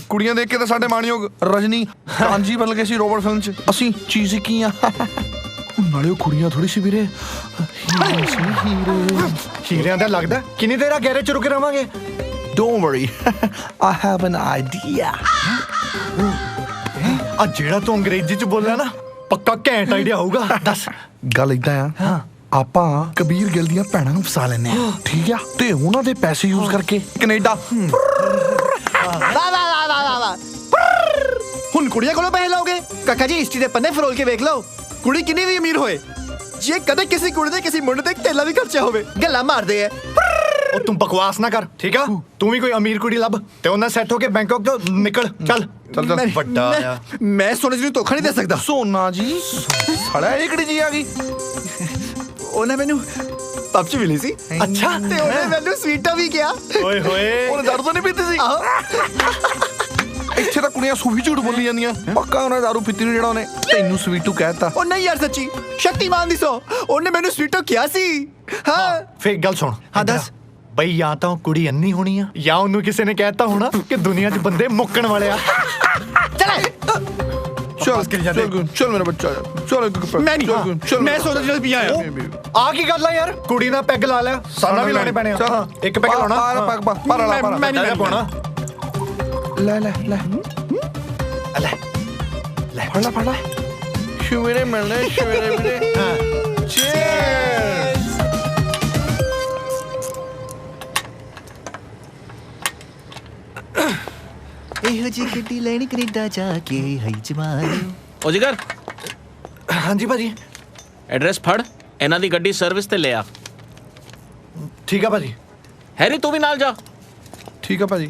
ਕੁੜੀਆਂ ਦੇਖ ਕੇ ਤਾਂ ਸਾਡੇ ਮਾਣਯੋਗ ਰਜਨੀ ਕਾਂਜੀ ਬਦਲ ਗਏ ਸੀ ਰੋਬਰਟ ਫਿਲਮ 'ਚ। ਅਸੀਂ ਚੀਜ਼ ਕੀ ਆ, ਨਾਲੇ ਉਹ ਕੁੜੀਆਂ ਥੋੜੀ ਸੀ ਵੀਰੇ, ਹੀਰਿਆਂ ਦਾ ਲੱਗਦਾ। ਕਿੰਨੀ ਦੇਰ ਆ ਗੈਰੇਜ 'ਚ ਰੁਕੇ ਰਵਾਂਗੇ? Don't worry, I have an idea. ਆ ਜਿਹੜਾ ਤੂੰ ਅੰਗਰੇਜ਼ੀ 'ਚ ਬੋਲਿਆ ਨਾ, ਪੱਕਾ ਘੈਂਟ ਆਈਡੀਆ ਹੋਊਗਾ। ਦੱਸ। ਗੱਲ ਇਦਾਂ ਆ, ਆਪਾਂ ਕਬੀਰ ਗਿੱਲ ਦੀਆਂ ਭੈਣਾਂ ਨੂੰ ਫਸਾ ਲੈਨੇ ਆ, ਠੀਕ ਆ, ਤੇ ਉਹਨਾਂ ਦੇ ਪੈਸੇ ਯੂਜ਼ ਕਰਕੇ ਕੈਨੇਡਾ। ਹੁਣ ਕੁੜੀਆਂ ਕੋਲੋਂ ਪੈਸੇ ਲਓਗੇ? ਕਾਕਾ ਜੀ ਹਿਸਟਰੀ ਦੇ ਪੰਨੇ ਫਰੋਲ ਕੇ ਵੇਖ ਲਓ, ਕੁੜੀ ਕਿੰਨੀ ਵੀ ਅਮੀਰ ਹੋਏ, ਜੇ ਕਦੇ ਕਿਸੇ ਕੁੜੀ ਦੇ ਕਿਸੇ ਮੁੰਡੇ ਤੇ ਤੇਲਾ ਵੀ ਖਰਚਿਆ ਹੋਵੇ, ਗੱਲਾਂ ਮਾਰਦੇ ਐ। ਉਹ ਤੂੰ ਬਕਵਾਸ ਨਾ ਕਰ, ਠੀਕ ਆ? ਤੂੰ ਵੀ ਕੋਈ ਅਮੀਰ ਕੁੜੀ ਲੱਭ ਤੇ ਉਹਨਾਂ ਸੈੱਟ ਹੋ ਕੇ ਬੈਂਕਾਕ ਤੋਂ ਨਿਕਲ। ਚੱਲ ਵੱਡਾ ਆ। ਮੈਂ ਸੋਨੇ ਜੀ ਨੂੰ ਧੋਖਾ ਨਹੀਂ ਦੇ ਸਕਦਾ। ਸੋਨਾ ਜੀ ਸਾਲਾ ਇਹ ਕਿਹੜੀ ਜੀ ਆ ਗਈ? ਉਹਨੇ ਮੈਨੂੰ ਪੱਬ ਚ ਮਿਲੀ ਸੀ। ਅੱਛਾ, ਤੇ ਉਹਨੇ ਮੈਨੂੰ ਸਵੀਟਾ ਵੀ ਕਿਹਾ। ਓਏ ਹੋਏ, ਉਹਨੇ ਦਾਰੂ ਤਾਂ ਨਹੀਂ ਪੀਤੀ ਸੀ? ਇੱਥੇ ਤਾਂ ਕੁੜੀਆਂ ਸੂਫੀ ਝੂਠ ਬੋਲੀ ਜਾਂਦੀਆਂ। ਪੱਕਾ ਉਹਨੇ ਦਾਰੂ ਪੀਤੀ ਨਹੀਂ ਜਿਹੜਾ ਉਹਨੇ ਤੈਨੂੰ ਸਵੀਟੂ ਕਹਿਤਾ। ਉਹ ਨਹੀਂ ਯਾਰ, ਸੱਚੀ ਸ਼ਕਤੀਮਾਨ ਦੀ ਸੋ ਉਹਨੇ ਮੈਨੂੰ ਸਵੀਟੋ ਕਿਹਾ ਸੀ। ਹਾਂ ਫੇਕ ਗੱਲ ਸੁਣ। ਹਾਂ ਦੱਸ ਬਈ, ਜਾਂ ਤਾਂ ਉਹ ਕੁੜੀ ਅੰਨੀ ਹੋਣੀ ਆ, ਜਾਂ ਉਹਨੂੰ ਕਿਸੇ ਨੇ ਕਹਿਤਾ ਹੋਣਾ ਕਿ ਦੁਨੀਆ 'ਚ ਬੰਦੇ ਮੁੱਕਣ ਵਾਲੇ ਆ। ਚੱਲ ਮੇਰਾ ਬੱਚਾ, ਚੱਲ। ਮੈਂ ਨਹੀਂ, ਮੈਂ ਸੋਚਦਾ ਜਦੋਂ ਵੀ ਆਇਆ। ਆ ਕੀ ਗੱਲ ਆ ਯਾਰ, ਕੁੜੀ ਨਾਲ ਪੈਗ ਲਾ ਲਿਆ, ਸਾਡਾ ਵੀ ਲਾਣੇ ਪੈਣੇ ਆ। ਇੱਕ ਪੈਗ ਲਾਉਣਾ। ਮੈਂ ਨਹੀਂ ਪਾਉਣਾ। ਲੈ ਲੈ ਲੈ ਲੈ ਲੈ, ਫੜ ਲੈ ਸ਼ੁਵੇਰੇ ਮਿਲਣੇ, ਸ਼ੁਵੇਰੇ ਵੀਰੇ। ਚੀਅਰਸ। ਇਹੋ ਜੀ ਗੱਡੀ ਲੈਣੀ ਕੈਨੇਡਾ ਜਾ ਕੇ ਹਈ ਜਮਾਨ। ਓ ਜਿਗਰ, ਹਾਂਜੀ ਭਾਜੀ। ਐਡਰੈਸ ਫੜ, ਇਹਨਾਂ ਦੀ ਗੱਡੀ ਸਰਵਿਸ ਤੇ ਲੈ ਆ। ਠੀਕ ਆ ਭਾਜੀ। ਹੈਰੀ ਤੂੰ ਵੀ ਨਾਲ ਜਾ। ਠੀਕ ਆ ਭਾਜੀ।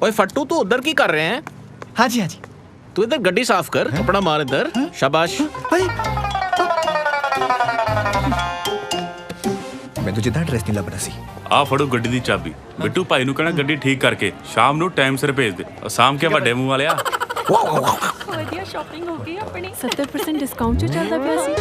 ਓਏ ਫੱਟੂ, ਤੂੰ ਉਧਰ ਕੀ ਕਰ ਰਹੇ ਹੈ? ਹਾਂਜੀ ਹਾਂਜੀ, ਤੂੰ ਇਧਰ ਗੱਡੀ ਸਾਫ਼ ਕਰ, ਕਪੜਾ ਮਾਰ ਇਧਰ। शाबाश। ਮੈਨੂੰ ਜਿੱਦਾਂ ਐਡਰੈਸ ਨਹੀਂ ਲੱਭਣਾ ਸੀ। ਆ ਫੜੋ ਗੱਡੀ ਦੀ ਚਾਬੀ। ਬਿੱਟੂ ਭਾਈ ਨੂੰ ਕਹਿਣਾ ਗੱਡੀ ਠੀਕ ਕਰਕੇ ਸ਼ਾਮ ਨੂੰ ਟਾਈਮ ਸਿਰ ਭੇਜ ਦੇ। ਸਾਮ ਕੇ ਵੱਡੇ ਮੂੰਹ ਵਾਲਿਆ। ਵਧੀਆ ਸ਼ਾਪਿੰਗ ਹੋ ਗਈ ਆਪਣੀ। 70% ਡਿਸਕਾਊਂਟ ਚ ਚੱਲਦਾ ਪਿਆ ਸੀ।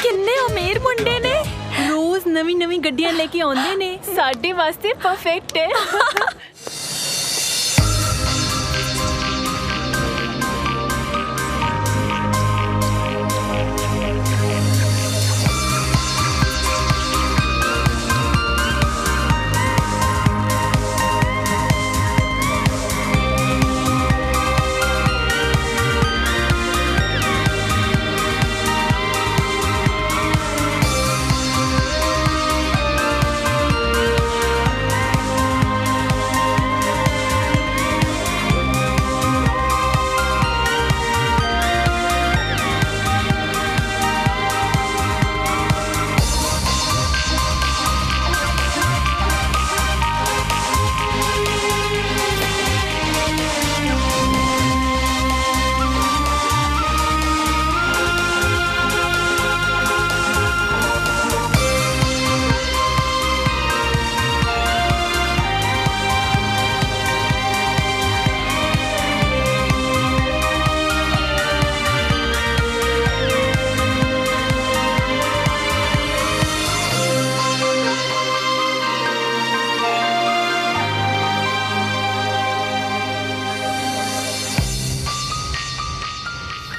ਕਿੰਨੇ ਅਮੀਰ ਮੁੰਡੇ ਨੇ, ਰੋਜ਼ ਨਵੀਂ ਗੱਡੀਆਂ ਲੈ ਕੇ ਆਉਂਦੇ ਨੇ। ਸਾਡੇ ਵਾਸਤੇ ਪਰਫੈਕਟ ਹੈ।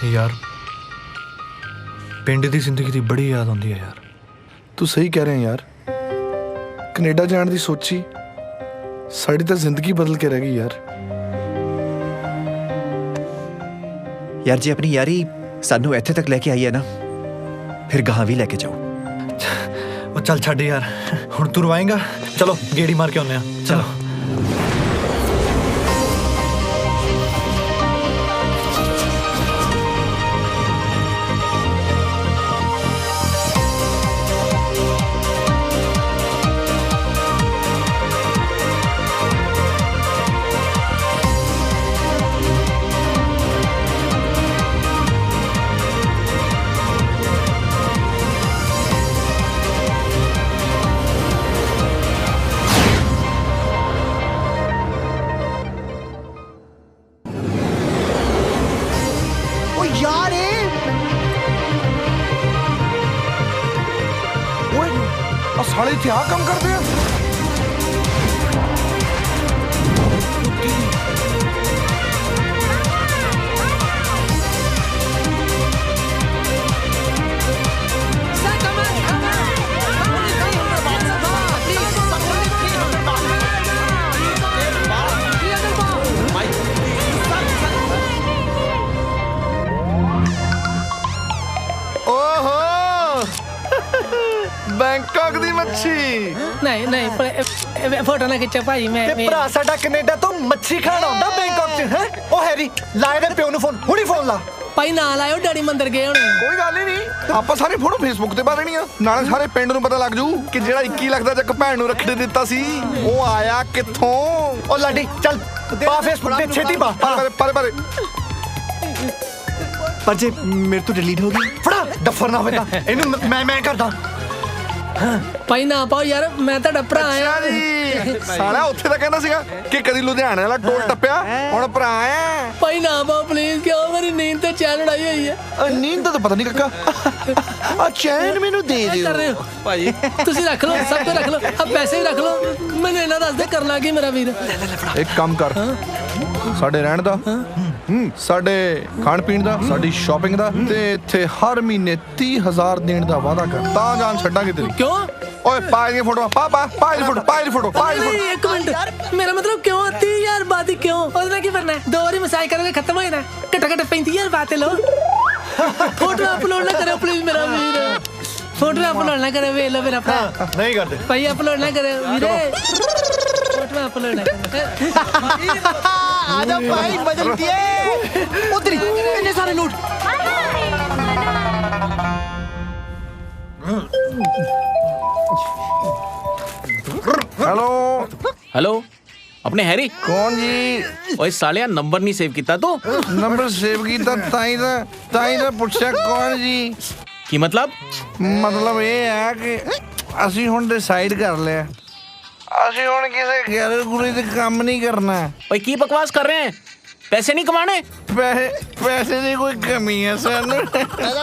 ਯਾਰ, ਪਿੰਡ ਦੀ ਜ਼ਿੰਦਗੀ ਦੀ ਬੜੀ ਯਾਦ ਆਉਂਦੀ ਹੈ ਯਾਰ। ਤੂੰ ਸਹੀ ਕਹਿ ਰਿਹਾ ਯਾਰ, ਕੈਨੇਡਾ ਜਾਣ ਦੀ ਸੋਚੀ ਸਾਡੀ ਤਾਂ ਜ਼ਿੰਦਗੀ ਬਦਲ ਕੇ ਰਹਿ ਗਈ ਯਾਰ। ਯਾਰ ਜੇ ਆਪਣੀ ਯਾਰੀ ਸਾਨੂੰ ਇੱਥੇ ਤੱਕ ਲੈ ਕੇ ਆਈ ਹੈ ਨਾ, ਫਿਰ ਗਾਹਾਂ ਵੀ ਲੈ ਕੇ ਜਾਓ। ਉਹ ਚੱਲ ਛੱਡ ਯਾਰ, ਹੁਣ ਤੂੰ ਰਵਾਏਂਗਾ। ਚਲੋ ਗੇੜੀ ਮਾਰ ਕੇ ਆਉਂਦੇ ਆ। ਚਲੋ। ਸਾਲੇ ਇੱਥੇ ਆ ਕੰਮ ਕਰਦੇ ਆ। Sir, come ਮੱਛੀ ਨਹੀਂ ਨਹੀਂ ਫੋਟੋ ਨਾ ਖਿੱਚੋ ਭਾਈ ਮੈਂ ਤੇ ਭਰਾ ਸਾਡਾ ਕੈਨੇਡਾ ਤੋਂ ਮੱਛੀ ਖਾਣ ਆਉਂਦਾ ਬੈਂਕਾਕ 'ਚ ਹੈ ਉਹ ਹੈਰੀ ਲਾਏ ਦੇ ਪਿਓ ਨੂੰ ਫੋਨ ਹੁਣੀ ਫੋਨ ਲਾ ਭਾਈ ਨਾ ਲਾਇਓ ਡੈਡੀ ਮੰਦਰ ਗਏ ਹੁਣ ਕੋਈ ਗੱਲ ਹੀ ਨਹੀਂ ਆਪਾਂ ਸਾਰੇ ਫੋਟੋ ਫੇਸਬੁੱਕ ਤੇ ਪਾ ਦੇਣੀਆਂ ਨਾਲੇ ਸਾਰੇ ਪਿੰਡ ਨੂੰ ਪਤਾ ਲੱਗ ਜੂ ਕਿ ਜਿਹੜਾ 21 ਲੱਖ ਦਾ ਚੱਕ ਭੈਣ ਨੂੰ ਰੱਖੜੀ ਦਿੱਤਾ ਸੀ ਉਹ ਆਇਆ ਕਿੱਥੋਂ। ਉਹ ਲਾਡੀ ਚੱਲ ਪਾ ਫੇਸਬੁੱਕ ਤੇ ਛੇਤੀ ਪਾ ਪਰ ਪਰ ਜੇ ਮੇਰੇ ਤੋਂ ਡਿਲੀਟ ਹੋ ਗਈ ਫੜਾ ਡੱਫਰ ਨਾ ਹੋਵੇ ਤਾਂ ਇਹਨੂੰ ਮੈਂ ਕਰਦਾ ਭਾਈ ਨਾ ਪਾਓ ਯਾਰ ਮੈਂ ਤੁਹਾਡਾ ਭਰਾ ਆ ਸਾਲਾ ਉੱਥੇ ਤਾਂ ਕਹਿੰਦਾ ਸੀਗਾ ਕਿ ਕਦੀ ਲੁਧਿਆਣੇ ਵਾਲਾ ਟੋਲ ਟੱਪਿਆ ਹੁਣ ਭਰਾ ਆ ਭਾਈ ਨਾ ਪਾਓ ਪਲੀਜ਼ ਕਿਉਂ ਮੇਰੀ ਨੀਂਦ ਤੇ ਚੈਨ ਉਡਾਈ ਹੋਈ ਹੈ ਨੀਂਦ ਦਾ ਤਾਂ ਪਤਾ ਨਹੀਂ ਕਾਕਾ ਆ ਚੈਨ ਮੈਨੂੰ ਦੇ ਦਿਓ ਭਾਜੀ ਤੁਸੀਂ ਰੱਖ ਲਓ ਸਭ ਕੁਝ ਰੱਖ ਲਓ ਆ ਪੈਸੇ ਵੀ ਰੱਖ ਲਓ ਮੈਨੂੰ ਇਹਨਾਂ ਦੱਸ ਦੇ ਕਰਨਾ ਕੀ ਮੇਰਾ ਵੀਰ ਇੱਕ ਕੰਮ ਕਰ ਸਾਡੇ ਰਹਿਣ ਦਾ ਸਾਡੇ ਖਾਣ ਪੀਣ ਦਾ ਸਾਡੀ ਸ਼ਾਪਿੰਗ ਦਾ ਤੇ ਇੱਥੇ ਹਰ ਮਹੀਨੇ 30,000 ਦੇਣ ਦਾ ਵਾਅਦਾ ਕਰ ਤਾਂ ਜਾਨ ਛੱਡਾਂਗੇ ਤੇਰੀ ਕਿਉਂ ਓਏ ਪਾ ਇਹ ਫੋਟੋ ਪਾ ਇਹ ਫੋਟੋ ਇੱਕ ਮਿੰਟ ਮੇਰਾ ਮਤਲਬ ਕਿਉਂ 30,000 ਬਾਤ ਕਿਉਂ ਉਹਦਾ ਕੀ ਕਰਨਾ ਦੋ ਵਾਰੀ ਮਸਾਜ ਕਰੋਗੇ ਖਤਮ ਹੋ ਜਾਣਾ ਘੱਟੋ ਘੱਟ 35,000 ਬਾਤ ਲੋ ਫੋਟੋ ਅਪਲੋਡ ਨਾ ਕਰਿਓ ਪਲੀਜ਼ ਮੇਰਾ ਵੀਰ ਫੋਟੋ ਅਪਲੋਡ ਨਾ ਕਰਿਓ ਵੇਖ ਲਓ ਮੇਰਾ ਭਰਾ ਨਹੀਂ ਕਰਦੇ ਭਾਈ ਅਪਲੋਡ ਨਾ ਕਰਿਓ ਵੀਰੇ ਫੋਟੋ ਅਪਲੋਡ ਨਾ ਕਰਿਓ आजा भाई बदल दिए उतरी इतने सारे नोट हेलो हेलो अपने हैरी कौन जी ओए सालिया नंबर नहीं सेव किया तू नंबर सेव किया ताई दा पूछा कौन जी की मतलब ये है कि ਅਸੀਂ ਹੁਣ ਡਿਸਾਈਡ ਕਰ ਲਿਆ ਅਸੀਂ ਹੁਣ ਕਿਸੇ ਗੈਰ ਗੁਰੀ ਦੇ ਕੰਮ ਨਹੀਂ ਕਰਨਾ ओए की बकवास कर रहे हैं पैसे नहीं कमाने ਪੈਸੇ ਦੀ ਕੋਈ ਕਮੀ ਹੈ ਸਾਨੂੰ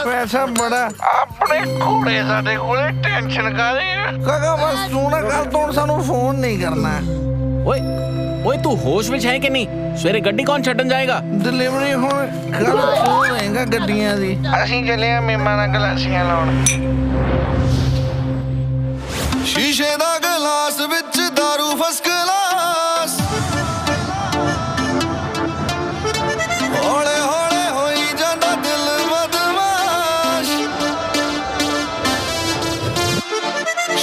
ਪੈਸਾ ਬੜਾ ਆਪਣੇ ਕੋਲੇ ਸਾਡੇ ਕੋਲੇ ਟੈਨਸ਼ਨ ਕਾਹਦੀ ਕਾਕਾ ਬਸ ਤੂੰ ਨਾ ਕਰ ਤੂੰ ਸਾਨੂੰ ਫੋਨ ਨਹੀਂ ਕਰਨਾ ओए ओए तू होश में है कि नहीं सवेरे गड्डी कौन छड्डन जाएगा ਡਿਲੀਵਰੀ ਹੁਣ ਕੱਲ ਤੂੰ ਰਹੇਗਾ ਗੱਡੀਆਂ ਦੀ ਅਸੀਂ ਚੱਲੇ ਆ ਮਹਿਮਾਨਾਂ ਗਲਾਸੀਆਂ ਲਾਉਣ ਸ਼ੀਸ਼ੇ ਦਾ ਗਲਾਸ ਵਿੱਚ ਦਾਰੂ ਫਸਕ ਕਲਾਸ ਹੌਲੇ ਹੌਲੇ ਹੋਈ ਜਾਂਦਾ ਦਿਲ ਬਦਮਾਸ਼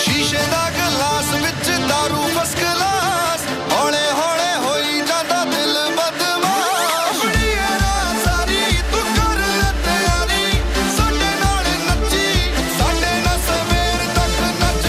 ਸ਼ੀਸ਼ੇ ਦਾ ਗਲਾਸ ਵਿੱਚ ਦਾਰੂ ਫਸਕ ਕਲਾਸ ਹੌਲੇ ਹੌਲੇ ਹੋਈ ਜਾਂਦਾ ਦਿਲ ਬਦਮਾਸ਼ ਸਾਰੀ ਤੂੰ ਕਰ ਤਿਆਰੀ ਸਾਡੇ ਨਾਲ ਨੱਚੀ ਸਾਡੇ ਨਾਲ ਸਵੇਰ ਤੱਕ ਨੱਚ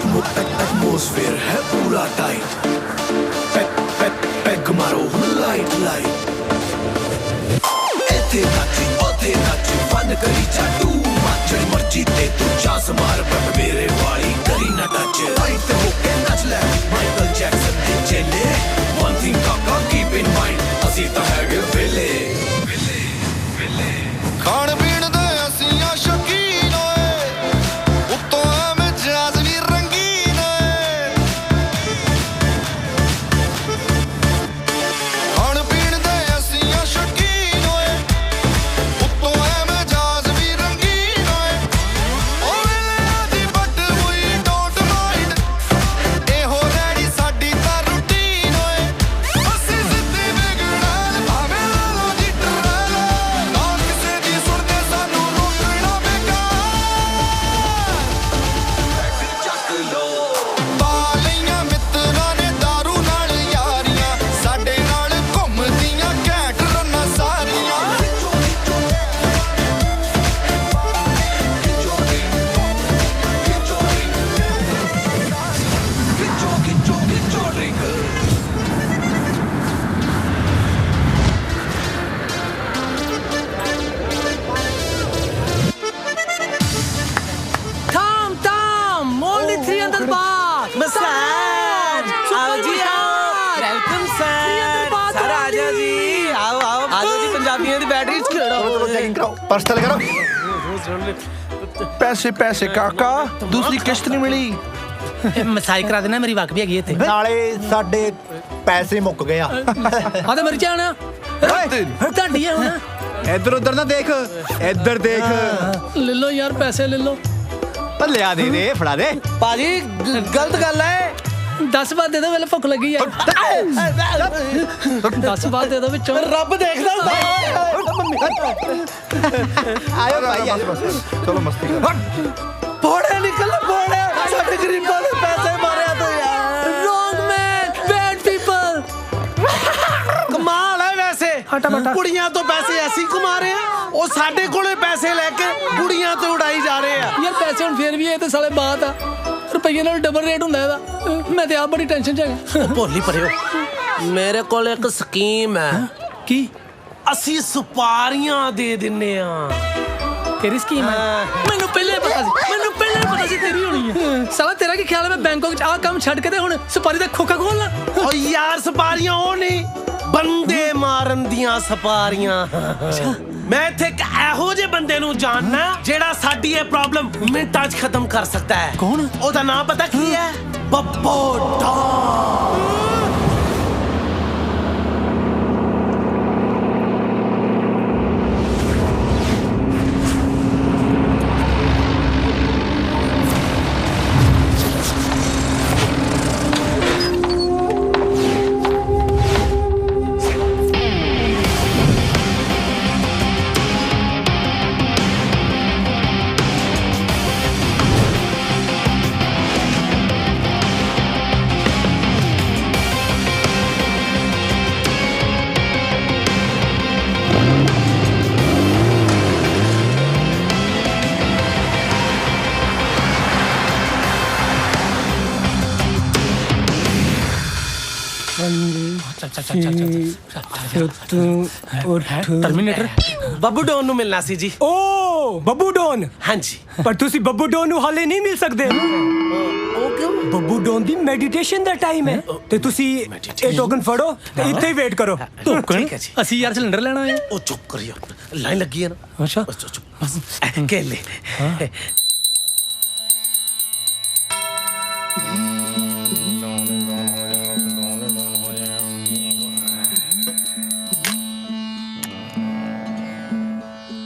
एटमॉस्फेयर है पूरा टाइट पैग मारो लाइट लाइट इथे नाची ओथे नाची फन करी चाटू माचड़ी मर्जी ते तू चांस मार पर मेरे वाली करी ना टच राइट ते होके नच ले माइकल जैक्सन दे चले वन थिंग काका कीप इन माइंड असी ता है वेले खान पीन दे असी आ शौकीन होए उत्तों में जाज भी रंगीन होए खान पीन दे असी पर्स तले करो। पैसे पैसे काका, दूसरी किश्त नहीं मिली। मसाई करा देना, मेरी वाक भी हैगी इत्थे। नाले साडे पैसे मुक गए आ। आ ते मर जाना। ਤੁਹਾਡੀ ਹੈ ਹੁਣ। ਇੱਧਰ ਉੱਧਰ ਨਾ ਦੇਖ, ਇੱਧਰ ਦੇਖ। ਲੈ ਲਓ ਯਾਰ ਪੈਸੇ ਲੈ ਲਓ। ਲਿਆ ਦੇ ਦੇ, ਫੜਾ ਦੇ। ਭਾਜੀ ਗਲਤ ਗੱਲ ਹੈ। 10 ਬਾਅਦ ਦੇ ਦੋ, ਮੈਨੂੰ ਭੁੱਖ ਲੱਗੀ ਯਾਰ। 10 ਬਾਅਦ ਦੇ ਦੋ ਵਿੱਚੋਂ। ਰੱਬ ਦੇਖਦਾ ਹੁੰਦਾ। ਆਇਓ ਭਾਈ ਆਇਓ। चलो मस्ती कर। ਪੋੜੇ ਨਿਕਲ ਪੋੜੇ। ਸਾਡੇ ਗਰੀਬਾਂ ਦੇ ਪੈਸੇ ਮਾਰਿਆ ਤੂੰ ਯਾਰ। ਰੋਂਗ ਮੈਨ, ਬੈਡ ਪੀਪਲ। ਕਮਾਲ ਹੈ ਵੈਸੇ। ਕੁੜੀਆਂ ਤੋਂ ਪੈਸੇ ਐਸੀ ਕਮਾ ਰਹੇ ਆ, ਉਹ ਸਾਡੇ ਕੋਲੇ ਪੈਸੇ ਲੈ ਕੇ ਕੁੜੀਆਂ ਤੋਂ ਉਡਾਈ ਜਾ ਰਹੇ ਆ। ਯਾਰ ਪੈਸੇ ਹੁਣ ਫੇਰ ਵੀ ਇਹ ਤੇ ਸਾਲੇ ਬਾਤ ਆ, ਰੁਪਈਏ ਨਾਲ ਡਬਲ ਰੇਟ ਹੁੰਦਾ ਇਹਦਾ। ਮੈਂ ਤੇ ਆਪ ਬੜੀ ਟੈਨਸ਼ਨ ਚ ਹੈਗਾ। ਭੋਲੀ ਪਰਿਓ, ਮੇਰੇ ਕੋਲ ਇੱਕ ਸਕੀਮ ਹੈ। ਕੀ? ਅਸੀਂ ਸੁਪਾਰੀਆਂ ਦੇ ਦਿੰਨੇ ਆ। ਤੇਰੀ ਸਕੀਮ ਹੈ? ਮੈਨੂੰ ਪਹਿਲੇ ਪਤਾ ਸੀ, ਮੈਨੂੰ ਪਹਿਲੇ ਪਤਾ ਸੀ ਤੇਰੀ ਹੋਣੀ ਹੈ। ਸਾਲਾ ਤੇਰਾ ਕੀ ਖਿਆਲ ਹੈ ਮੈਂ ਬੈਂਕਾਕ ਚ ਆਹ ਕੰਮ ਛੱਡ ਕੇ ਤੇ ਹੁਣ ਸੁਪਾਰੀ ਦਾ ਖੋਖਾ ਖੋਲਣਾ? ਓ ਯਾਰ ਸੁਪਾਰੀਆਂ ਉਹ ਨਹੀਂ, ਬੰਦੇ ਮਾਰਨ ਦੀਆਂ ਸੁਪਾਰੀਆਂ। ਮੈਂ ਇੱਥੇ ਇੱਕ ਇਹੋ ਜਿਹੇ ਬੰਦੇ ਨੂੰ ਜਾਣਨਾ ਜਿਹੜਾ ਸਾਡੀ ਇਹ ਪ੍ਰੋਬਲਮ ਮਿੰਟਾਂ 'ਚ ਖਤਮ ਕਰ ਸਕਦਾ ਹੈ। ਕੌਣ? ਉਹਦਾ ਨਾਮ ਪਤਾ ਕੀ ਹੈ? Babbu don. Terminator Babbu don ਨੂੰ ਮਿਲਣਾ ਸੀ ਜੀ। ਓ ਬੱਬੂ ਡੋਨ। ਹਾਂਜੀ, ਪਰ ਤੁਸੀਂ ਬੱਬੂ ਡੋਨ ਨੂੰ ਹਾਲੇ ਨਹੀਂ ਮਿਲ ਸਕਦੇ। ਉਹ ਕਿਉਂ? ਬੱਬੂ ਡੋਨ ਦੀ ਮੈਡੀਟੇਸ਼ਨ ਦਾ ਟਾਈਮ ਹੈ ਤੇ ਤੁਸੀਂ ਇਹ ਟੋਕਨ ਫੜੋ ਤੇ ਇੱਥੇ ਹੀ ਵੇਟ ਕਰੋ। ਠੀਕ ਹੈ ਜੀ। ਅਸੀਂ ਯਾਰ ਸਿਲੰਡਰ ਲੈਣਾ ਹੈ। ਉਹ ਚੁੱਪ ਕਰਿਓ, ਲਾਈਨ ਲੱਗੀ ਹੈ ਨਾ। ਅੱਛਾ ਚੁੱਪ ਕੇਲੇ।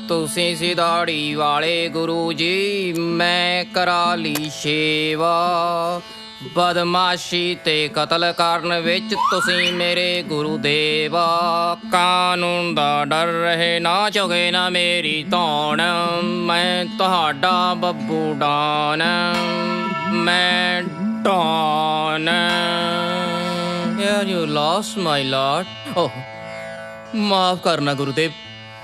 ਤੁਸੀਂ ਸਿਧਾੜੀ ਵਾਲੇ ਗੁਰੂ ਜੀ, ਮੈਂ ਕਰਾ ਲਈ ਸੇਵਾ। ਬਦਮਾਸ਼ੀ ਤੇ ਕਤਲ ਕਰਨ ਵਿੱਚ ਤੁਸੀਂ ਮੇਰੇ ਗੁਰੂ ਦੇਵਾ। ਕਾਨੂੰਨ ਦਾ ਡਰ ਰਹੇ ਨਾ ਚੁਗੇ ਨਾ ਮੇਰੀ ਧੌਣ। ਮੈਂ ਤੁਹਾਡਾ ਬੱਬੂ ਡਾਨ, ਮੈਂ don. You lost my lord. ਓਹ ਮਾਫ ਕਰਨਾ ਗੁਰੂਦੇਵ,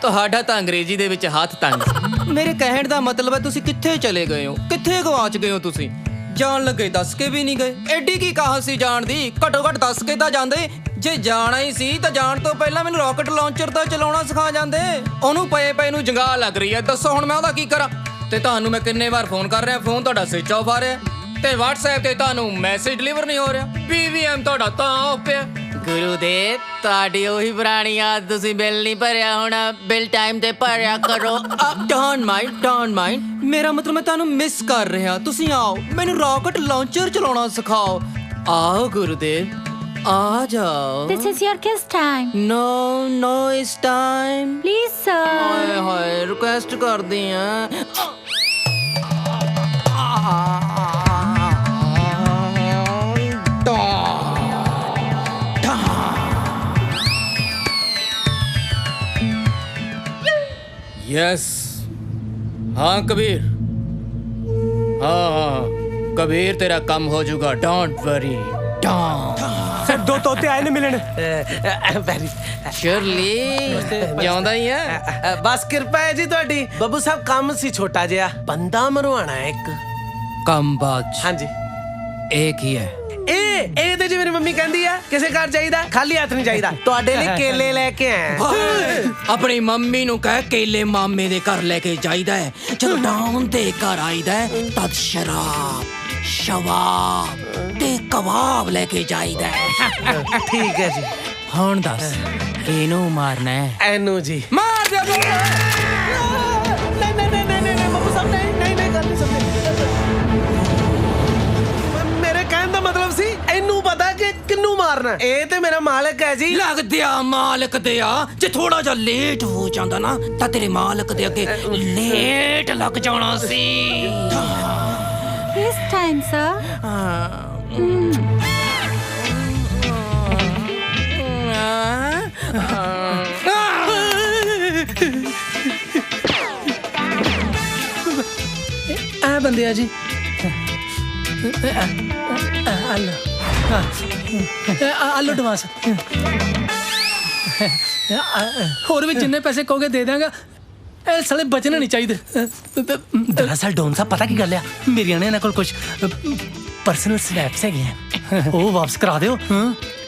ਤੁਹਾਡਾ ਤਾਂ ਅੰਗਰੇਜ਼ੀ ਦੇ ਵਿੱਚ ਹੱਥ ਤੰਗ। ਮੇਰੇ ਕਹਿਣ ਦਾ ਮਤਲਬ ਹੈ ਤੁਸੀਂ ਕਿੱਥੇ ਚਲੇ ਗਏ ਹੋ, ਕਿੱਥੇ ਗਵਾਚ ਗਏ ਹੋ ਤੁਸੀਂ? ਜਾਣ ਲੱਗੇ ਦੱਸ ਕੇ ਵੀ ਨਹੀਂ ਗਏ। ਐਡੀ ਕੀ ਕਾਹਲ ਸੀ ਜਾਣ ਦੀ? ਘੱਟੋ ਘੱਟ ਦੱਸ ਕੇ ਤਾਂ ਜਾਂਦੇ। ਜੇ ਜਾਣਾ ਹੀ ਸੀ ਤਾਂ ਜਾਣ ਤੋਂ ਪਹਿਲਾਂ ਮੈਨੂੰ ਰਾਕਟ ਲਾਂਚਰ ਤਾਂ ਚਲਾਉਣਾ ਸਿਖਾ ਜਾਂਦੇ। ਉਹਨੂੰ ਪਏ ਨੂੰ ਜੰਗਾਹ ਲੱਗ ਰਹੀ ਹੈ, ਦੱਸੋ ਹੁਣ ਮੈਂ ਉਹਦਾ ਕੀ ਕਰਾਂ? ਤੇ ਤੁਹਾਨੂੰ ਮੈਂ ਕਿੰਨੇ ਵਾਰ ਫੋਨ ਕਰ ਰਿਹਾ, ਫੋਨ ਤੁਹਾਡਾ ਸਵਿਚ ਆਫ ਆ ਰਿਹਾ ਤੇ WhatsApp ਤੇ ਤੁਹਾਨੂੰ ਮੈਸੇਜ ਡਿਲੀਵਰ ਨਹੀਂ ਹੋ ਰਿਹਾ। BVM ਤੁਹਾਡਾ ਤਾਂ ਆਫ ਪਿਆ। ਗੁਰੂਦੇਵ, ਤੁਹਾਡੀ ਉਹੀ ਪੁਰਾਣੀ ਯਾਦ, ਤੁਸੀਂ ਬਿੱਲ ਨਹੀਂ ਭਰਿਆ ਹੋਣਾ। ਬਿੱਲ ਟਾਈਮ ਤੇ ਭਰਿਆ ਕਰੋ। Don't mind. ਮੇਰਾ ਮਤਲਬ ਮੈਂ ਤੁਹਾਨੂੰ ਮਿਸ ਕਰ ਰਿਹਾ। ਤੁਸੀਂ ਆਓ, ਮੈਨੂੰ ਰਾਕਟ ਲਾਂਚਰ ਚਲਾਉਣਾ ਸਿਖਾਓ। ਆਓ ਗੁਰੂਦੇਵ, ਆ ਜਾਓ। This is your kiss time. No, it's time. Please, sir. ਹਾਏ ਹਾਏ, ਰਿਕੁਐਸਟ ਕਰਦੀ ਆ। यस हाँ कबीर, हाँ कबीर, तेरा कम हो जाएगा। Don't worry. सर दो तोते आए ने मिलन। ਸ਼ਰਲੀ ਜਿਉਂਦਾ ਹੀ ਹੈ। ਬਸ ਕਿਰਪਾ ਹੈ ਜੀ ਤੁਹਾਡੀ। ਬੱਬੂ ਸਾਹਿਬ ਕੰਮ ਸੀ ਛੋਟਾ ਜਿਹਾ, ਬੰਦਾ ਮਰਵਾਣਾ ਹੈ ਇੱਕ। ਕੰਮ ਬਾਤ। ਹਾਂਜੀ, ਇਹ ਕੀ ਹੈ? ਇਹ ਤੇ ਜੀ ਮੇਰੀ ਮੰਮੀ ਕਹਿੰਦੀ ਆ, ਕਿਸੇ ਘਰ ਜਾਈਦਾ ਖਾਲੀ ਹੱਥ ਨਹੀਂ ਜਾਈਦਾ। ਤੁਹਾਡੇ ਲਈ ਕੇਲੇ ਲੈ ਕੇ ਆਇਆ। ਆਪਣੀ ਮੰਮੀ ਨੂੰ ਕਹਿ ਕੇਲੇ ਮਾਮੇ ਦੇ ਘਰ ਲੈ ਕੇ ਜਾਈਦਾ ਹੈ। ਜਦੋਂ ਡਾਊਨ ਦੇ ਘਰ ਆਈਦਾ ਹੈ ਤਦ ਸ਼ਰਾਬ, ਸ਼ਵਾਬ ਤੇ ਕਬਾਬ ਲੈ ਕੇ ਜਾਈਦਾ ਹੈ। ਠੀਕ ਹੈ ਜੀ। ਹੁਣ ਦੱਸ ਇਹਨੂੰ ਮਾਰਨਾ ਹੈ? ਇਹਨੂੰ ਜੀ ਮਾਰ ਦੇ। ਇਹਨੂੰ ਪਤਾ ਕਿ ਕਿੰਨੂੰ ਮਾਰਨਾ। ਇਹ ਤੇ ਮੇਰਾ ਮਾਲਕ ਹੈ ਜੀ। ਲੱਗਦਿਆ ਮਾਲਕ ਦੇ ਆ, ਜੇ ਥੋੜਾ ਜਿਹਾ ਲੇਟ ਹੋ ਜਾਂਦਾ ਨਾ ਤਾਂ ਤੇਰੇ ਮਾਲਕ ਦੇ ਅੱਗੇ ਲੇਟ ਲੱਗ ਜਾਣਾ ਸੀ। This time, sir. ਆ ਬੰਦੇ ਆ ਜੀ। ਆਲੋ ਐਡਵਾਂਸ। ਹੋਰ ਵੀ ਜਿੰਨੇ ਪੈਸੇ ਕਹੋਗੇ ਦੇ ਦਾਂਗਾ। ਇਹ ਸਾਲੇ ਬਚਣੇ ਨਹੀਂ ਚਾਹੀਦੇ। ਦਰਅਸਲ ਡੋਨ ਸਾਹਿਬ ਪਤਾ ਕੀ ਗੱਲ ਆ, ਮੇਰੀਆਂ ਨੇ ਇਹਨਾਂ ਕੋਲ ਕੁਝ ਪਰਸਨਲ ਸਨੈਪਸ ਹੈਗੇ ਆ, ਉਹ ਵਾਪਸ ਕਰਾ ਦਿਓ।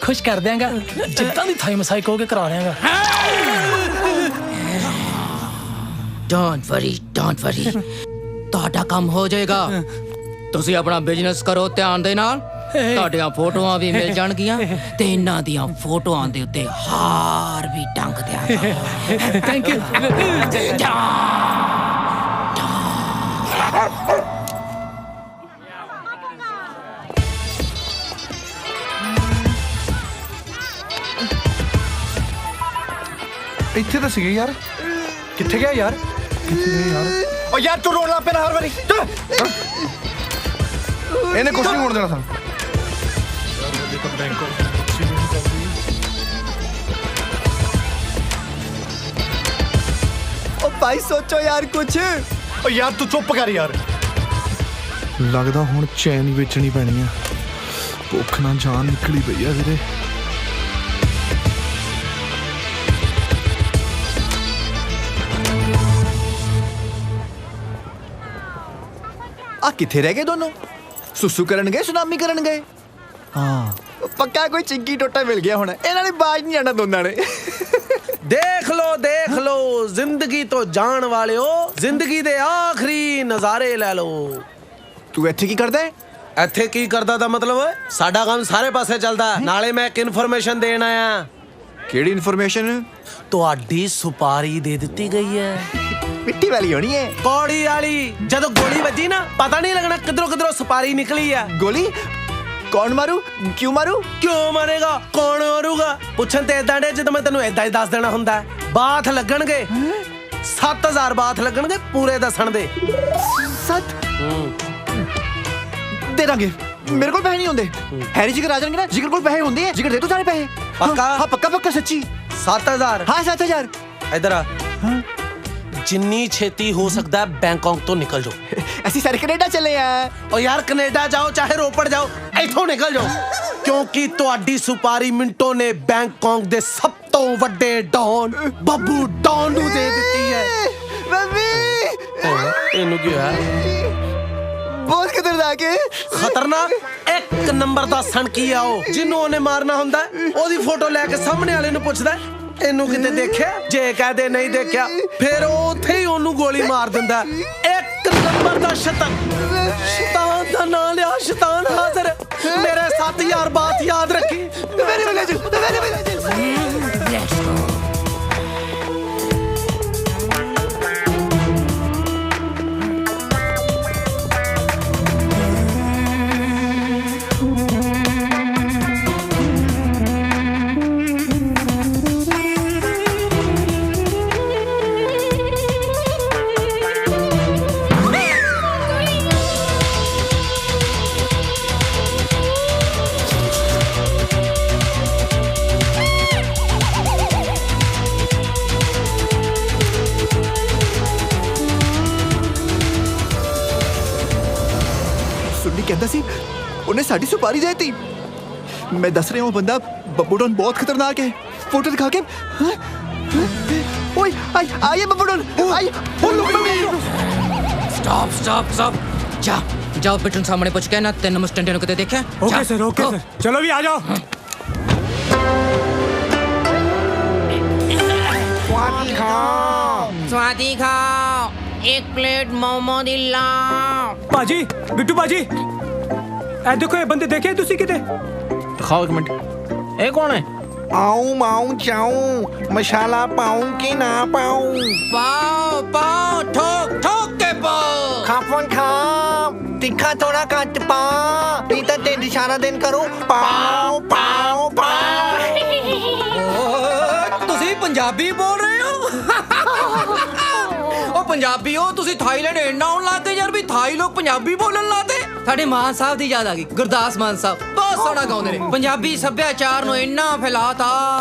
ਖੁਸ਼ ਕਰ ਦਿਆਂਗਾ, ਜਿੱਦਾਂ ਦੀ ਥਾਈ ਮਸਾਈ ਕਹੋਗੇ ਕਰਾ ਦਿਆਂਗਾ। ਡੋਂਟ ਵਰੀ ਤੁਹਾਡਾ ਕੰਮ ਹੋ ਜਾਏਗਾ। ਤੁਸੀਂ ਆਪਣਾ ਬਿਜ਼ਨਸ ਕਰੋ ਧਿਆਨ ਦੇ ਨਾਲ। ਤੁਹਾਡੀਆਂ ਫੋਟੋਆਂ ਵੀ ਮਿਲ ਜਾਣਗੀਆਂ ਤੇ ਇਹਨਾਂ ਦੀਆਂ ਫੋਟੋਆਂ ਦੇ ਉੱਤੇ ਹਾਰ ਵੀ ਟੰਗ ਦਿਆਂਗਾ। Thank you. ਇੱਥੇ ਤਾਂ ਸੀਗੇ ਯਾਰ। ਕਿੱਥੇ ਗਿਆ ਯਾਰ? ਓ ਯਾਰ ਤੂੰ ਰੋਣ ਲੱਗ ਪਿਆ ਹਰ ਵਾਰੀ। ਇਹਨੇ ਕੁਛ ਨਹੀਂ ਹੋਣ ਦੇਣਾ ਸਾਨੂੰ। ਓ ਭਾਈ ਸੋਚੋ ਯਾਰ ਕੁਛ। ਓ ਯਾਰ ਤੂੰ ਚੁੱਪ ਕਰ ਯਾਰ। ਲੱਗਦਾ ਹੁਣ ਚੈਨ ਵੇਚਣੀ ਪੈਣੀ ਆ। ਭੁੱਖ ਨਾਲ ਜਾਨ ਨਿਕਲੀ ਪਈ ਆ ਵੀਰੇ। ਆ ਕਿੱਥੇ ਰਹਿ ਗਏ ਦੋਨੋਂ? ਸੁਸੂ ਕਰਨ ਗਏ, ਸੁਨਾਮੀ ਕਰਨ ਗਏ? ਹਾਂ ਪੱਕਾ ਕੋਈ ਚਿੰਕੀ ਟੋਟਾ ਮਿਲ ਗਿਆ ਹੁਣ। ਇਹਨਾਂ ਨੇ ਬਾਜ ਨਹੀਂ ਆਣਾ ਦੋਨਾਂ ਨੇ। ਦੇਖ ਲੋ ਜ਼ਿੰਦਗੀ ਤੋਂ ਜਾਣ ਵਾਲਿਓ, ਜ਼ਿੰਦਗੀ ਦੇ ਆਖਰੀ ਨਜ਼ਾਰੇ ਲੈ ਲਓ। ਤੂੰ ਇੱਥੇ ਕੀ ਕਰਦਾ? ਇੱਥੇ ਕੀ ਕਰਦਾ ਦਾ ਮਤਲਬ ਸਾਡਾ ਕੰਮ ਸਾਰੇ ਪਾਸੇ ਚੱਲਦਾ। ਨਾਲੇ ਮੈਂ ਇੱਕ ਇਨਫੋਰਮੇਸ਼ਨ ਦੇਣ ਆਇਆ। ਕਿਹੜੀ ਇਨਫੋਰਮੇਸ਼ਨ? ਤੁਹਾਡੀ ਸੁਪਾਰੀ ਦੇ ਦਿੱਤੀ ਗਈ ਹੈ। ਮਿੱਟੀ ਵਾਲੀ ਹੋਣੀ ਹੈ? ਕੌੜੀ ਵਾਲੀ। ਜਦੋਂ ਗੋਲੀ ਵੱਜੀ ਨਾ ਪਤਾ ਨਹੀਂ ਲੱਗਣਾ ਕਿਧਰੋਂ ਸੁਪਾਰੀ ਨਿਕਲੀ ਆ। ਗੋਲੀ? ਕੌਣ ਮਾਰੂ? ਕਿਉਂ ਮਾਰੂ? ਕਿਉਂ ਮਾਰੇਗਾ? ਕੌਣ ਮਾਰੂਗਾ? ਪੁੱਛਣ ਤੇ ਏਦਾਂ ਡੇ ਜਦੋਂ ਮੈਂ ਤੈਨੂੰ ਏਦਾਂ ਹੀ ਦੱਸ ਦੇਣਾ ਹੁੰਦਾ। ਬਾਥ ਲੱਗਣਗੇ 7000 ਬਾਥ ਲੱਗਣਗੇ ਪੂਰੇ ਦੱਸਣ ਦੇ। 7 ਦੇ ਦਾਂਗੇ। ਮੇਰੇ ਕੋਲ ਪੈਸੇ ਨਹੀਂ ਹੁੰਦੇ। ਹੈਰੀ ਜਿਗਰ ਆ ਜਾਣਗੇ ਨਾ, ਜਿਗਰ ਕੋਲ ਪੈਸੇ ਹੁੰਦੇ ਆ। ਜਿਗਰ ਦੇ ਤੂੰ ਸਾਰੇ ਪੈਸੇ। ਪੱਕਾ? ਹਾਂ ਪੱਕਾ ਸੱਚੀ। 7000? ਹਾਂ 7000। ਇਧਰ ਆ। ਜਿੰਨੀ ਛੇਤੀ ਹੋ ਸਕਦਾ ਬੈਂਕਾਕ ਤੋਂ ਨਿਕਲ ਜਾਓ। ਅਸੀਂ ਸਾਰੇ ਕੈਨੇਡਾ ਚੱਲੇ ਆ। ਓ ਯਾਰ ਕੈਨੇਡਾ ਜਾਓ ਚਾਹੇ ਰੋਪੜ ਜਾਓ, ਇੱਥੋਂ ਨਿਕਲ ਜਾਓ। ਕਿਉਂਕਿ ਤੁਹਾਡੀ ਸੁਪਾਰੀ ਮਿੰਟੋ ਨੇ ਬੈਂਕਾਕ ਦੇ ਸਭ ਤੋਂ ਵੱਡੇ ਡੌਨ ਬੱਬੂ ਡੌਨ ਨੂੰ ਦੇ ਦਿੱਤੀ ਹੈ। ਮੰਮੀ ਇਹਨੂੰ ਕੀ ਹੋਇਆ? ਬਹੁਤ ਖਤਰਨਾਕ ਹੈ। ਖਤਰਨਾਕ? ਇੱਕ ਨੰਬਰ ਦਾ ਸਣਕੀ ਆ ਉਹ। ਜਿਹਨੂੰ ਉਹਨੇ ਮਾਰਨਾ ਹੁੰਦਾ ਉਹਦੀ ਫੋਟੋ ਲੈ ਕੇ ਸਾਹਮਣੇ ਵਾਲੇ ਨੂੰ ਪੁੱਛਦਾ ਇਹਨੂੰ ਕਿਤੇ ਦੇਖਿਆ? ਜੇ ਕਹਦੇ ਨਹੀਂ ਦੇਖਿਆ ਫਿਰ ਉਹ ਉੱਥੇ ਹੀ ਉਹਨੂੰ ਗੋਲੀ ਮਾਰ ਦਿੰਦਾ। ਇੱਕ ਨੰਬਰ ਦਾ ਸ਼ੈਤਾਨ ਦਾ ਨਾਂ ਲਿਆ। ਸ਼ੈਤਾਨ ਹਾਜ਼ਰ। ਮੇਰੇ 7000 ਬਾਤ ਯਾਦ ਰੱਖੀ। ਮੇਰੇ ਵਗਾ ਜੀ, ਮੇਰੇ ਵਗਾ ਜੀ। ਕਹਿੰਦਾ ਸੀ ਉਹਨੇ ਸਾਡੀ ਸੁਪਾਰੀ ਦੇਤੀ। ਮੈਂ ਦੱਸ ਰਿਹਾ ਹਾਂ ਬੰਦਾ ਬੱਬੂ ਡੌਨ ਬਹੁਤ ਖਤਰਨਾਕ ਹੈ। ਫੋਟੋ ਦਿਖਾ ਕੇ ਓਏ ਆਈ ਬੱਬੂ ਡੌਨ ਆਈ। ਸਟਾਪ ਜਾਓ ਬਿਟਨ ਸਾਹਮਣੇ ਪੁੱਛ ਕੇ ਨਾ 3 ਨੰਬਰ ਸਟੈਂਡ ਨੂੰ ਕਿਤੇ ਦੇਖਿਆ? ਓਕੇ ਸਰ ਚਲੋ ਵੀ ਆ ਜਾਓ। ਸਵਾਦੀ ਖਾਓ। एक प्लेट मोमो दी लाओ। ਭਾਜੀ ਬਿੱਟੂ ਭਾਜੀ ਇਹ ਦੇਖੋ ਇਹ ਬੰਦੇ ਦੇਖੇ ਤੁਸੀਂ ਕਿਤੇ? ਦਿਖਾਓ ਇੱਕ ਮਿੰਟ। ਇਹ ਕੌਣ ਹੈ? ਆਉਂ ਮਾਉਂ ਚਾਉਂ ਮਸਾਲਾ ਪਾਉਂ ਕਿ ਨਾ ਪਾਉਂ? पाओ ठोक ठोक के पाओ। ਖਾਪਨ ਖਾਪ ਤਿੱਖਾ ਥੋੜਾ ਘੱਟ ਪਾ ਨਹੀਂ ਤਾਂ ਢਿੱਡ ਸਾਰਾ ਦਿਨ ਕਰੂੰ ਪਾਉ ਪਾਉ ਪਾਉ। ਤੁਸੀਂ ਪੰਜਾਬੀ ਬੋਲ ਰਹੇ ਹੋ? ਉਹ ਪੰਜਾਬੀ ਹੋ ਤੁਸੀਂ? ਥਾਈਲੈਂਡ ਇੰਨਾ ਆਉਣ ਲੱਗ ਗਏ ਯਾਰ ਵੀ ਥਾਈ ਲੋਕ ਪੰਜਾਬੀ ਬੋਲਣ ਲੱਗੇ। ਸਾਡੇ ਮਾਨ ਸਾਹਿਬ ਦੀ ਯਾਦ ਆ ਗਈ, ਗੁਰਦਾਸ ਮਾਨ ਸਾਹਿਬ ਬਹੁਤ ਸੋਹਣਾ ਗਾਉਂਦੇ ਨੇ। ਪੰਜਾਬੀ ਸੱਭਿਆਚਾਰ ਨੂੰ ਇੰਨਾ ਫੈਲਾਤਾ,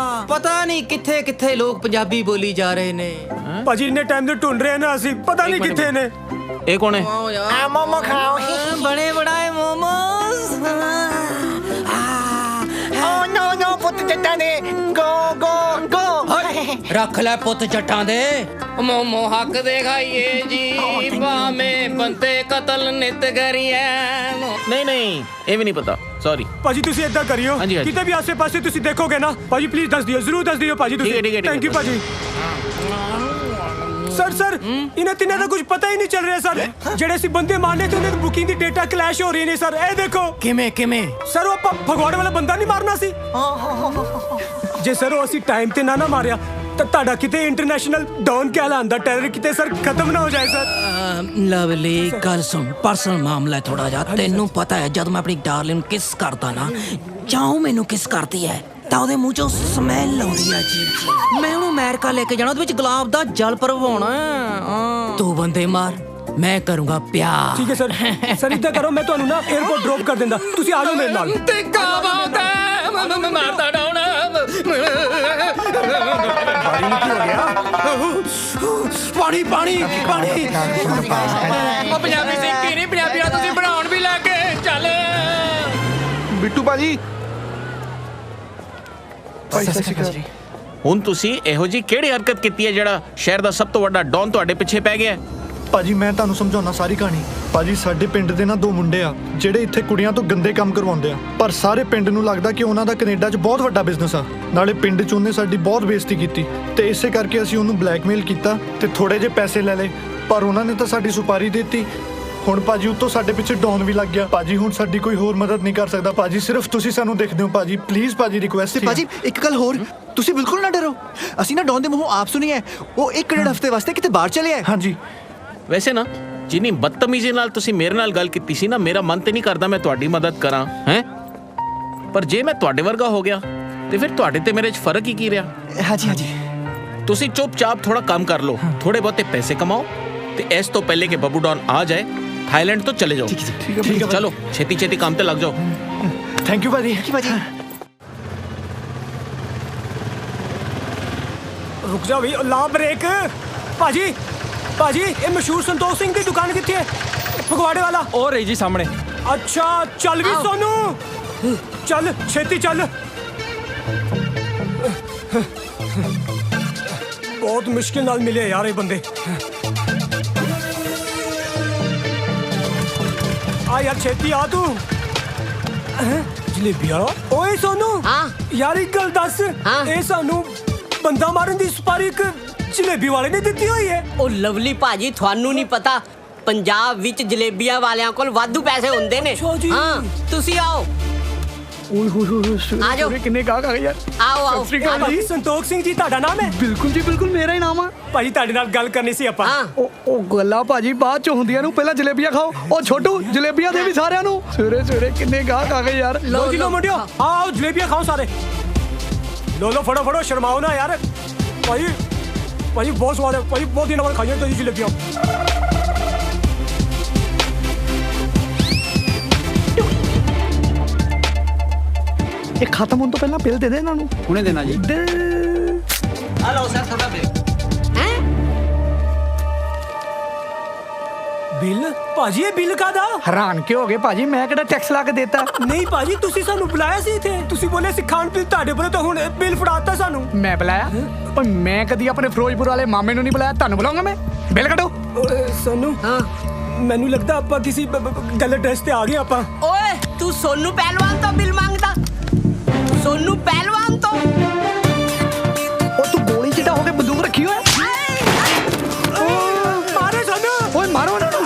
ਪਤਾ ਨਹੀਂ ਕਿੱਥੇ ਕਿੱਥੇ ਲੋਕ ਪੰਜਾਬੀ ਬੋਲੀ ਜਾ ਰਹੇ ਨੇ। ਭਾਜੀ ਇੰਨੇ ਟਾਈਮ ਤੋਂ ਢੂੰਡ ਰਹੇ ਨਾ ਅਸੀਂ, ਪਤਾ ਨਹੀਂ ਕਿੱਥੇ ਨੇ। ਇਹ ਕੌਣ ਹੈ? ਆ ਮੋਮੋ ਖਾਓ। ਬਣੇ ਬਣਾਏ ਮੋਮੋਸ। ਓ ਨੋ ਨੋ ਪੁੱਤ ਜੱਟਾਂ ਦੇ ਗੋ ਗੋ ਗੋ। ਰੱਖ ਲੈ ਪੁੱਤ ਜੱਟਾਂ ਦੇ ਮੋਮੋ ਹੱਕ ਦੇ ਖਾਈਏ ਜੀ, ਭਾਵੇਂ ਬੰਦੇ ਕਤਲ ਨਿਤ ਕਰੀਏ। ਨਹੀਂ ਨਹੀਂ ਇਹ ਵੀ ਨਹੀਂ ਪਤਾ, ਸੌਰੀ ਭਾਜੀ। ਤੁਸੀਂ ਏਦਾਂ ਕਰਿਓ, ਕਿਤੇ ਵੀ ਆਸੇ ਪਾਸੇ ਤੁਸੀਂ ਦੇਖੋਗੇ ਨਾ ਭਾਜੀ ਪਲੀਜ਼ ਦੱਸ ਦਿਓ, ਜ਼ਰੂਰ ਦੱਸ ਦਿਓ ਭਾਜੀ ਤੁਸੀਂ। ਥੈਂਕ ਯੂ ਭਾਜੀ। ਸਰ ਇਹਨਾਂ ਤਿੰਨਾਂ ਦਾ ਕੁਝ ਪਤਾ ਹੀ ਨਹੀਂ ਚੱਲ ਰਿਹਾ ਸਰ। ਜਿਹੜੇ ਅਸੀਂ ਬੰਦੇ ਮਾਰਨੇ ਤੇ ਉਹਨਾਂ ਦੀ ਬੁਕਿੰਗ ਦੀ ਡੇਟਾ ਕਲੈਸ਼ ਹੋ ਰਹੀ ਨੇ ਸਰ। ਇਹ ਦੇਖੋ। ਕਿਵੇਂ ਸਰ ਉਹ ਆਪਾਂ ਫਗਵਾੜੇ ਵਾਲਾ ਬੰਦਾ ਨਹੀਂ ਮਾਰਨਾ ਸੀ? ਜੇ ਸਰ ਉਹ ਅਸੀਂ ਟਾਈਮ ਤੇ ਨਾ ਮਾਰਿਆ ਤਾਂ ਤੁਹਾਡਾ ਕਿਤੇ ਇੰਟਰਨੈਸ਼ਨਲ ਡਾਊਨ ਕਹਿਲਾਂਦਾ ਟੈਰਰ ਕਿਤੇ ਸਰ ਖਤਮ ਨਾ ਹੋ ਜਾਏ ਸਰ। ਲਵਲੀ ਗੱਲ ਸੁਣ, ਪਰਸਨਲ ਮਾਮਲਾ ਹੈ ਥੋੜਾ ਜਿਹਾ। ਤੈਨੂੰ ਪਤਾ ਹੈ ਜਦ ਮੈਂ ਆਪਣੀ ਡਾਰਲਿੰਗ ਨੂੰ ਕਿਸ ਕਰਦਾ ਨਾ, ਚਾਹੂੰ ਮੈਨੂੰ ਕਿਸ ਕਰਦੀ ਹੈ ਤਾਂ ਉਹਦੇ ਮੂੰਹ ਚੋਂ ਸਮੈਲ ਆਉਂਦੀ ਆ ਜੀ। ਮੈਂ ਉਹਨੂੰ ਅਮਰੀਕਾ ਲੈ ਕੇ ਜਾਣਾ, ਉਹਦੇ ਵਿੱਚ ਗੁਲਾਬ ਦਾ ਜਲ ਭਰਵਾਉਣਾ। ਤੂੰ ਬੰਦੇ ਮਾਰ, ਮੈਂ ਕਰੂੰਗਾ ਪਿਆਰ। ਠੀਕ ਹੈ ਸਰ। ਸਰ ਇੱਦਾਂ ਕਰੋ, ਮੈਂ ਤੁਹਾਨੂੰ ਨਾ 에어ਪੋਰਟ ਡ੍ਰੌਪ ਕਰ ਦਿੰਦਾ, ਤੁਸੀਂ ਆ ਜਾਓ ਮੇਰੇ ਨਾਲ। ਤੇ ਕਾਵਾਂ ਮੈਂ ਮਾਰਦਾ ਡਾਉਣ। ਪਾਣੀ ਪਾਣੀ ਪਾਣੀ। ਉਹ ਪੰਜਾਬੀ ਸਿੱਖੀ ਨਹੀਂ, ਪੰਜਾਬੀਆਂ ਤੁਸੀਂ ਬਣਾਉਣ ਵੀ ਲੱਗ ਗਏ। ਚੱਲ ਬਿੱਟੂ ਭਾਜੀ। ਹੁਣ ਤੁਸੀਂ ਇਹੋ ਜੀ ਕਿਹੜੀ ਹਰਕਤ ਕੀਤੀ ਹੈ ਜਿਹੜਾ ਸ਼ਹਿਰ ਦਾ ਸਭ ਤੋਂ ਵੱਡਾ ਡੌਨ ਤੁਹਾਡੇ ਪਿੱਛੇ ਪੈ ਗਿਆ? ਭਾਜੀ ਮੈਂ ਤੁਹਾਨੂੰ ਸਮਝਾਉਣਾ ਸਾਰੀ ਕਹਾਣੀ। ਭਾਜੀ ਸਾਡੇ ਪਿੰਡ ਦੇ ਨਾ 2 ਮੁੰਡੇ ਆ ਜਿਹੜੇ ਇੱਥੇ ਕੁੜੀਆਂ ਤੋਂ ਗੰਦੇ ਕੰਮ ਕਰਵਾਉਂਦੇ ਆ, ਪਰ ਸਾਰੇ ਪਿੰਡ ਨੂੰ ਲੱਗਦਾ ਕਿ ਉਹਨਾਂ ਦਾ ਕੈਨੇਡਾ 'ਚ ਬਹੁਤ ਵੱਡਾ ਬਿਜ਼ਨਸ ਆ। ਨਾਲੇ ਪਿੰਡ 'ਚ ਉਹਨੇ ਸਾਡੀ ਬਹੁਤ ਬੇਇੱਜ਼ਤੀ ਕੀਤੀ ਤੇ ਇਸੇ ਕਰਕੇ ਅਸੀਂ ਉਹਨੂੰ ਬਲੈਕਮੇਲ ਕੀਤਾ ਤੇ ਥੋੜੇ ਜਿਹੇ ਪੈਸੇ ਲੈ ਲਏ, ਪਰ ਉਹਨਾਂ ਨੇ ਤਾਂ ਸਾਡੀ ਸੁਪਾਰੀ ਦਿੱਤੀ। ਹੁਣ ਭਾਜੀ ਉੱਤੋਂ ਸਾਡੇ ਪਿੱਛੇ ਡਾਊਨ ਵੀ ਲੱਗ ਗਿਆ। ਭਾਜੀ ਹੁਣ ਸਾਡੀ ਕੋਈ ਹੋਰ ਮਦਦ ਨਹੀਂ ਕਰ ਸਕਦਾ ਭਾਜੀ, ਸਿਰਫ ਤੁਸੀਂ ਸਾਨੂੰ ਦੇਖਦੇ ਹੋ ਭਾਜੀ। ਪਲੀਜ਼ ਭਾਜੀ ਰਿਕੁਐਸਟ ਹੈ ਭਾਜੀ। ਇੱਕ ਗੱਲ ਹੋਰ, ਤੁਸੀਂ ਬਿਲਕੁਲ ਨਾ ਡਰੋ। ਅਸੀਂ ਨਾ ਡੌਨ ਦੇ ਮੂੰਹੋਂ ਆਪ ਸੁਣੀ ਹੈ ਉਹ 1 ਹਫ਼ਤੇ ਵਾਸਤੇ ਕਿਤੇ ਬਾਹਰ ਚਲੇ ਆਏ। ਹਾਂਜੀ। ਵੈਸੇ ਨਾ ਜਿੰਨੀ ਬਦਤਮੀਜ਼ੀ ਨਾਲ ਤੁਸੀਂ ਮੇਰੇ ਨਾਲ ਗੱਲ ਕੀਤੀ ਸੀ ਨਾ, ਮੇਰਾ ਮਨ ਤੇ ਨਹੀਂ ਕਰਦਾ ਮੈਂ ਤੁਹਾਡੀ ਮਦਦ ਕਰਾਂ ਹੈ, ਪਰ ਜੇ ਮੈਂ ਤੁਹਾਡੇ ਵਰਗਾ ਹੋ ਗਿਆ ਤੇ ਫਿਰ ਤੁਹਾਡੇ ਤੇ ਮੇਰੇ 'ਚ ਫਰਕ ਹੀ ਕੀ ਰਿਹਾ? ਹਾਂਜੀ। ਤੁਸੀਂ ਚੁੱਪਚਾਪ ਥੋੜਾ ਕੰਮ ਕਰ ਲਓ, ਥੋੜੇ ਬਹੁਤੇ ਪੈਸੇ ਕਮਾਓ ਤੇ ਇਸ ਤੋਂ ਪਹਿਲੇ ਕਿ ਬੱਬੂ ਡੌਨ ਆ ਜਾਏ थाईलैंड तो चले जाओ। ठीक है चलो छेती छेती काम पे लग जाओ। थैंक यू भाजी। रुक जाओ भाई, ला ब्रेक। भाजी ये मशहूर संतोष सिंह की दुकान कितनी है? फगवाड़े वाला और रही जी सामने। अच्छा चल भी सोनू, चल छेती चल। बहुत मुश्किल नाल मिले यार ये बंदे। आ यार छेती आ तू। जलेबी वाला ओए सोनू। यार एक गल दस, ए सानू बंदा मारन दी सुपारी एक जलेबी वाले ने ਦਿੱਤੀ ਹੋਈ ਹੈ। ਉਹ ਲਵਲੀ ਭਾਜੀ ਤੁਹਾਨੂੰ ਨਹੀਂ ਪਤਾ, ਪੰਜਾਬ ਵਿੱਚ ਜਲੇਬੀਆਂ ਵਾਲਿਆਂ ਕੋਲ ਵਾਧੂ ਪੈਸੇ ਹੁੰਦੇ ਨੇ। ਹਾਂ ਤੁਸੀਂ ਆਓ। ਓਏ ਹੋਏ ਆ ਜਾਓ। ਕਿੰਨੇ ਗਾਹਕ ਆ ਗਏ ਯਾਰ। ਆਓ ਜੀ ਸੰਤੋਖ ਸਿੰਘ ਜੀ ਤੁਹਾਡਾ ਨਾਮ ਹੈ? ਬਿਲਕੁਲ ਜੀ ਬਿਲਕੁਲ ਮੇਰਾ ਹੀ ਨਾਮ ਆ ਭਾਜੀ। ਤੁਹਾਡੇ ਨਾਲ ਗੱਲ ਕਰਨੀ ਸੀ ਆਪਾਂ। ਉਹ ਗੱਲਾਂ ਭਾਜੀ ਬਾਅਦ ਚ ਹੁੰਦੀਆਂ ਨੂੰ, ਪਹਿਲਾਂ ਜਲੇਬੀਆਂ ਖਾਓ। ਉਹ ਛੋਟੂ ਜਲੇਬੀਆਂ ਦੇ ਵੀ ਸਾਰਿਆਂ ਨੂੰ। ਸਵੇਰੇ ਕਿੰਨੇ ਗਾਹਕ ਆ ਗਏ ਯਾਰ। ਲਓ ਜੀ ਲਓ ਮੁੰਡਿਓ, ਆਓ ਜਲੇਬੀਆਂ ਖਾਓ ਸਾਰੇ। ਲੋ ਫੜੋ ਸ਼ਰਮਾਓ ਨਾ ਯਾਰ। ਭਾਜੀ ਬਹੁਤ ਸਵਾਦ ਹੈ ਭਾਜੀ, ਬਹੁਤ ਦਿਨਾਂ ਬਾਅਦ ਖਾਈਆਂ ਤੁਸੀਂ ਜਲੇਬੀਆਂ। ਇਹ ਖਤਮ ਹੋਣ ਤੋਂ ਪਹਿਲਾਂ ਬਿੱਲ ਦੇ ਦੇ ਇਹਨਾਂ ਨੂੰ। ਹੁਣੇ ਦੇਣਾ ਜੀ। ਹਲੋ ਸਰ ਤੁਹਾਡਾ ਬਿੱਲ? ਭਾਜੀ ਇਹ ਬਿੱਲ ਕਾਦਾ? ਹੈਰਾਨ ਕਿਉਂ ਹੋ ਗਏ ਭਾਜੀ? ਮੈਂ ਕਿਹੜਾ ਟੈਕਸ ਲਾ ਕੇ ਦੇਤਾ? ਨਹੀਂ ਭਾਜੀ ਤੁਸੀਂ ਸਾਨੂੰ ਬੁਲਾਇਆ ਸੀ ਇੱਥੇ, ਤੁਸੀਂ ਬੋਲੇ ਸੀ ਖਾਣ ਪੀਣ ਤੁਹਾਡੇ ਬੋਲੇ ਤਾਂ ਹੁਣ ਬਿੱਲ ਫੜਾਤਾ ਸਾਨੂੰ। ਮੈਂ ਬੁਲਾਇਆ? ਓਏ ਮੈਂ ਕਦੀ ਆਪਣੇ ਫਿਰੋਜ਼ਪੁਰ ਵਾਲੇ ਮਾਮੇ ਨੂੰ ਨਹੀਂ ਬੁਲਾਇਆ, ਤੁਹਾਨੂੰ ਬੁਲਾਉਂਗਾ ਮੈਂ। ਬਿੱਲ ਕੱਢੋ। ਸਾਨੂੰ ਮੈਨੂੰ ਲੱਗਦਾ ਆਪਾਂ ਕਿਸੇ ਗਲਤ ਐਡਰੈਸ ਤੇ ਆ ਗਏ ਆਪਾਂ। ਓਏ ਤੂੰ ਸੋਨੂ ਪਹਿਲਵਾਨ ਤੋਂ ਬਿੱਲ ਮੰਗਦਾ? ਸੋਨੂ ਪਹਿਲਵਾਨ ਤੋਂ? ਉਹ ਤੂੰ ਗੋਲੀ ਚਿੱਟਾ ਹੋ ਕੇ ਬੰਦੂਕ ਰੱਖੀ ਹੋਇਆ? ਮਾਰੇ ਸਾਨੂੰ। ਓਏ ਮਾਰੋ ਉਹਨਾਂ ਨੂੰ।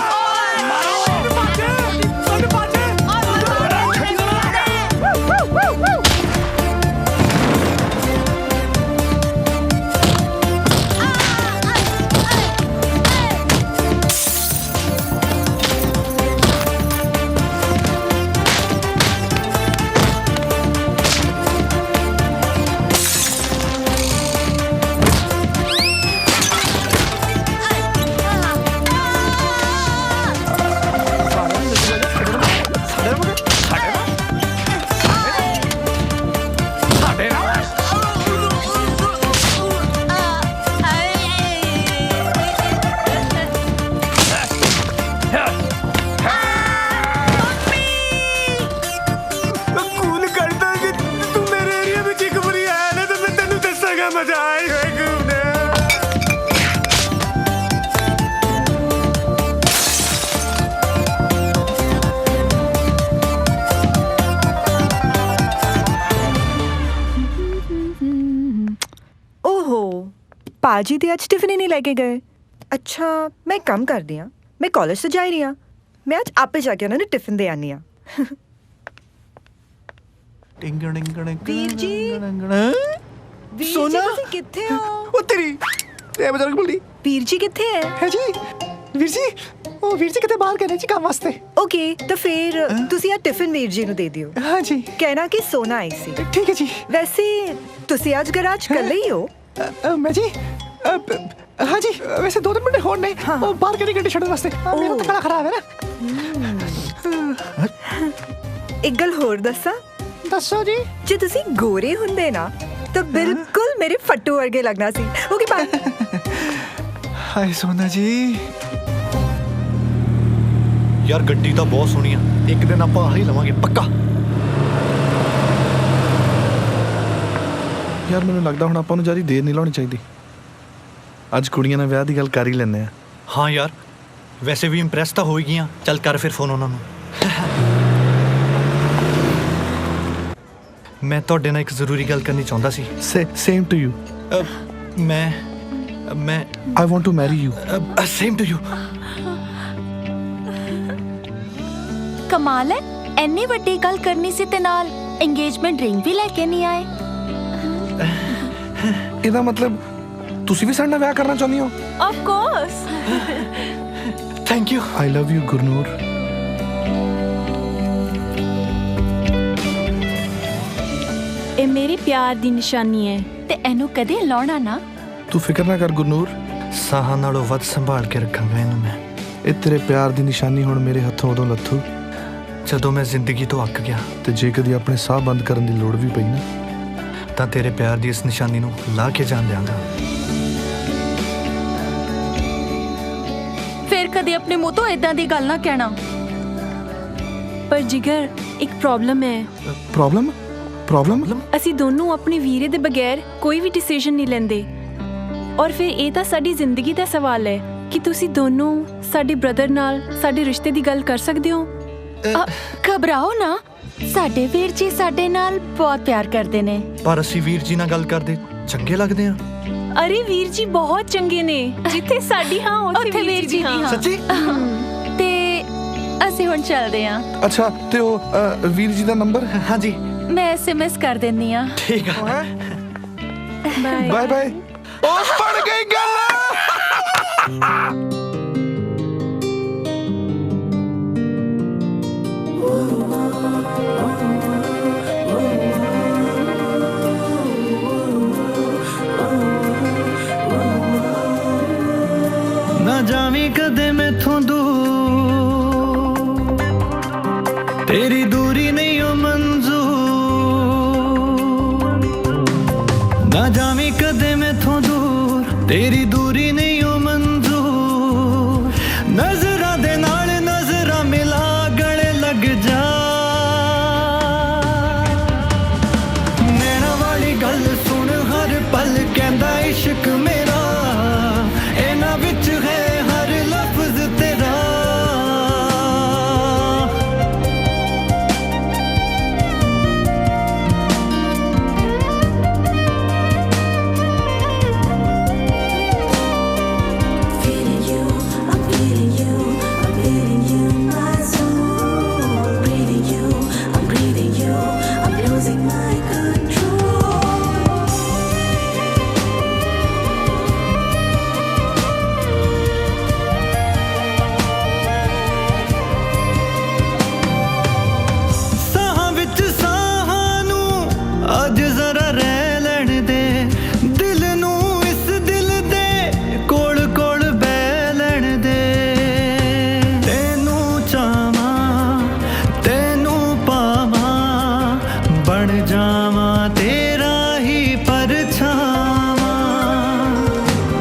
पाजी ते आज टिफिन ही नहीं लेके गए। अच्छा मैं एक काम करदी हाँ, मैं कॉलेज से जा ही रही हाँ, मैं आज आपे जाके उन्होंने टिफिन दे आनी हाँ। वीर जी सोना ਤੁਸੀਂ ਕਿੱਥੇ ਹੋ? ਉਹ ਤੇਰੀ ਇਹ ਬਜ਼ੁਰਗ ਬੁੱਢੀ ਵੀਰ ਜੀ ਕਿੱਥੇ ਹੈ ਜੀ? ਵੀਰ ਜੀ ਉਹ ਵੀਰ ਜੀ ਕਿਤੇ ਬਾਹਰ ਗਏ ਨੇ ਜੀ ਕੰਮ ਵਾਸਤੇ। ਓਕੇ ਤਾਂ ਫਿਰ ਤੁਸੀਂ ਆ ਟਿਫਿਨ ਵੀਰ ਜੀ ਨੂੰ ਦੇ ਦਿਓ। ਹਾਂ ਜੀ। ਕਹਿਣਾ ਕਿ ਸੋਨਾ ਆਈ ਸੀ। ਠੀਕ ਹੈ ਜੀ। ਵੈਸੇ ਤੁਸੀਂ ਅੱਜ ਗਰਾਜ ਇਕੱਲੇ ਹੀ ਹੋ? ਮੈਂ ਜੀ ਹਾਂ ਜੀ ਵੈਸੇ ਦੋ ਤਿੰਨ ਮੁੰਡੇ ਹੋਰ ਨੇ ਉਹ ਬਾਹਰ ਕਿਹੜੀ ਗੱਡੀ ਛੱਡਣ ਵਾਸਤੇ। ਮੇਰਾ ਤਾਂ ਬੜਾ ਖਰਾਬ ਹੈ ਨਾ। ਇੱਕ ਗੱਲ ਹੋਰ ਦੱਸਾਂ? ਦੱਸੋ ਜੀ। ਜੇ ਤੁਸੀਂ ਗੋਰੇ ਹੁੰਦੇ ਨਾ ਤਾਂ ਬਿਲਕੁਲ ਮੇਰੇ ਫੱਟੂ ਵਰਗੇ ਲੱਗਣਾ ਸੀ। Okay bye. ਹਾਏ ਸੋਨਾ ਜੀ। ਯਾਰ ਗੱਡੀ ਤਾਂ ਬਹੁਤ ਸੋਹਣੀ ਆ, ਇੱਕ ਦਿਨ ਆਪਾਂ ਆਹੀ ਲਵਾਂਗੇ ਪੱਕਾ। ਯਾਰ ਮੈਨੂੰ ਲੱਗਦਾ ਹੁਣ ਆਪਾਂ ਨੂੰ ਜ਼ਿਆਦਾ ਦੇਰ ਨਹੀਂ ਲਾਉਣੀ ਚਾਹੀਦੀ। ਅੱਜ ਕੁੜੀਆਂ ਨਾਲ ਵਿਆਹ ਦੀ ਗੱਲ ਕਰ ਹੀ ਲੈਂਦੇ ਆ। ਹਾਂ ਯਾਰ ਵੈਸੇ ਵੀ ਇੰਪ੍ਰੈਸ ਤਾਂ ਹੋ ਹੀ ਗਈਆਂ। ਚੱਲ ਕਰ ਫਿਰ ਫੋਨ ਉਹਨਾਂ ਨੂੰ। ਮੈਂ ਤੁਹਾਡੇ ਨਾਲ ਇੱਕ ਜ਼ਰੂਰੀ ਗੱਲ ਕਰਨੀ ਚਾਹੁੰਦਾ ਸੀ। Same to you. ਮੈਂ I want to marry you. Same to you. ਕਮਾਲ ਹੈ, ਇੰਨੀ ਵੱਡੀ ਗੱਲ ਕਰਨੀ ਸੀ ਤੇ ਨਾਲ ਇੰਗੇਜਮੈਂਟ ਰਿੰਗ ਵੀ ਲੈ ਕੇ ਨਹੀਂ ਆਏ। ਇਹਦਾ ਮਤਲਬ ਤੁਸੀਂ ਵੀ ਸਾਡੇ ਨਾਲ ਵਿਆਹ ਕਰਨਾ ਚਾਹੁੰਦੀ ਹੋ? Of course. Thank you. I love you Gurnoor. ਇਹ ਮੇਰੀ ਪਿਆਰ ਦੀ ਨਿਸ਼ਾਨੀ ਹੈ ਤੇ ਇਹਨੂੰ ਕਦੇ ਲਾਉਣਾ ਨਾ। ਤੂੰ ਫਿਕਰ ਨਾ ਕਰ ਗੁਰਨੂਰ, ਸਾਹਾਂ ਨਾਲੋਂ ਵੱਧ ਸੰਭਾਲ ਕੇ ਰੱਖਾਂਗਾ ਇਹਨੂੰ ਮੈਂ। ਇਹ ਤੇਰੇ ਪਿਆਰ ਦੀ ਨਿਸ਼ਾਨੀ ਹੁਣ ਮੇਰੇ ਹੱਥੋਂ ਉਦੋਂ ਲੱਥੂ ਜਦੋਂ ਮੈਂ ਜ਼ਿੰਦਗੀ ਤੋਂ ਅੱਕ ਗਿਆ। ਤੇ ਜੇ ਕਦੀ ਆਪਣੇ ਸਾਹ ਬੰਦ ਕਰਨ ਦੀ ਲੋੜ ਵੀ ਪਈ ਨਾ ਤਾਂ ਤੇਰੇ ਪਿਆਰ ਦੀ ਇਸ ਨਿਸ਼ਾਨੀ ਨੂੰ ਲਾ ਕੇ ਜਾਣ ਦਿਆਂਗਾ। ਫਿਰ ਕਦੇ ਆਪਣੇ ਮੂੰਹ ਤੋਂ ਇਦਾਂ ਦੀ ਗੱਲ ਨਾ ਕਹਿਣਾ। ਪਰ ਜਿਗਰ ਇੱਕ ਪ੍ਰੋਬਲਮ ਹੈ। ਪ੍ਰੋਬਲਮ? ਅਸੀਂ ਦੋਨੋਂ ਆਪਣੇ ਵੀਰੇ ਦੇ ਬਗੈਰ ਕੋਈ ਵੀ ਡਿਸੀਜਨ ਨਹੀਂ ਲੈਂਦੇ। ਔਰ ਫਿਰ ਇਹ ਤਾਂ ਸਾਡੀ ਜ਼ਿੰਦਗੀ ਦਾ ਸਵਾਲ ਹੈ ਕਿ ਤੁਸੀਂ ਦੋਨੋਂ ਸਾਡੇ ਬ੍ਰਦਰ ਨਾਲ ਸਾਡੇ ਰਿਸ਼ਤੇ ਦੀ ਗੱਲ ਕਰ ਸਕਦੇ ਹੋ। ਘਬਰਾਓ ਨਾ, ਸਾਡੇ ਵੀਰ ਜੀ ਸਾਡੇ ਨਾਲ ਬਹੁਤ ਪਿਆਰ ਕਰਦੇ ਨੇ। ਪਰ ਅਸੀਂ ਵੀਰ ਜੀ ਨਾਲ ਗੱਲ ਕਰਦੇ ਚੰਗੇ ਲੱਗਦੇ ਆ। ਅਰੇ ਵੀਰ ਜੀ ਬਹੁਤ ਚੰਗੇ ਨੇ, ਜਿੱਥੇ ਸਾਡੀ ਹਾਂ ਉੱਥੇ ਵੀਰ ਜੀ ਦੀ ਹਾਂ। ਸੱਚੀ? ਤੇ ਅਸੀਂ ਹੁਣ ਚੱਲਦੇ ਹਾਂ। ਅੱਛਾ ਤੇ ਉਹ ਵੀਰ ਜੀ ਦਾ ਨੰਬਰ? ਹਾਂਜੀ ਮੈਂ SMS ਕਰ ਦਿੰਦੀ ਆ। ਠੀਕ ਆ। Bye bye. ਉਹ ਬਣ ਗਈ ਗੱਲ। ਨਾ ਜਾਵੀਂ ਕਦੇ ਮੈਥੋਂ ਦੂਰ, ਤੇਰੀ ਦੂਰੀ ਨਹੀਂ ਓ ਮਨਜ਼ੂਰ। ਨਾ ਜਾਵੀਂ ਕਦੇ ਮੈਥੋਂ ਦੂਰ, ਤੇਰੀ ਦੂਰੀ ਨਹੀਂ ਓ ਮਨਜ਼ੂਰ। ਨਜ਼ਰਾਂ ਦੇ ਨਾਲ ਨਜ਼ਰਾਂ ਮਿਲਾ ਗਲੇ ਲੱਗ ਜਾ। ਨੈਣਾ ਵਾਲੀ ਗੱਲ ਸੁਣ ਹਰ ਪਲ ਕਹਿੰਦਾ ਇਸ਼ਕ ਮੇਰਾ, ਇਹਨਾਂ ਵਿੱਚ ਹੈ ਹਰ ਲਫ਼ਜ਼ ਤੇਰਾ। ਅੱਜ ਜ਼ਰਾ ਰਹਿ ਲੈਣ ਦੇ, ਦਿਲ ਨੂੰ ਇਸ ਦਿਲ ਦੇ ਕੋਲ ਕੋਲ ਬਹਿ ਲੈਣ ਦੇ। ਤੈਨੂੰ ਚਾਹਾਂ ਤੈਨੂੰ ਪਾਵਾਂ, ਬਣ ਜਾਵਾਂ ਤੇਰਾ ਹੀ ਪਰਛਾਵਾਂ।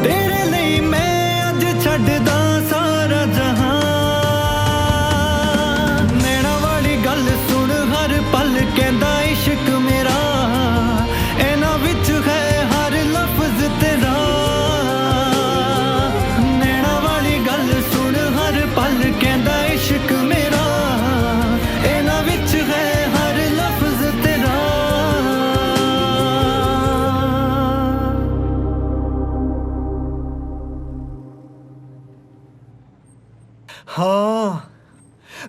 ਤੇਰੇ ਲਈ ਮੈਂ ਅੱਜ ਛੱਡਦਾ ਸਾਰਾ ਜਹਾਂ। ਨੈਣਾ ਵਾਲੀ ਗੱਲ ਸੁਣ ਹਰ ਪਲ ਕਹਿੰਦਾ ਇਸ਼ਕ ਮੇਰਾ, ਇਹਨਾਂ ਵਿੱਚ ਹੈ ਹਰ ਲਫ਼ਜ਼ ਤੇਰਾ। ਨੈਣਾ ਵਾਲੀ ਗੱਲ ਸੁਣ ਹਰ ਪਲ ਕਹਿੰਦਾ ਇਸ਼ਕ ਮੇਰਾ, ਇਹਨਾਂ ਵਿੱਚ ਹੈ ਹਰ ਲਫ਼ਜ਼ ਤੇਰਾ।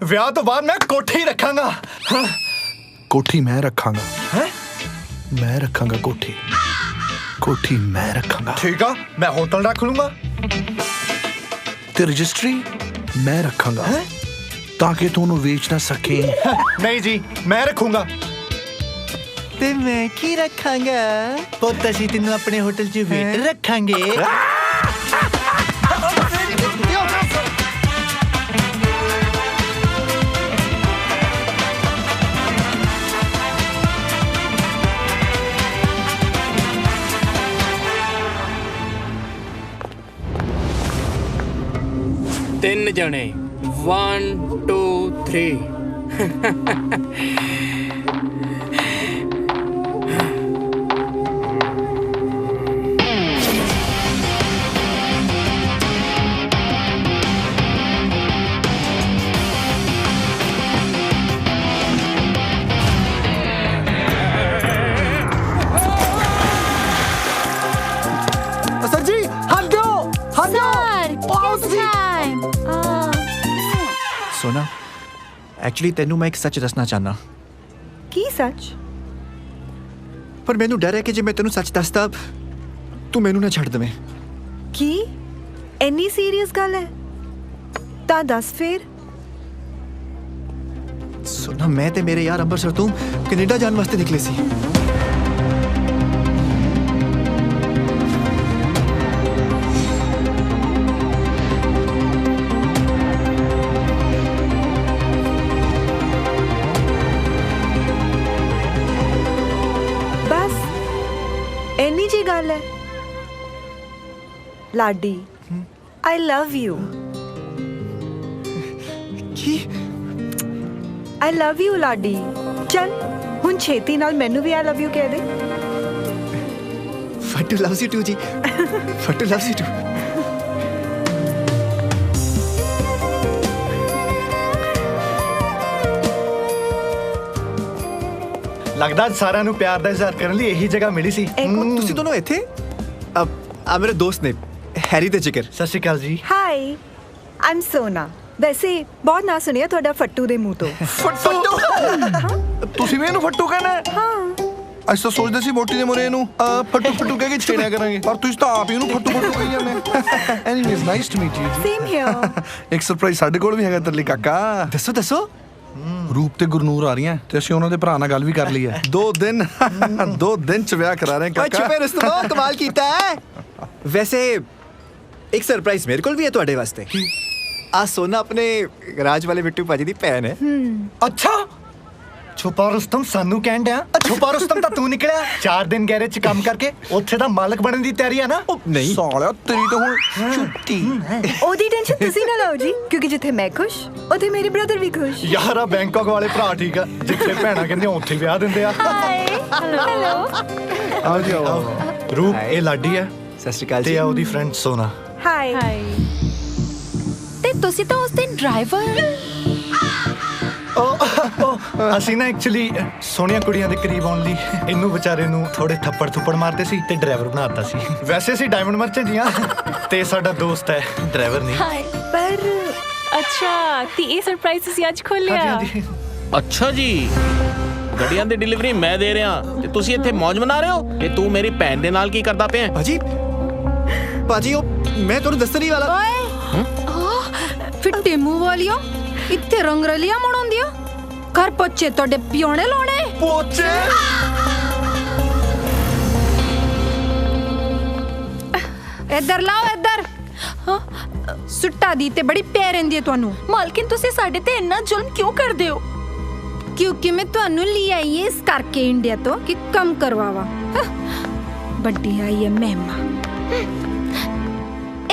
ਵਿਆਹ ਤੋਂ ਬਾਅਦ ਮੈਂ ਕੋਠੀ ਰੱਖਾਂਗਾ। ਕੋਠੀ ਮੈਂ ਰੱਖਾਂਗਾ। ਮੈਂ ਰੱਖਾਂਗਾ ਕੋਠੀ। ਕੋਠੀ ਮੈਂ ਰੱਖਾਂਗਾ। ਠੀਕ ਆ, ਮੈਂ ਹੋਟਲ ਰੱਖ ਲੂੰਗਾ। ਤੇ ਰਜਿਸਟਰੀ ਮੈਂ ਰੱਖਾਂਗਾ ਤਾਂ ਕਿ ਤੂੰ ਉਹਨੂੰ ਵੇਚ ਨਾ ਸਕੇ। ਨਹੀਂ ਜੀ, ਮੈਂ ਰੱਖੂੰਗਾ। ਤੇ ਮੈਂ ਕੀ ਰੱਖਾਂਗਾ? ਪੁੱਤ ਅਸੀਂ ਤੈਨੂੰ ਆਪਣੇ ਹੋਟਲ 'ਚ ਵੇਟਰ ਰੱਖਾਂਗੇ। ਤਿੰਨ ਜਣੇ 1 2 3 सर जी हाथ दो, हाथ दो। सोना, एक्चुअली तेनू मैं एक सच दसना चाहना। ਕੀ ਸੱਚ? पर मैनू डर है कि जे मैं तेनू सच दसदा तू मैनू ना छड़ देवें। ਕੀ ਇੰਨੀ ਸੀਰੀਅਸ ਗੱਲ ਹੈ? ਤਾਂ ਦੱਸ ਫੇਰ। सोना, मैं ते मेरे यार अंबरसर तू कनेडा जाने वास्ते निकले सी। ਇੰਨੀ ਜੀ ਗੱਲ ਹੈ? Laddi, I love you. ਕੀ? I love you Laddi. ਚੱਲ ਹੁਣ ਛੇਤੀ ਨਾਲ ਮੈਨੂੰ ਵੀ ਆਈ ਲਵ ਯੂ ਕਹਿ ਦੇ। ਫੱਟੂ ਲਵਸ ਯੂ ਟੂ ਜੀ। ਫੱਟੂ ਲਵਸ ਯੂ ਟੂ। ਲੱਗਦਾ ਸਾਰਿਆਂ ਨੂੰ ਪਿਆਰ ਦਾ ਇਜ਼ਹਾਰ ਕਰਨ ਲਈ ਇਹੀ ਜਗ੍ਹਾ ਮਿਲੀ ਸੀ। ਤੁਸੀਂ ਦੋਨੋਂ ਇੱਥੇ? ਆ ਮੇਰੇ ਦੋਸਤ ਨੇ ਹੈਰੀ ਤੇ ਜਿਗਰ। ਸਤਿ ਸ਼੍ਰੀ ਅਕਾਲ ਜੀ। ਹਾਈ, ਆਮ ਸੋਨਾ। ਵੈਸੇ ਬਹੁਤ ਨਾ ਸੁਣਿਆ ਤੁਹਾਡਾ ਫੱਟੂ ਦੇ ਮੂੰਹ ਤੋਂ। ਫੱਟੂ? ਤੁਸੀਂ ਵੀ ਇਹਨੂੰ ਫੱਟੂ ਕਹਿੰਦੇ? ਹਾਂ। ਅਸੀਂ ਤਾਂ ਸੋਚਦੇ ਸੀ ਮੋਟੀ ਦੇ ਮੁਰੇ ਇਹਨੂੰ ਫੱਟੂ ਫੱਟੂ ਕਹਿ ਕੇ ਛੇੜਿਆ ਕਰਾਂਗੇ, ਪਰ ਤੁਸੀਂ ਤਾਂ ਆਪ ਹੀ ਇਹਨੂੰ ਫੱਟੂ ਫੱਟੂ ਕਹੀ ਜਾਂਦੇ। Anyways nice to meet you ਜੀ। Same here. ਇੱਕ ਸਰਪ੍ਰਾਈਜ਼ ਸਾਡੇ ਕੋਲ ਵੀ ਹੈਗਾ ਤੇਰੇ ਲਈ ਕਾਕਾ। ਦੱਸੋ ਦੱਸੋ। ਰੂਪ ਤੇ ਗੁਰਨੂਰ ਆ ਰਹੀਆਂ ਤੇ ਅਸੀਂ ਉਹਨਾਂ ਦੇ ਭਰਾ ਨਾਲ ਗੱਲ ਵੀ ਕਰ ਲਈ ਹੈ। 2 ਦਿਨ ਚ ਵਿਆਹ ਕਰਾ ਰਹੇ ਕਾਕਾ। ਛੁਪੇ ਰਸਤੋਂ ਕਮਾਲ ਕੀਤਾ ਹੈ। ਵੈਸੇ ਇੱਕ ਸਰਪ੍ਰਾਈਜ਼ ਮੇਰੇ ਕੋਲ ਵੀ ਹੈ ਤੁਹਾਡੇ ਵਾਸਤੇ। ਆ ਸੋਨਾ ਆਪਣੇ ਰਾਜ ਵਾਲੇ ਬਿੱਟੂ ਭਾਜੀ ਦੀ ਭੈਣ ਹੈ। ਅੱਛਾ, ਛੁਪਾ ਰੁਸਤਮ ਸਾਨੂੰ ਕਹਿਣ ਡਿਆ? ਛੁਪਾ ਰੁਸਤਮ ਤਾਂ ਤੂੰ ਨਿਕਲਿਆ। 4 ਦਿਨ ਗੈਰੇਜ 'ਚ ਕੰਮ ਕਰਕੇ ਉੱਥੇ ਦਾ ਮਾਲਕ ਬਣਨ ਦੀ ਤਿਆਰੀ ਆ ਨਾ? ਨਹੀਂ ਸਾਲਿਆ, ਤੇਰੀ ਤਾਂ ਹੁਣ ਛੁੱਟੀ। ਉਹਦੀ ਟੈਨਸ਼ਨ ਤੁਸੀਂ ਨਾ ਲਓ ਜੀ, ਕਿਉਂਕਿ ਜਿੱਥੇ ਮੈਂ ਖੁਸ਼ ਉੱਥੇ ਮੇਰੇ ਬ੍ਰਦਰ ਵੀ ਖੁਸ਼। ਯਾਰ ਆ ਬੈਂਕਾਕ ਵਾਲੇ ਭਰਾ ਠੀਕ ਆ, ਜਿੱਥੇ ਭੈਣਾਂ ਕਹਿੰਦੇ ਉੱਥੇ ਵਿਆਹ ਦਿੰਦੇ ਆ। ਹਾਏ, ਹੈਲੋ। ਆਓ ਜੀ ਆਓ। ਰੂਪ, ਇਹ ਲਾਡੀ ਹੈ। ਸਤਿ ਸ਼੍ਰੀ ਅਕਾਲ ਜੀ। ਤੇ ਆ ਉਹਦੀ ਫਰੈਂਡ ਸੋਨਾ। ਹਾਈ। ਤੇ ਤੁਸੀਂ ਤਾਂ ਉਸ ਦਿਨ ਡਰਾਈਵਰ। ਅਸੀਂ ਨਾ ਐਕਚੁਅਲੀ ਸੋਹਣੀਆਂ ਕੁੜੀਆਂ ਦੇ ਕਰੀਬ ਆਉਣ ਲਈ ਇਹਨੂੰ ਵਿਚਾਰੇ ਨੂੰ ਥੋੜੇ ਥੱਪੜ ਮਾਰਦੇ ਸੀ ਤੇ ਡਰਾਈਵਰ ਬਣਾਤਾ ਸੀ। ਵੈਸੇ ਅਸੀਂ ਡਾਇਮੰਡ ਮਰਚੈਂਟ ਹੀ ਆ ਤੇ ਸਾਡਾ ਦੋਸਤ ਹੈ, ਡਰਾਈਵਰ ਨਹੀਂ। ਹਾਏ, ਪਰ ਅੱਛਾ ਤੇ ਇਹ ਸਰਪ੍ਰਾਈਜ਼ ਤੁਸੀਂ ਅੱਜ ਖੋਲਿਆ? ਅੱਛਾ ਜੀ, ਗੱਡੀਆਂ ਦੀ ਡਿਲੀਵਰੀ ਮੈਂ ਦੇ ਰਿਹਾ ਤੇ ਤੁਸੀਂ ਇੱਥੇ ਮौज ਮਨਾ ਰਹੇ ਹੋ ਤੇ ਤੂੰ ਮੇਰੀ ਭੈਣ ਦੇ ਨਾਲ ਕੀ ਕਰਦਾ ਪਿਆ? ਭਾਜੀ ਉਹ ਮੈਂ ਤੁਹਾਨੂੰ ਦੱਸਣ ਹੀ ਵਾਲਾ। ਓਏ ਫਿੱਟੇ ਮੂੰਹ ਵਾਲਿਓ, ਇੱਥੇ ਰੰਗਰਲੀਆਂ ਮਣਾਉਂਦੀਆਂ। ਘਰ ਪੋਚੇ ਤੁਹਾਡੇ ਪਿਓਣੇ ਲਾਉਣੇ। ਪੋਚੇ? ਇੱਧਰ ਲਾਓ, ਇੱਧਰ। ਸੁੱਟਾ ਦੀ ਤੇ ਬੜੀ ਪੈ ਰਹਿੰਦੀ ਹੈ ਤੁਹਾਨੂੰ। ਮਾਲਕਿਨ ਤੁਸੀਂ ਸਾਡੇ ਤੇ ਇੰਨਾ ਜ਼ੁਲਮ ਕਿਉਂ ਕਰਦੇ ਹੋ? ਕਿਉਂਕਿ ਮੈਂ ਤੁਹਾਨੂੰ ਲਈ ਆਈ ਇਸ ਕਰਕੇ ਇੰਡੀਆ ਤੋਂ ਕਿ ਕੰਮ ਕਰਵਾਵਾ। ਵੱਡੀ ਆਈ ਹੈ ਮਹਿਮਾ।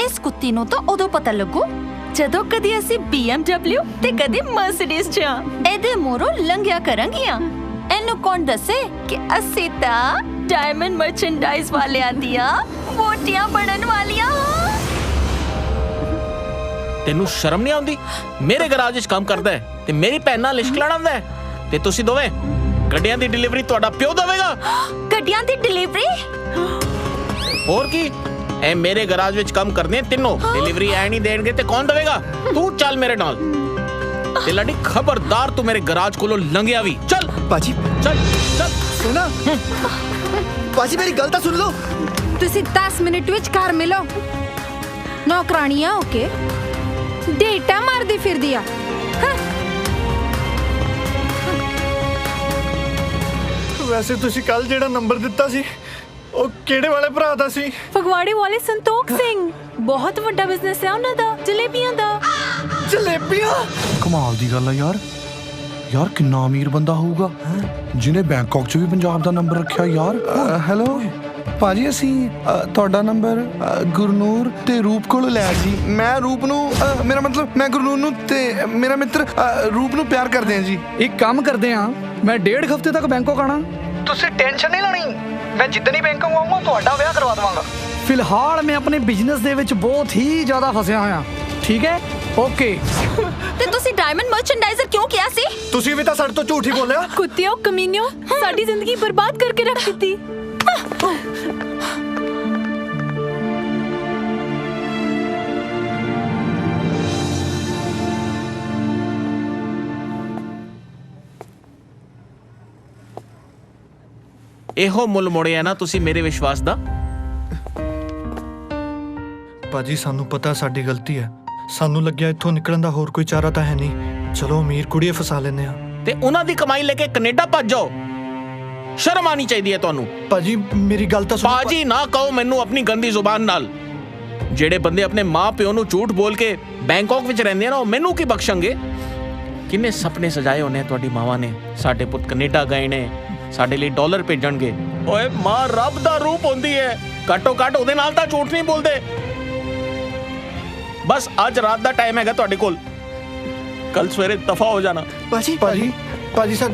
ਇਸ ਕੁੱਤੀ ਨੂੰ ਤਾਂ ਉਦੋਂ ਪਤਾ ਲੱਗੂ ਜਦੋਂ ਕਦੀ ਅਸੀਂ BMW ਤੇ ਕਦੀ ਮਰਸੀਡੀਜ਼ 'ਚ ਇਹਦੇ ਮੋਰੋਂ ਲੰਘਿਆ ਕਰਾਂਗੀਆਂ। ਇਹਨੂੰ ਕੌਣ ਦੱਸੇ ਕਿ ਅਸੀਂ ਤਾਂ ਡਾਇਮੰਡ ਮਰਚੈਂਡਾਈਜ਼ ਵਾਲਿਆਂ ਦੀਆਂ ਵੋਟੀਆਂ ਬਣਨ ਵਾਲੀਆਂ। ਤੈਨੂੰ ਸ਼ਰਮ ਨਹੀਂ ਆਉਂਦੀ? ਮੇਰੇ ਗਰਾਜ 'ਚ ਕੰਮ ਕਰਦਾ ਹੈ ਤੇ ਮੇਰੀ ਭੈਣ ਨਾਲ ਲਿਸ਼ਕ ਲੜਾਉਂਦਾ ਹੈ ਤੇ ਤੁਸੀਂ ਦੋਵੇਂ ਗੱਡੀਆਂ ਦੀ ਡਿਲੀਵਰੀ ਤੁਹਾਡਾ ਪਿਓ ਦੇਵੇਗਾ? ਗੱਡੀਆਂ ਦੀ ਡਿਲੀਵਰੀ? ਹੋਰ ਕੀ, ਇਹ ਮੇਰੇ ਗਰਾਜ ਵਿੱਚ ਕੰਮ ਕਰਦੇ ਤਿੰਨੋਂ। ਡਿਲੀਵਰੀ ਐ ਨਹੀਂ ਦੇਣਗੇ ਤੇ ਕੌਣ ਦੇਵੇਗਾ? ਤੂੰ ਚੱਲ ਮੇਰੇ ਨਾਲ। ਤੇ ਲੜੀ ਖਬਰਦਾਰ ਤੂੰ ਮੇਰੇ ਗਰਾਜ ਕੋਲੋਂ ਲੰਘਿਆ ਵੀ। ਚੱਲ ਬਾਜੀ ਚੱਲ ਚੱਲ ਸੁਣਾ ਬਾਜੀ ਮੇਰੀ ਗੱਲ ਤਾਂ ਸੁਣ ਲਓ। ਤੁਸੀਂ 10 ਮਿੰਟ ਵਿੱਚ ਘਰ ਮਿਲੋ। ਨੌਕਰਾਣੀਆਂ ਓਕੇ ਡੇਟਾ ਮਾਰਦੀ ਫਿਰਦੀ ਆ। ਵੈਸੇ ਤੁਸੀਂ ਕੱਲ ਜਿਹੜਾ ਨੰਬਰ ਦਿੱਤਾ ਸੀ ਉਹ ਕਿਹੜੇ ਵਾਲੇ ਭਰਾ ਦਾ ਸੀ? ਫਗਵਾੜੇ ਵਾਲੇ ਸੰਤੋਖ ਸਿੰਘ, ਬਹੁਤ ਵੱਡਾ ਬਿਜ਼ਨਸ ਹੈ ਉਹਨਾਂ ਦਾ, ਜਲੇਬੀਆਂ ਦਾ। ਜਲੇਬੀਆਂ? ਕਮਾਲ ਦੀ ਗੱਲ ਆ ਯਾਰ। ਯਾਰ ਕਿੰਨਾ ਅਮੀਰ ਬੰਦਾ ਹੋਊਗਾ ਜਿਹਨੇ ਬੈਂਕਾਕ 'ਚ ਵੀ ਪੰਜਾਬ ਦਾ ਨੰਬਰ ਰੱਖਿਆ ਯਾਰ। ਹੈਲੋ ਭਾਜੀ, ਅਸੀਂ ਤੁਹਾਡਾ ਨੰਬਰ ਗੁਰਨੂਰ ਤੇ ਰੂਪ ਕੋਲੋਂ ਲਿਆ ਜੀ। ਮੈਂ ਰੂਪ ਨੂੰ ਮੇਰਾ ਮਤਲਬ ਮੈਂ ਗੁਰਨੂਰ ਨੂੰ ਤੇ ਮੇਰਾ ਮਿੱਤਰ ਰੂਪ ਨੂੰ ਪਿਆਰ ਕਰਦੇ ਹਾਂ ਜੀ। ਇੱਕ ਕੰਮ ਕਰਦੇ ਹਾਂ, ਮੈਂ 1.5 ਹਫ਼ਤੇ ਤੱਕ ਬੈਂਕਾਕ ਆਣਾ। ਤੁਸੀਂ ਟੈਨਸ਼ਨ ਨਹੀਂ ਲੈਣੀ, ਮੈਂ ਜਿੱਦਣ ਹੀ ਬੈਂਕਾਕ ਆਉਂਗਾ ਤੁਹਾਡਾ ਵਿਆਹ ਕਰਵਾ ਦਵਾਂਗਾ। ਫਿਲਹਾਲ ਮੈਂ ਆਪਣੇ ਬਿਜ਼ਨਸ ਦੇ ਵਿੱਚ ਬਹੁਤ ਹੀ ਜ਼ਿਆਦਾ ਫਸਿਆ ਹੋਇਆ। ਠੀਕ ਹੈ, ਓਕੇ। ਤੇ ਤੁਸੀਂ ਡਾਇਮੰਡ ਮਰਚੈਂਡਾਈਜ਼ਰ ਕਿਉਂ ਕਿਹਾ ਸੀ? ਤੁਸੀਂ ਵੀ ਤਾਂ ਸਾਡੇ ਤੋਂ ਝੂਠ ਹੀ ਬੋਲਿਆ। ਕੁੱਤਿਓ ਕਮੀਨਿਓ, ਸਾਡੀ ਜ਼ਿੰਦਗੀ ਬਰਬਾਦ ਕਰਕੇ ਰੱਖ ਦਿੱਤੀ। ਇਹੋ ਮੁੱਲ ਮੋੜਿਆ ਨਾ ਤੁਸੀਂ ਮੇਰੇ ਵਿਸ਼ਵਾਸ ਦਾ। ਭਾਜੀ ਸਾਨੂੰ ਪਤਾ ਸਾਡੀ ਗਲਤੀ ਹੈ, ਸਾਨੂੰ ਲੱਗਿਆ ਇੱਥੋਂ ਨਿਕਲਣ ਦਾ ਹੋਰ ਕੋਈ ਚਾਰਾ ਤਾਂ ਹੈ ਨਹੀਂ। ਚਲੋ ਅਮੀਰ ਕੁੜੀਏ ਫਸਾ ਲੈਨੇ ਆ ਤੇ ਉਹਨਾਂ ਦੀ ਕਮਾਈ ਲੈ ਕੇ ਕੈਨੇਡਾ ਭੱਜ ਜਾਓ। ਸ਼ਰਮ ਆਣੀ ਚਾਹੀਦੀ ਹੈ ਤੁਹਾਨੂੰ। ਭਾਜੀ ਮੇਰੀ ਗੱਲ ਤਾਂ ਸੁਣੋ। ਭਾਜੀ ਨਾ ਕਹੋ ਮੈਨੂੰ ਆਪਣੀ ਗੰਦੀ ਜ਼ੁਬਾਨ ਨਾਲ। ਜਿਹੜੇ ਬੰਦੇ ਆਪਣੇ ਮਾਂ ਪਿਓ ਨੂੰ ਝੂਠ ਬੋਲ ਕੇ ਬੈਂਕਾਕ ਵਿੱਚ ਰਹਿੰਦੇ ਆ ਨਾ, ਉਹ ਮੈਨੂੰ ਕੀ ਬਖਸ਼ਣਗੇ? ਕਿੰਨੇ ਸੁਪਨੇ ਸਜਾਏ ਹੋਣੇ ਤੁਹਾਡੀ ਮਾਵਾਂ ਨੇ, ਸਾਡੇ ਪੁੱਤ ਕੈਨੇਡਾ ਗਏ ਨੇ, ਸਾਡੇ ਲਈ ਡਾਲਰ ਭੇਜਣਗੇ। ਓਏ ਮਾਂ ਰੱਬ ਦਾ ਰੂਪ ਹੁੰਦੀ ਹੈ, ਘੱਟੋ ਘੱਟ ਉਹਦੇ ਨਾਲ ਤਾਂ ਝੂਠ ਨਹੀਂ ਬੋਲਦੇ। ਬਸ ਅੱਜ ਰਾਤ ਦਾ ਟਾਈਮ ਹੈਗਾ ਤੁਹਾਡੇ ਕੋਲ, ਕੱਲ ਸਵੇਰੇ ਦਫਾ ਹੋ ਜਾਣਾ। ਭਾਜੀ ਭਾਜੀ ਭਾਜੀ ਸਰ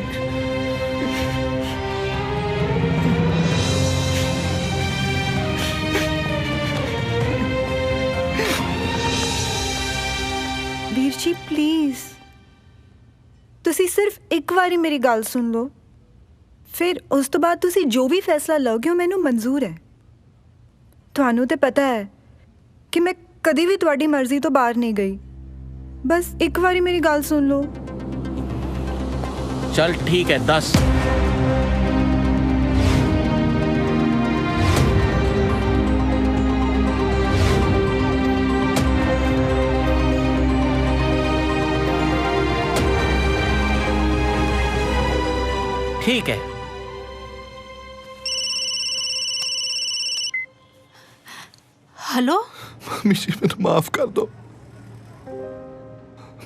ਵੀਰ ਜੀ ਪਲੀਜ਼ ਤੁਸੀਂ ਸਿਰਫ ਇੱਕ ਵਾਰੀ ਮੇਰੀ ਗੱਲ ਸੁਣ ਲਓ, ਫਿਰ ਉਸ ਤੋਂ ਬਾਅਦ ਤੁਸੀਂ ਜੋ ਵੀ ਫੈਸਲਾ ਲਓਗੇ ਉਹ ਮੈਨੂੰ ਮਨਜ਼ੂਰ ਹੈ। ਤੁਹਾਨੂੰ ਤੇ ਪਤਾ ਹੈ ਕਿ ਮੈਂ ਕਦੀ ਵੀ ਤੁਹਾਡੀ ਮਰਜ਼ੀ ਤੋਂ ਬਾਹਰ ਨਹੀਂ ਗਈ। ਬਸ ਇੱਕ ਵਾਰੀ ਮੇਰੀ ਗੱਲ ਸੁਣ ਲਓ। ਚੱਲ ਠੀਕ ਹੈ, ਦੱਸ। ठीक है। हेलो मम्मी जी मेरे माफ कर दो,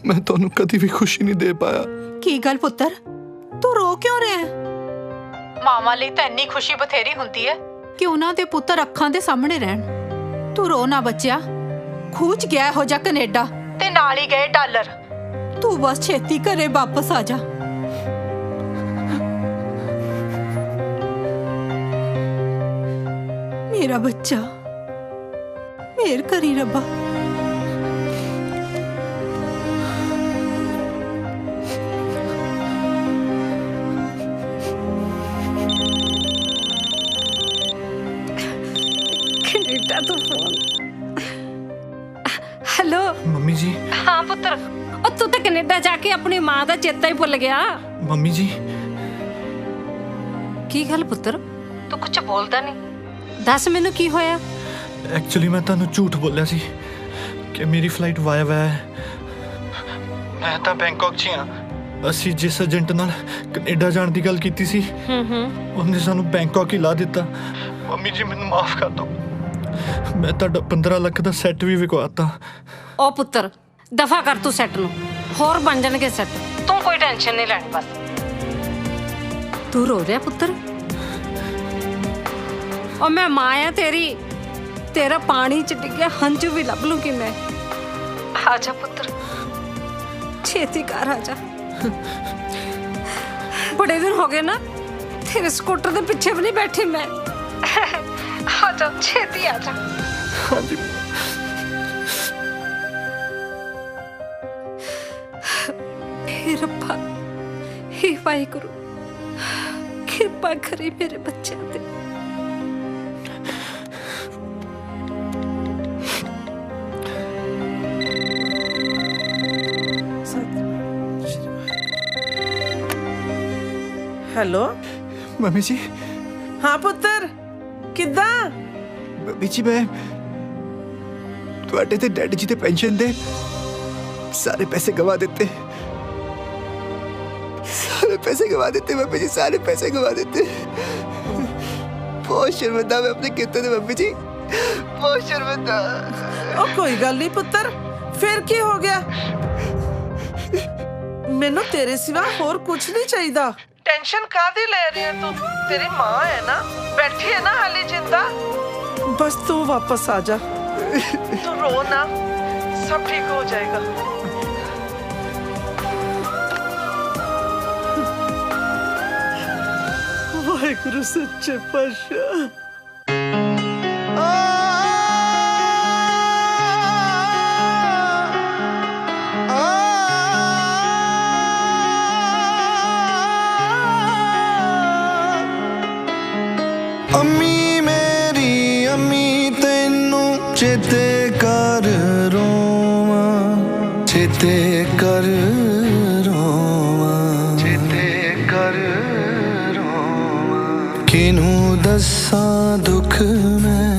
मैं ਤੁਹਾਨੂੰ ਕਦੀ ਵੀ ਖੁਸ਼ੀ ਨਹੀਂ ਦੇ ਪਾਇਆ। ਕੀ ਗੱਲ ਪੁੱਤਰ, ਤੂੰ ਰੋ ਕਿਉਂ ਰਿਹਾ ਹੈ? ਮਾਵਾਂ ਲਈ ਤਾਂ ਇੰਨੀ ਖੁਸ਼ੀ ਬਥੇਰੀ ਹੁੰਦੀ ਹੈ ਕਿ ਉਹਨਾਂ ਦੇ ਪੁੱਤਰ ਅੱਖਾਂ ਦੇ ਸਾਹਮਣੇ ਰਹਿਣ। ਤੂੰ ਰੋ ਨਾ ਬੱਚਿਆ, ਖੂਚ ਗਿਆ ਹੋ ਜਾ ਕੈਨੇਡਾ ਤੇ ਨਾਲ ਹੀ ਗਏ ਡਾਲਰ। ਤੂੰ ਬਸ ਛੇਤੀ ਘਰੇ ਵਾਪਸ ਆ ਜਾ। मेरा बच्चा मेर करी रब्बा। कनेडा तो फोन। हेलो मम्मी जी। हाँ पुत्र, और तू तो कनेडा जाके अपनी माँ का चेता ही भुल गया। मम्मी जी की गल पुत्र, तू कुछ बोलता नहीं? दस मैनू की होया? एक्चुअली मैं ਤੁਹਾਨੂੰ ਝੂਠ ਬੋਲਿਆ ਸੀ ਕਿ ਮੇਰੀ ਫਲਾਈਟ ਵਾਇਆ ਹੈ। ਮੈਂ ਤਾਂ ਬੈਂਕਾਕ 'ਚ ਹਾਂ। ਅਸੀਂ ਜਿਸ ਏਜੰਟ ਨਾਲ ਕੈਨੇਡਾ ਜਾਣ ਦੀ ਗੱਲ ਕੀਤੀ ਸੀ ਉਹਨੇ ਸਾਨੂੰ ਬੈਂਕਾਕ ਹੀ ਲਾ ਦਿੱਤਾ। ਮੰਮੀ ਜੀ ਮੈਨੂੰ ਮਾਫ ਕਰ ਦਿਓ, ਮੈਂ ਤੁਹਾਡਾ 15 ਲੱਖ ਦਾ ਸੈੱਟ ਵੀ ਵਿਕਵਾਤਾ। ओ पुत्र दफा कर तू सैट नू, होर बन जाणगे सैट। तू कोई टेंशन नहीं लैनी बस। तू रो रहा पुत्र? और मैं मां आ तेरी, तेरा पानी च डिग्या हंझू भी लभ लूंगी मैं। आजा पुत्र, छेती कर आजा। बड़े दिन हो गए ना तेरे स्कूटर के पीछे भी नहीं बैठी मैं। आजा छेती आजा। हाँ जी। हे रब्बा, हे वाहिगुरु, कृपा करी मेरे बच्चे ते। ਹੈਲੋ ਮੰਮੀ ਜੀ। ਹਾਂ ਪੁੱਤਰ, ਕਿੱਦਾਂ? ਮੰਮੀ ਜੀ ਮੈਂ ਤੁਹਾਡੇ ਤੇ ਡੈਡੀ ਜੀ ਦੇ ਪੈਨਸ਼ਨ ਦੇ ਸਾਰੇ ਪੈਸੇ ਗਵਾ ਦਿੱਤੇ। सारे पैसे गवा देते मम्मी जी, सारे पैसे गवा देते। बहुत शर्मिंदा मैं अपने कितने थे मम्मी जी, बहुत शर्मिंदा। ओ कोई गल नहीं पुत्र, फिर की हो गया? मैनू तेरे सिवा होर कुछ नहीं चाहिए। टेंशन कादी ले रही है तू? तेरी माँ है ना, बैठी है ना हाली जिंदा। बस तू वापस आ जा, तू रो ना, सब ठीक हो जाएगा। वाहिगुरु सच्चे पातशाह। अम्मी मेरी अम्मी तेनू चेते कर रोवा, चेते कर रोवा, चेते कर रोवा। किनू दसा दुख मैं,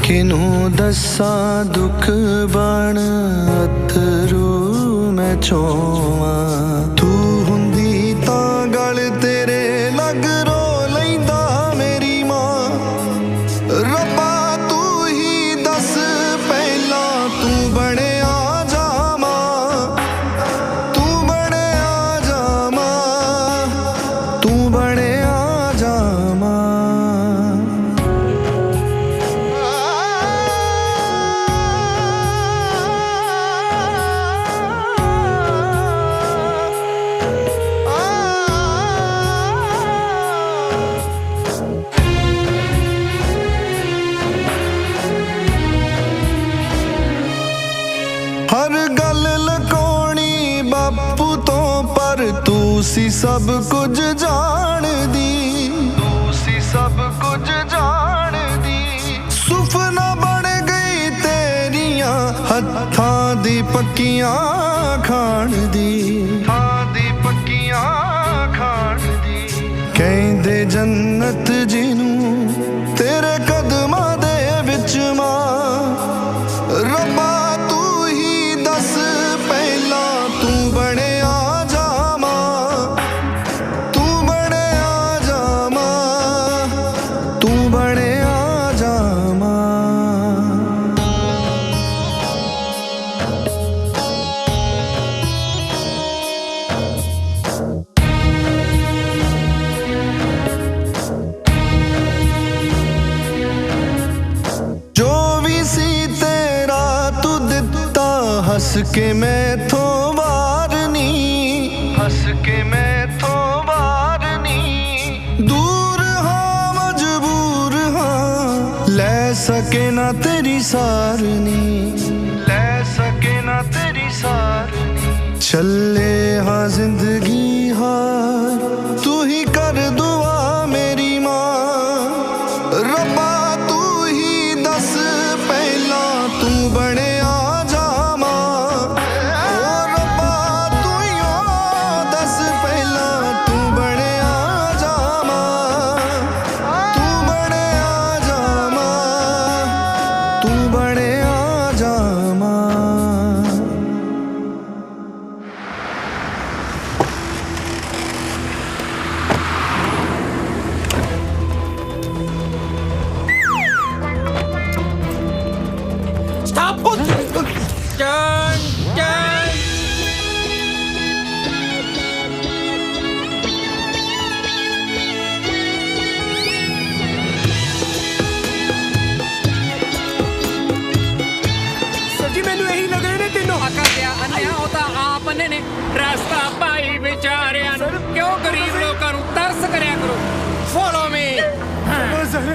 किनू दसा दुख बन अथरू मैं चोवा। तू हुंदी तां गल तेरे लग रो लैंदा मेरी मां। रब्बा तू ही दस पहला तू बने आ जा मां, तू बने आ जा मां, तू बने आ जा मां। हर गल लकोनी बापू तो पर तू सी सब कुछ जान दी, तू सी सब कुछ जान दी। सुफना बन गई तेरिया हत्थां दी पक्कियां खान दी, हत्थां दी पक्कियां खान दी। कहंदे जन्नत जिनू तेरे कदमां दे विच मां। रब्बा तू ही दस पहला तू बने आ जा मां, तू बने आ जा मां, तू बने आ जा मां। जो भी सी तेरा तू दिता हंस के मैथों वारनी, हंस के मैथों वारनी। दूर हाँ मजबूर हाँ ले सके ना तेरी सारनी, ले सके ना तेरी सारनी। चले हाँ जिंदगी हार तू ही कर दुआ मेरी माँ। रब्बा तू ही दस पहला तू बने आ जा मां। ओ रब्बा तू ही ओ दस पहला तू बने आ जा मां, तू बने आ जा मां, तू बने आ जा मां। Stop! Turn! Turn! सर जी मैनू यही लग रहे ने तीनों। ਆਕਾ ਅੰਨਿਆ ਉਹ ਤਾਂ ਆਪ ਅੰਨੇ ਨੇ। ਰਸਤਾ ਭਾਈ ਵਿਚਾਰਿਆਂ ਨੂੰ ਕਿਉਂ ਗਰੀਬ ਲੋਕਾਂ ਨੂੰ ਤਰਸ ਕਰਿਆ ਕਰੋ। Follow me. सर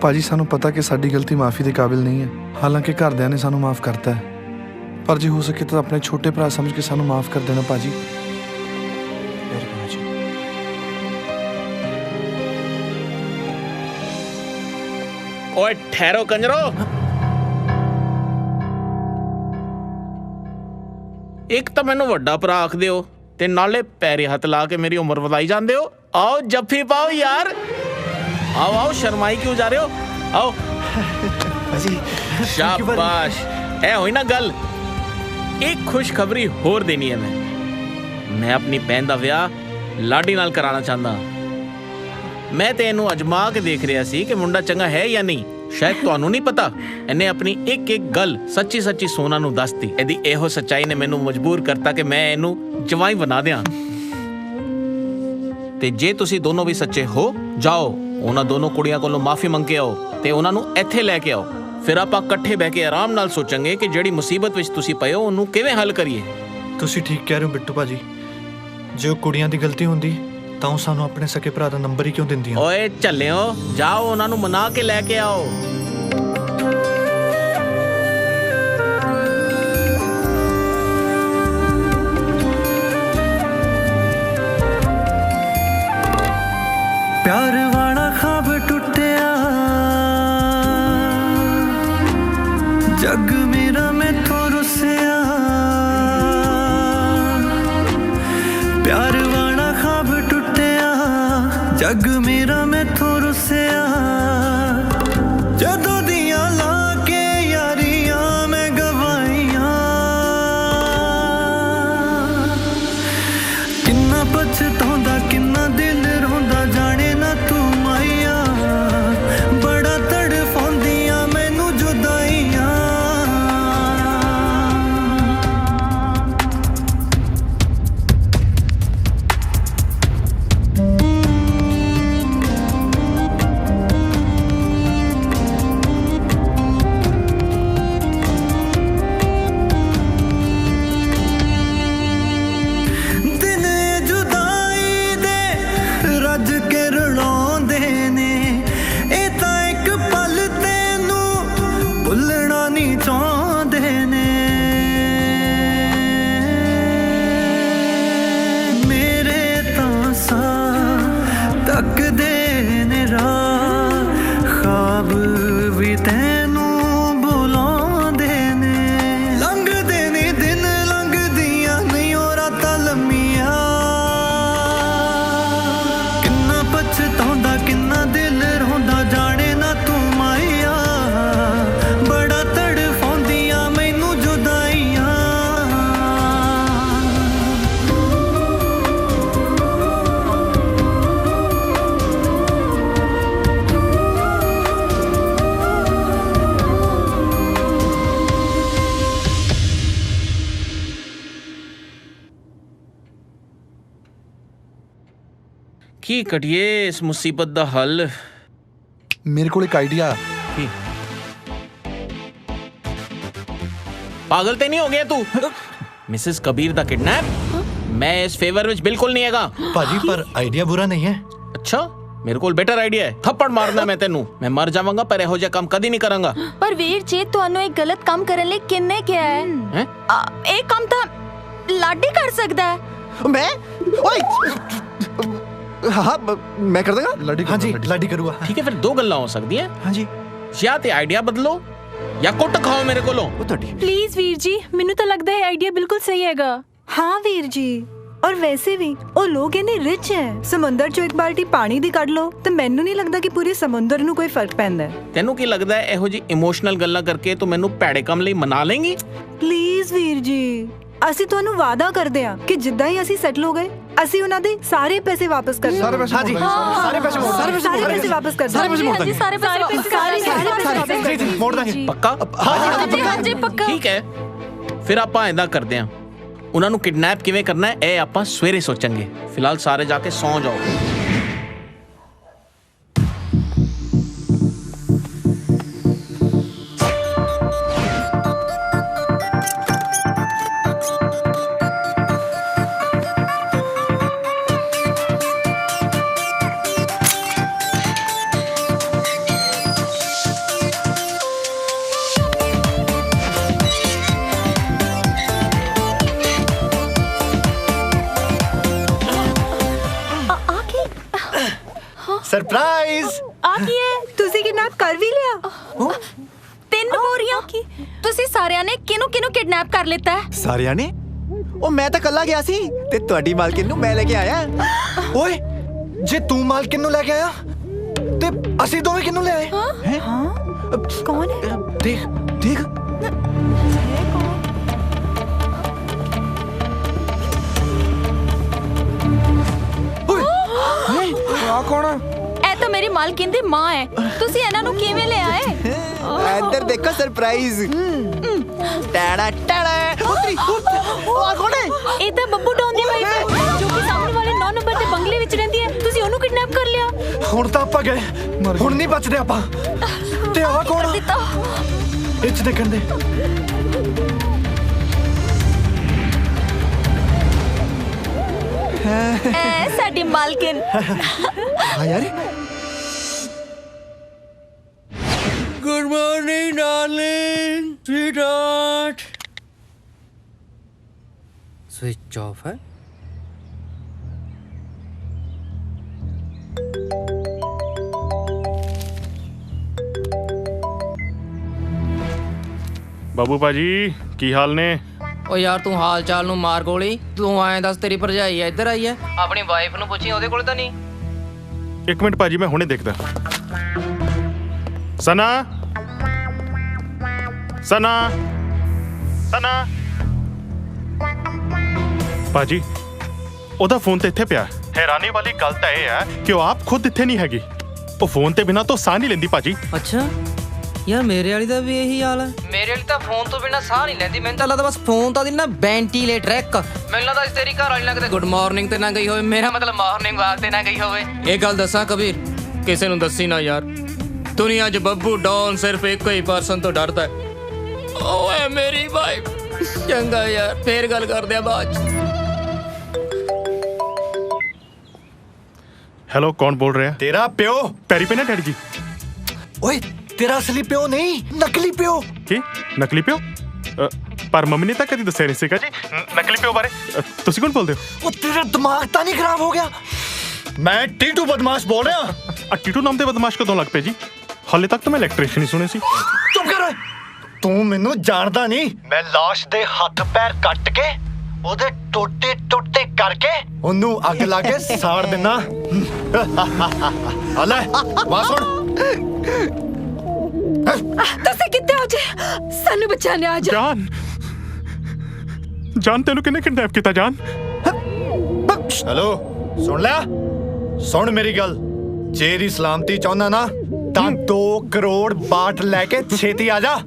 ਭਾਜੀ ਸਾਨੂੰ ਪਤਾ ਕਿ ਸਾਡੀ ਗਲਤੀ ਮਾਫੀ ਦੇ ਕਾਬਿਲ ਨਹੀਂ ਹੈ, ਹਾਲਾਂਕਿ ਘਰਦਿਆਂ ਨੇ ਸਾਨੂੰ ਮਾਫ ਕਰਤਾ ਹੈ। ਪਰ ਜੇ ਹੋ ਸਕੇ ਤਾਂ ਆਪਣੇ ਛੋਟੇ ਭਰਾ ਸਮਝ ਕੇ ਸਾਨੂੰ ਮਾਫ ਕਰ ਦੇਣਾ ਭਾਜੀ। मेहरबानी जी। ਓਏ ਠਹਿਰੋ ਕੰਜਰੋ। ਇੱਕ ਤਾਂ ਮੈਨੂੰ ਵੱਡਾ ਭਰਾ ਆਖਦੇ ਹੋ ਤੇ ਨਾਲੇ ਪੈਰੇ ਹੱਥ ਲਾ ਕੇ ਮੇਰੀ ਉਮਰ ਵਧਾਈ ਜਾਂਦੇ ਹੋ। आओ जफ्फी पाओ यार, आओ आओ, शर्माई क्यों जा रहे हो? आओ। शाबाश, ऐ होई ना गल। एक खुशखबरी होर देनी है मैं अपनी भैन दा विआह लाडी नाल कराना चाहता। मैं ते इहनूं अजमा के देख रहा सी कि मुंडा चंगा है या नहीं। शायद तुहानूं नहीं पता, इन्हें अपनी एक एक गल सच्ची सच्ची सोना नूं दसती। इहदी इहो सच्चाई ने मैनूं मजबूर करता कि मैं इहनूं जवाई बना दियां। ਤੇ ਜੇ ਤੁਸੀਂ ਦੋਨੋਂ ਵੀ ਸੱਚੇ ਹੋ, ਜਾਓ ਉਹਨਾਂ ਦੋਨੋਂ ਕੁੜੀਆਂ ਕੋਲੋਂ ਮਾਫੀ ਮੰਗ ਕੇ ਆਓ ਤੇ ਉਹਨਾਂ ਨੂੰ ਇੱਥੇ ਲੈ ਕੇ ਆਓ। ਫਿਰ ਆਪਾਂ ਇਕੱਠੇ ਬਹਿ ਕੇ ਆਰਾਮ ਨਾਲ ਸੋਚਾਂਗੇ ਕਿ ਜਿਹੜੀ ਮੁਸੀਬਤ ਵਿੱਚ ਤੁਸੀਂ ਪਏ ਹੋ ਉਹਨੂੰ ਕਿਵੇਂ ਹੱਲ ਕਰੀਏ। ਤੁਸੀਂ ਠੀਕ ਕਹਿ ਰਹੇ ਹੋ ਬਿੱਟੂ ਭਾਜੀ। ਜੇ ਉਹ ਕੁੜੀਆਂ ਦੀ ਗਲਤੀ ਹੁੰਦੀ ਤਾਂ ਉਹ ਸਾਨੂੰ ਆਪਣੇ ਸਕੇ ਭਰਾ ਦਾ ਨੰਬਰ ਹੀ ਕਿਉਂ ਦਿੰਦੀਆਂ? ਓਏ ਝੱਲਿਓ, ਜਾਓ ਉਹਨਾਂ ਨੂੰ ਮਨਾ ਕੇ ਲੈ ਕੇ ਆਓ। प्यार वाला ख्वाब टूटिया, जग मेरा मैथों रुसिया। प्यार वाला ख्वाब टूटिया, जग मेरा मैथों रुसिया। जदों दियां ला के यारियां मैं गवाइयां, किन्ना पछताउंदा किन्ना दिल रोंदा जाने ना तू माइया। बड़ा तड़फाउंदियां मैनू जुदाइयां। दिन जुदाई दे रज के रुलाउंदे ने, ए तां इक पल तैनू भुलना नहीं चाहुंदे ने। मेरे तां साह तकदे ने राह, ख्वाब भी तैनू बुलाउंदे ने। लंघदे ने दिन लंघदियां नहीं ओ रातां लम्मियां। किन्ना पछताउंदा किन्ना दिल रोंदा जाने ना तू माइया। बड़ा तड़फाउंदियां मैनू जुदाइयां। ਕੀ ਕਰੀਏ ਇਸ ਮੁਸੀਬਤ ਦਾ ਹੱਲ? ਮੇਰੇ ਕੋਲ ਇੱਕ ਆਈਡੀਆ। ਕੀ? ਪਾਗਲ ਤੇ ਨਹੀਂ ਹੋ ਗਿਆ ਤੂੰ? ਮਿਸਿਸ ਕਬੀਰ ਦਾ ਕਿਡਨੈਪ? ਮੈਂ ਇਸ ਫੇਵਰ ਵਿੱਚ ਬਿਲਕੁਲ ਨਹੀਂ ਹੈਗਾ ਭਾਜੀ, ਪਰ ਆਈਡੀਆ ਬੁਰਾ ਨਹੀਂ ਹੈ। ਅੱਛਾ, ਮੇਰੇ ਕੋਲ ਬੈਟਰ ਆਈਡੀਆ ਹੈ। ਥੱਪੜ ਮਾਰਨਾ ਮੈਂ ਤੈਨੂੰ। ਮੈਂ ਮਰ ਜਾਵਾਂਗਾ ਪਰ ਇਹੋ ਜਿਹਾ ਕੰਮ ਕਦੀ ਨਹੀਂ ਕਰਾਂਗਾ। ਪਰ ਵੀਰ ਜੀ, ਤੁਹਾਨੂੰ ਇੱਕ ਗਲਤ ਕੰਮ ਕਰਨ ਲਈ ਕਿੰਨੇ ਕਿਹਾ ਹੈ? ਹੈਂ? ਇਹ ਕੰਮ ਤਾਂ ਲਾਡੀ ਕਰ ਸਕਦਾ ਹੈ। मैं ओए हाँ मैं कर दूंगा। ਲਾਡੀ ਹਾਂਜੀ ਲਾਡੀ ਕਰੂਗਾ। ਠੀਕ ਹੈ, ਫਿਰ ਦੋ ਗੱਲਾਂ ਹੋ ਸਕਦੀਆਂ। ਹਾਂਜੀ, ਜਾਂ ਤੇ ਆਈਡੀਆ ਬਦਲੋ ਜਾਂ ਕੁੱਟ ਖਾਓ ਮੇਰੇ ਕੋਲੋਂ। ਪਲੀਜ਼ ਵੀਰ ਜੀ, ਮੈਨੂੰ ਤਾਂ ਲੱਗਦਾ ਹੈ ਆਈਡੀਆ ਬਿਲਕੁਲ ਸਹੀ ਹੈਗਾ। हाँ वीर जी, और वैसे भी ਉਹ ਲੋਕ ਇੰਨੇ ਰਿਚ ਹੈ। ਸਮੁੰਦਰ ਚੋਂ ਇੱਕ ਬਾਲਟੀ ਪਾਣੀ ਦੀ ਕੱਢ ਲਓ ਤੇ ਮੈਨੂੰ ਨਹੀਂ ਲੱਗਦਾ ਕਿ ਪੂਰੇ ਸਮੁੰਦਰ ਨੂੰ ਕੋਈ ਫਰਕ ਪੈਂਦਾ ਹੈ। ਤੈਨੂੰ ਕੀ ਲੱਗਦਾ ਹੈ ਇਹੋ ਜੀ ਇਮੋਸ਼ਨਲ ਗੱਲਾਂ ਕਰਕੇ ਤੂੰ ਮੈਨੂੰ ਭੈੜੇ ਕੰਮ ਲਈ ਮਨਾ ਲੇਂਗੀ? ਪਲੀਜ਼ ਵੀਰ ਜੀ, ਅਸੀਂ ਤੁਹਾਨੂੰ ਵਾਅਦਾ ਕਰਦੇ ਹਾਂ ਕਿ ਜਿੱਦਾਂ ਹੀ ਅਸੀਂ ਸੈਟਲ ਹੋ ਗਏ ਅਸੀਂ ਉਹਨਾਂ ਦੇ ਸਾਰੇ ਪੈਸੇ ਵਾਪਸ ਕਰ ਦਾਂਗੇ। ਸਾਰੇ ਪੈਸੇ ਹਾਂਜੀ, ਸਾਰੇ ਪੈਸੇ ਮੋੜ ਦਾਂਗੇ। ਸਾਰੇ ਪੈਸੇ ਵਾਪਸ ਕਰ ਦਾਂਗੇ। ਹਾਂਜੀ, ਸਾਰੇ ਪੈਸੇ ਵਾਪਸ ਕਰ ਦਾਂਗੇ। ਮੋੜ ਦਾਂਗੇ। ਪੱਕਾ? ਹਾਂਜੀ ਪੱਕਾ। ਠੀਕ ਹੈ, ਫਿਰ ਆਪਾਂ ਏਦਾਂ ਕਰਦੇ ਹਾਂ, ਉਹਨਾਂ ਨੂੰ ਕਿਡਨੈਪ ਕਿਵੇਂ ਕਰਨਾ ਹੈ ਇਹ ਆਪਾਂ ਸਵੇਰੇ ਸੋਚਾਂਗੇ। ਫਿਲਹਾਲ ਸਾਰੇ ਜਾ ਕੇ ਸੌਂ ਜਾਓ। ਸਰਪ੍ਰਾਈਜ਼ ਆ ਕੀ ਹੈ? ਤੁਸੀਂ ਕਿਡਨੈਪ ਕਰ ਵੀ ਲਿਆ? 3 ਬੋਰੀਆਂ ਤੁਸੀਂ ਸਾਰਿਆਂ ਨੇ ਕਿਹਨੂੰ ਕਿਡਨੈਪ ਕਰ ਲਿੱਤਾ ਹੈ? ਸਾਰਿਆਂ ਨੇ? ਉਹ ਮੈਂ ਤਾਂ ਕੱਲਾ ਗਿਆ ਸੀ ਤੇ ਤੁਹਾਡੀ ਮਾਲਕਿਨ ਨੂੰ ਮੈਂ ਲੈ ਕੇ ਆਇਆ। ਓਏ ਜੇ ਤੂੰ ਮਾਲਕਿਨ ਨੂੰ ਲੈ ਕੇ ਆਇਆ ਤੇ ਅਸੀਂ ਦੋਵੇਂ ਕਿਹਨੂੰ ਲੈ ਆਏ? ਕੌਣ ਹੈ? ਦੇਖ ਦੇਖ ਆ ਕੌਣ ਆ? ਇਹ ਤਾਂ ਮੇਰੀ ਮਾਲਕਿਨ ਦੀ ਮਾਂ ਹੈ। ਤੁਸੀਂ ਇਹਨਾਂ ਨੂੰ ਕਿਵੇਂ ਲੈ ਆਏ? ਇੱਧਰ ਦੇਖੋ ਸਰਪ੍ਰਾਈਜ਼। ਟਾੜਾ ਟਾੜਾ ਉਤਰੀ ਉਹ ਕੌਣ ਹੈ? ਇਹ ਤਾਂ ਬੱਬੂ ਡੌਨ ਦੀ ਵਾਈਫ ਹੈ ਜੋ ਕਿ ਸਾਹਮਣੇ ਵਾਲੇ 9 ਨੰਬਰ ਦੇ ਬੰਗਲੇ ਵਿੱਚ ਰਹਿੰਦੀ ਹੈ। ਤੁਸੀਂ ਉਹਨੂੰ ਕਿਡਨੈਪ ਕਰ ਲਿਆ। ਹੁਣ ਤਾਂ ਆਪਾਂ ਗਏ, ਹੁਣ ਨਹੀਂ ਬਚਦੇ ਆਪਾਂ। ਤੇ ਆਹ ਕੌਣ ਆ? ਇਹ 'ਚ ਦੇਖਣ ਦੇ। ਇਹ ਸਾਡੀ ਮਾਲਕਿਨ। ਹਾਂ ਯਾਰ। Good morning darling sweetheart. Switch off है। ਬਾਬੂ ਭਾਜੀ ਕੀ ਹਾਲ ਨੇ? ਓ ਯਾਰ ਤੂੰ ਹਾਲ ਚਾਲ ਨੂੰ ਮਾਰ ਗੋਲੀ। ਤੂੰ ਐਂ ਦੱਸ ਤੇਰੀ ਭਰਜਾਈ ਇੱਧਰ ਆਈ ਹੈ? ਆਪਣੀ ਵਾਈਫ ਨੂੰ ਪੁੱਛੀ, ਉਹਦੇ ਕੋਲ ਤਾਂ ਨਹੀਂ। ਇੱਕ ਮਿੰਟ ਭਾਜੀ ਮੈਂ ਹੁਣੇ ਦੇਖਦਾ। ਸਨਾ ਸਨਾ ਸਨਾ ਭਾਜੀ ਉਹਦਾ ਫੋਨ ਤੇ ਇੱਥੇ ਪਿਆ। ਹੈਰਾਨੀ ਵਾਲੀ ਗੱਲ ਤਾਂ ਇਹ ਹੈ ਕਿ ਉਹ ਆਪ ਖੁਦ ਇੱਥੇ ਨਹੀਂ ਹੈਗੀ। ਉਹ ਫੋਨ ਤੇ ਬਿਨਾਂ ਤੋਂ ਸਾਹ ਨਹੀਂ ਲੈਂਦੀ ਭਾਜੀ। ਅੱਛਾ ਯਾਰ ਮੇਰੇ ਵਾਲੀ ਦਾ ਵੀ ਇਹੀ ਹਾਲ ਹੈ। ਮੇਰੇ ਵਾਲੀ ਤਾਂ ਫੋਨ ਤੋਂ ਬਿਨਾਂ ਸਾਹ ਨਹੀਂ ਲੈਂਦੀ। ਮੈਨੂੰ ਤਾਂ ਲੱਗਦਾ ਬਸ ਫੋਨ ਤਾਂ ਦੀ ਨਾ ਵੈਂਟੀਲੇਟਰ ਇੱਕ। ਮੈਨੂੰ ਲੱਗਦਾ ਤੇਰੀ ਘਰ ਵਾਲੀ ਲੱਗਦਾ ਗੁੱਡ ਮਾਰਨਿੰਗ ਤੇ ਨਾ ਗਈ ਹੋਵੇ। ਮੇਰਾ ਮਤਲਬ ਮਾਰਨਿੰਗ ਵਾਕ ਤੇ ਨਾ ਗਈ ਹੋਵੇ। ਇਹ ਗੱਲ ਦੱਸਾਂ ਕਬੀਰ, ਕਿਸੇ ਨੂੰ ਦੱਸੀ ਨਾ ਯਾਰ। ਦੁਨੀਆ 'ਚ ਬੱਬੂ ਡੌਨ ਸਿਰਫ ਇੱਕੋ ਹੀ ਪਰਸਨ ਤੋਂ ਡਰਦਾ ਹੈ, ਉਹ ਹੈ ਮੇਰੀ ਵਾਈਫ। ਚੰਗਾ ਯਾਰ ਫੇਰ ਗੱਲ ਕਰਦੇ ਆ ਬਾਅਦ 'ਚ। ਹੈਲੋ ਕੌਣ ਬੋਲ ਰਿਹਾ? ਤੇਰਾ ਪਿਓ। ਪੈਰੀ ਪੇ ਨਾ ਡੈਡੀ ਜੀ। ਓਏ ਤੇਰਾ ਅਸਲੀ ਪਿਓ ਨਹੀਂ, ਨਕਲੀ ਪਿਓ। ਕੀ ਨਕਲੀ ਪਿਓ? ਪਰ ਮੰਮੀ ਨੇ ਤਾਂ ਕਦੀ ਦੱਸਿਆ ਨਹੀਂ ਸੀਗਾ ਜੀ ਨਕਲੀ ਪਿਓ ਬਾਰੇ। ਤੁਸੀਂ ਕੌਣ ਬੋਲਦੇ ਹੋ? ਉਹ ਤੇਰਾ ਦਿਮਾਗ ਤਾਂ ਨਹੀਂ ਖਰਾਬ ਹੋ ਗਿਆ? ਮੈਂ ਟੀਟੂ ਬਦਮਾਸ਼ ਬੋਲ ਰਿਹਾ। ਟੀਟੂ ਨਾਮ ਦੇ ਬਦਮਾਸ਼ ਕਦੋਂ ਲੱਗ ਪਏ ਜੀ? ਹਾਲੇ ਤੱਕ ਤਾਂ ਮੈਂ ਇਲੈਕਟ੍ਰੀਸ਼ੀਅਨ ਹੀ ਸੁਣੇ ਸੀ। ਚੁੱਪ ਕਰ ਓਏ। ਤੂੰ ਮੈਨੂੰ ਜਾਣਦਾ ਨਹੀਂ। ਮੈਂ ਲਾਸ਼ ਦੇ ਹੱਥ ਪੈਰ ਕੱਟ ਕੇ ਉਹਦੇ ਟੋਟੇ ਟੋਟੇ ਕਰਕੇ ਉਹਨੂੰ ਅੱਗ ਲਾ ਕੇ ਸਾੜ ਦੇਣਾ। ਆ ਲੈ ਵਾ ਸੁਣ। ਤੁਸੀਂ ਕਿੱਥੇ ਹੋ ਜੀ? ਸਾਨੂੰ ਬਚਾਣੇ ਆ ਜਾ। ਜਾਨ ਜਾਨ ਤੈਨੂੰ ਕਿਹਨੇ ਕਿਡਨੈਪ ਕੀਤਾ ਜਾਨ? ਹੈਲੋ ਸੁਣ ਲੈ, ਸੁਣ ਮੇਰੀ ਗੱਲ। ਜੇ ਦੀ ਸਲਾਮਤੀ ਚਾਹੁੰਦਾ ਨਾ ਤਾਂ 2 ਕਰੋੜ ਬਾਟ ਲੈ ਕੇ ਛੇਤੀ ਆ ਜਾ।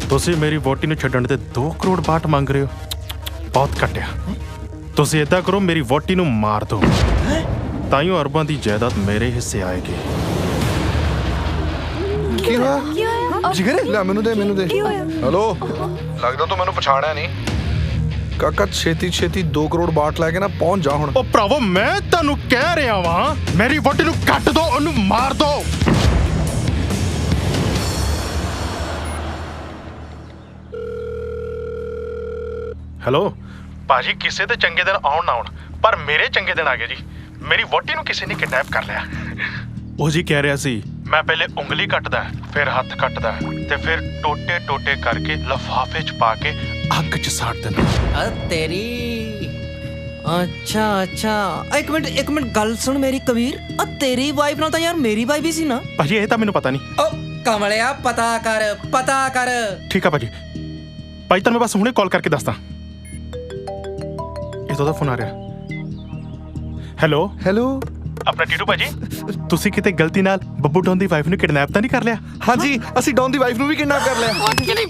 ਤੁਸੀਂ ਮੇਰੀ ਵੋਟੀ ਨੂੰ ਛੱਡਣ ਦੇ 2 ਕਰੋੜ ਬਾਟ ਮੰਗ ਰਹੇ ਹੋ? ਬਹੁਤ ਘਟਿਆ। ਤੁਸੀਂ ਏਦਾਂ ਕਰੋ, ਮੇਰੀ ਵੋਟੀ ਨੂੰ ਮਾਰ ਦਿਓ, ਤਾਈਓ ਅਰਬਾਂ ਦੀ ਜਾਇਦਾਦ ਮੇਰੇ ਹਿੱਸੇ ਆਏਗੀ। ਕੀ ਹੋਇਆ? ਜਿਗਰ ਲੈ ਮੈਨੂੰ ਦੇ ਹੈਲੋ ਲੱਗਦਾ ਤੂੰ ਮੈਨੂੰ ਪਛਾਣਿਆ ਨਹੀਂ। ਕਾਕਾ ਛੇਤੀ 2 ਕਰੋੜ ਬਾਟ ਲੈ ਕੇ ਨਾ ਪਹੁੰਚ ਜਾ ਹੁਣ। ਉਹ ਭਰਾਵੋ ਮੈਂ ਤੁਹਾਨੂੰ ਕਹਿ ਰਿਹਾ ਵਾਂ ਮੇਰੀ ਵੋਟੀ ਨੂੰ ਕੱਟ ਦੋ, ਉਹਨੂੰ ਮਾਰ ਦੋ। ਹੈਲੋ ਭਾਜੀ, ਕਿਸੇ ਦੇ ਚੰਗੇ ਦਿਨ ਆਉਣ ਨਾ ਆਉਣ, ਪਰ ਮੇਰੇ ਚੰਗੇ ਦਿਨ ਆ ਗਏ ਜੀ। ਮੇਰੀ ਵੋਟੀ ਨੂੰ ਕਿਸੇ ਨੇ ਕਿਡਨੈਪ ਕਰ ਲਿਆ। ਉਹ ਜੀ ਕਹਿ ਰਿਹਾ ਸੀ ਮੈਂ ਪਹਿਲੇ ਉਂਗਲੀ ਕੱਟਦਾ, ਫਿਰ ਹੱਥ ਕੱਟਦਾ ਤੇ ਫਿਰ ਟੋਟੇ ਟੋਟੇ ਕਰਕੇ ਲਿਫਾਫੇ 'ਚ ਪਾ ਕੇ ਅੱਗ 'ਚ ਸਾੜ ਦਿੰਦਾ। ਤੇਰੀ ਅੱਛਾ ਇੱਕ ਮਿੰਟ ਗੱਲ ਸੁਣ ਮੇਰੀ ਕਬੀਰ। ਤੇਰੀ ਵਾਈਫ ਨਾਲ ਤਾਂ ਯਾਰ ਮੇਰੀ ਵਾਈਫ ਹੀ ਸੀ ਨਾ? ਭਾਜੀ ਇਹ ਤਾਂ ਮੈਨੂੰ ਪਤਾ ਨਹੀਂ। ਓ ਕਮਲਿਆ ਪਤਾ ਕਰ। ਠੀਕ ਆ ਭਾਜੀ ਤੁਹਾਨੂੰ ਮੈਂ ਬਸ ਹੁਣੇ ਕਾਲ ਕਰਕੇ ਦੱਸਦਾ। ਇਹ ਦਾ ਫੋਨ ਆ ਰਿਹਾ। ਹੈਲੋ ਆਪਣਾ ਟੀਟੂ ਭਾਜੀ, ਤੁਸੀਂ ਕਿਤੇ ਗਲਤੀ ਨਾਲ ਬੱਬੂ ਡੌਨ ਦੀ ਵਾਈਫ ਨੂੰ ਕਿਡਨੈਪ ਤਾਂ ਨਹੀਂ ਕਰ ਲਿਆ? ਹਾਂਜੀ ਅਸੀਂ ਡੌਨ ਦੀ ਵਾਈਫ ਨੂੰ ਵੀ ਕਿਡਨੈਪ ਕਰ ਲਿਆ।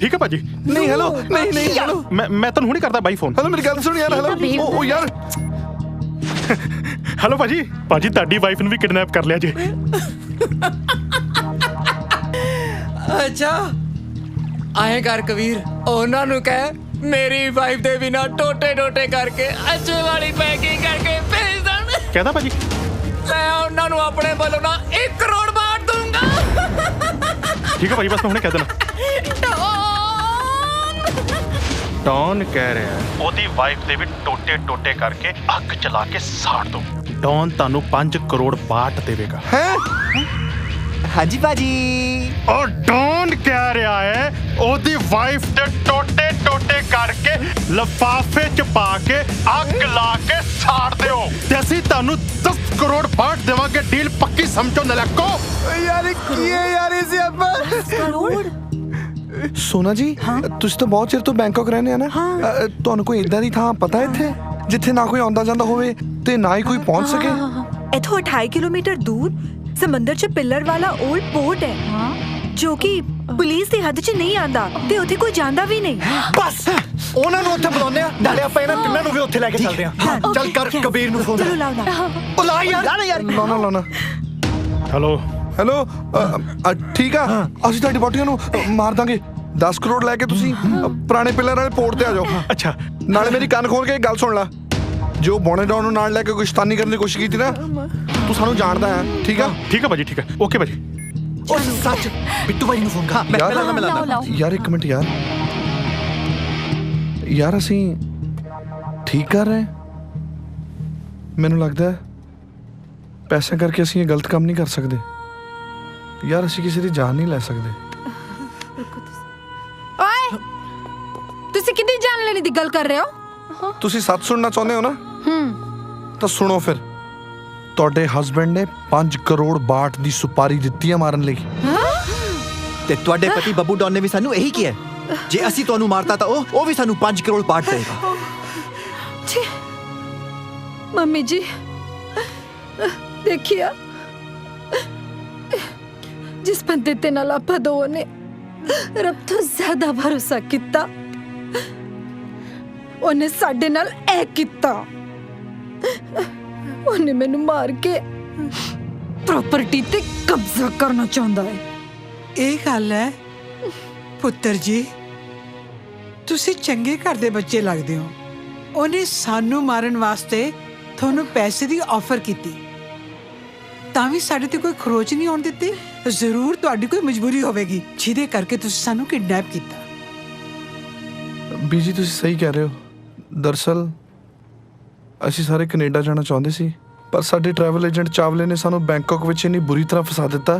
ਠੀਕ ਹੈ ਭਾਜੀ। ਨਹੀਂ ਹੈਲੋ ਨਹੀਂ ਹੈਲੋ ਮੈਂ ਤੁਹਾਨੂੰ ਹੁਣੇ ਕਰਦਾ ਬਾਈ ਫੋਨ। ਹੈਲੋ ਮੇਰੀ ਗੱਲ ਸੁਣ ਯਾਰ। ਹੈਲੋ ਉਹ ਯਾਰ ਹੈਲੋ ਭਾਜੀ ਤੁਹਾਡੀ ਵਾਈਫ ਨੂੰ ਵੀ ਕਿਡਨੈਪ ਕਰ ਲਿਆ ਜੀ। ਅੱਛਾ ਆਏ ਕਰ ਕਬੀਰ, ਉਹਨਾਂ ਨੂੰ ਕਹਿ ਮੇਰੀ ਵਾਈਫ ਦੇ ਬਿਨਾ ਟੋਟੇ ਟੋਟੇ ਕਰਕੇ ਅੱਛੇ ਵਾਲੀ ਪੈਕਿੰਗ ਕਰਕੇ ਭੇਜ ਦੇਣ। ਕਹਿੰਦਾ ਭਾਜੀ ਮੈਂ ਉਹਨਾਂ ਨੂੰ ਆਪਣੇ ਵੱਲੋਂ ਨਾ 1 ਕਰੋੜ ਬਾਟ ਦੂੰਗਾ। ਠੀਕ ਹੈ ਭਾਜੀ ਬਸ ਮੈਂ ਹੁਣੇ ਕਹਿ ਦੇਣਾ। ਡੌਨ ਕਹਿ ਰਿਹਾ ਉਹਦੀ ਵਾਈਫ ਦੇ ਵੀ ਟੋਟੇ ਟੋਟੇ ਕਰਕੇ ਅੱਗ ਚਲਾ ਕੇ ਸਾੜ ਦੋ। ਡੌਨ ਤੁਹਾਨੂੰ 5 ਕਰੋੜ ਬਾਟ ਦੇਵੇਗਾ। ਹੈ ਹਾਂਜੀ ਭਾਜੀ। ਉਹ ਡੌਨ ਕਹਿ ਰਿਹਾ ਹੈ ਉਹਦੀ ਵਾਈਫ ਦੇ ਟੋਟੇ ਟੋਟੇ ਕਰਕੇ ਲਿਫਾਫੇ ਚ ਪਾ ਕੇ ਅੱਗ ਲਾ ਕੇ ਸਾੜ ਦਿਓ ਤੇ ਅਸੀਂ ਤੁਹਾਨੂੰ 10 ਕਰੋੜ ਬਾਟ ਦੇਵਾਂਗੇ। ਡੀਲ ਪੱਕੀ ਸਮਝੋ ਨਲਕੋ। ਯਾਰ ਕੀ ਹੈ ਯਾਰ ਇਹ ਸਿਆਪਾ? ਕਰੋੜ? ਸੋਨਾ ਜੀ ਤੁਸੀਂ ਤਾਂ ਬਹੁਤ ਚਿਰ ਤੋਂ ਬੈਂਕਾਕ ਰਹਿੰਦੇ ਆ ਨਾ, ਤੁਹਾਨੂੰ ਕੋਈ ਇਦਾਂ ਦੀ ਥਾਂ ਪਤਾ ਇੱਥੇ ਜਿੱਥੇ ਨਾ ਕੋਈ ਆਉਂਦਾ ਜਾਂਦਾ ਹੋਵੇ ਤੇ ਨਾ ਹੀ ਕੋਈ ਪਹੁੰਚ ਸਕੇ? इथों 28 किलोमीटर दूर समंदर च पिलर वाला ओल्ड पोर्ट है जो कि पुलिस दी हद च नहीं आंदा ते उत्थे कोई ਜਾਂਦਾ ਵੀ ਨਹੀਂ। ਬਸ ਉਹਨਾਂ ਨੂੰ ਉੱਥੇ ਬੁਲਾਉਂਦੇ ਆ, ਨਾਲੇ ਆਪਾਂ ਇਹਨਾਂ ਤਿੰਨਾਂ ਨੂੰ ਵੀ ਉੱਥੇ ਲੈ ਕੇ ਚੱਲਦੇ ਆ। ਚੱਲ ਕਰ ਕਬੀਰ ਨੂੰ ਫੋਨ। ਚਲੋ ਲਾਉਣਾ। ਉਹ ਲਾ ਯਾਰ। ਲਾਉਣਾ। ਹੈਲੋ ਠੀਕ ਆ, ਅਸੀਂ ਤੁਹਾਡੀ ਬੋਟੀਆਂ ਨੂੰ ਮਾਰ ਦਾਂਗੇ। 10 ਕਰੋੜ ਲੈ ਕੇ ਤੁਸੀਂ ਪੁਰਾਣੇ ਪਿਲਰ ਵਾਲੇ ਪੋਰਟ ਤੇ ਆ ਜਾਓ। ਅੱਛਾ ਨਾਲੇ ਮੇਰੀ ਕੰਨ ਖੋਲ ਕੇ ਗੱਲ ਸੁਣ ਲੈ, ਜੋ ਬੋਨੇ ਡਾਊਨ ਨੂੰ ਨਾਲ ਲੈ ਕੇ ਕੋਈ ਸ਼ੈਤਾਨੀ ਕਰਨ ਦੀ ਕੋਸ਼ਿਸ਼ ਕੀਤੀ ਨਾ, ਤੂੰ ਸਾਨੂੰ ਜਾਣਦਾ ਹੈ। ਠੀਕ ਆ ਭਾਜੀ, ਠੀਕ ਹੈ, ਓਕੇ ਭਾਜੀ। ਉਹ ਸੱਚ ਬਿੱਟੂ ਭਾਈ ਨੂੰ ਫੋਨ ਕਰ। ਮੈਂ ਲਾਉਣਾ। ਯਾਰ ਇੱਕ ਮਿੰਟ ਯਾਰ ਅਸੀਂ ਠੀਕ ਕਰ ਰਹੇ? ਮੈਨੂੰ ਲੱਗਦਾ ਪੈਸੇ ਕਰਕੇ ਅਸੀਂ ਇਹ ਗਲਤ ਕੰਮ ਨਹੀਂ ਕਰ ਸਕਦੇ ਯਾਰ। ਅਸੀਂ ਕਿਸੇ ਦੀ ਜਾਨ ਨਹੀਂ ਲੈ ਸਕਦੇ। ਓਏ ਤੁਸੀਂ ਕਿਹਦੀ ਜਾਨ ਲੈਣੀ ਦੀ ਗੱਲ ਕਰ ਰਹੇ ਹੋ? ਤੁਸੀਂ ਸੱਚ ਸੁਣਨਾ ਚਾਹੁੰਦੇ ਹੋ ਨਾ? ਤਾਂ ਸੁਣੋ ਫਿਰ। ਤੁਹਾਡੇ ਹਸਬੈਂਡ ਨੇ 5 ਕਰੋੜ ਬਾਟ ਦੀ ਸੁਪਾਰੀ ਦਿੱਤੀ ਹੈ ਮਾਰਨ ਲਈ। ਤੇ ਤੁਹਾਡੇ ਪਤੀ ਬੱਬੂ ਡੌਨ ਨੇ ਵੀ ਸਾਨੂੰ ਇਹੀ ਕਿਹਾ, ਜੇ ਅਸੀਂ ਤੁਹਾਨੂੰ ਮਾਰਤਾ ਤਾਂ ਉਹ ਵੀ ਸਾਨੂੰ 5 ਕਰੋੜ ਬਾਟ ਦੇਗਾ। ਮੰਮੀ ਜੀ ਦੇਖਿਆ, ਜਿਸ ਬੰਦੇ ਤੇ ਨਾਲ ਆਪਾਂ ਦੋਵਾਂ ਨੇ ਰੱਬ ਤੋਂ ਜ਼ਿਆਦਾ ਭਰੋਸਾ ਕੀਤਾ, ਉਹਨੇ ਸਾਡੇ ਨਾਲ ਇਹ ਕੀਤਾ। ਉਹਨੇ ਮੈਨੂੰ ਮਾਰ ਕੇ ਪ੍ਰਾਪਰਟੀ ਤੇ ਕਬਜ਼ਾ ਕਰਨਾ ਚਾਹੁੰਦਾ ਹੈ। ਇਹ ਗੱਲ ਹੈ ਪੁੱਤਰ ਜੀ, ਤੁਸੀਂ ਚੰਗੇ ਘਰ ਦੇ ਬੱਚੇ ਲੱਗਦੇ ਹੋ। ਉਹਨੇ ਸਾਨੂੰ ਮਾਰਨ ਵਾਸਤੇ ਤੁਹਾਨੂੰ ਪੈਸੇ ਦੀ ਆਫਰ ਕੀਤੀ, ਤਾਂ ਵੀ ਸਾਡੇ ਤੇ ਕੋਈ ਖਰੋਚ ਨਹੀਂ ਆਉਣ ਦਿੱਤੀ। ਜ਼ਰੂਰ ਤੁਹਾਡੀ ਕੋਈ ਮਜਬੂਰੀ ਹੋਵੇਗੀ ਜਿਹਦੇ ਕਰਕੇ ਤੁਸੀਂ ਸਾਨੂੰ ਕਿਡਨੈਪ ਕੀਤਾ। ਬੀਜੀ ਤੁਸੀਂ ਸਹੀ ਕਹਿ ਰਹੇ ਹੋ। ਦਰਅਸਲ ਅਸੀਂ ਸਾਰੇ ਕੈਨੇਡਾ ਜਾਣਾ ਚਾਹੁੰਦੇ ਸੀ, ਪਰ ਸਾਡੇ ਟਰੈਵਲ ਏਜੰਟ ਚਾਵਲੇ ਨੇ ਸਾਨੂੰ ਬੈਂਕਾਕ ਵਿੱਚ ਇੰਨੀ ਬੁਰੀ ਤਰ੍ਹਾਂ ਫਸਾ ਦਿੱਤਾ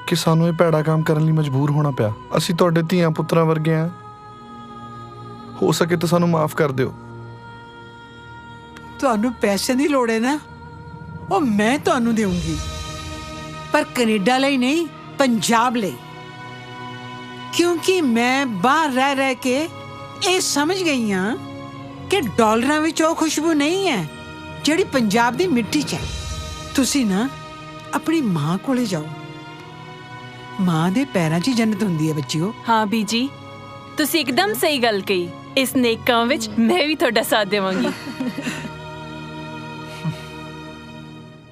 ਕਿ ਸਾਨੂੰ ਇਹ ਭੈੜਾ ਕੰਮ ਕਰਨ ਲਈ ਮਜਬੂਰ ਹੋਣਾ ਪਿਆ। ਅਸੀਂ ਤੁਹਾਡੇ ਧੀਆਂ ਪੁੱਤਰਾਂ ਵਰਗੇ ਹਾਂ, ਹੋ ਸਕੇ ਤਾਂ ਸਾਨੂੰ ਮਾਫ ਕਰ ਦਿਓ। ਤੁਹਾਨੂੰ ਪੈਸੇ ਦੀ ਲੋੜ ਹੈ ਨਾ, ਉਹ ਮੈਂ ਤੁਹਾਨੂੰ ਦੇਵਾਂਗੀ, ਪਰ ਕੈਨੇਡਾ ਲਈ ਨਹੀਂ, ਪੰਜਾਬ ਲਈ। ਕਿਉਂਕਿ ਮੈਂ ਬਾਹਰ ਰਹਿ ਕੇ ਇਹ ਸਮਝ ਗਈ ਹਾਂ ਕਿ ਡਾਲਰਾਂ ਵਿੱਚ ਉਹ ਖੁਸ਼ਬੂ ਨਹੀਂ ਹੈ ਜਿਹੜੀ ਪੰਜਾਬ ਦੀ ਮਿੱਟੀ 'ਚ ਹੈ। ਤੁਸੀਂ ਨਾ ਆਪਣੀ ਮਾਂ ਕੋਲੇ ਜਾਓ, ਮਾਂ ਦੇ ਪੈਰਾਂ 'ਚ ਹੀ ਜੰਨਤ ਹੁੰਦੀ ਹੈ ਬੱਚਿਓ। ਹਾਂ ਬੀਜੀ, ਤੁਸੀਂ ਇੱਕਦਮ ਸਹੀ ਗੱਲ ਕਹੀ। ਇਸ ਨੇਕ ਕੰਮ ਵਿੱਚ ਮੈਂ ਵੀ ਤੁਹਾਡਾ ਸਾਥ ਦੇਵਾਂਗੀ।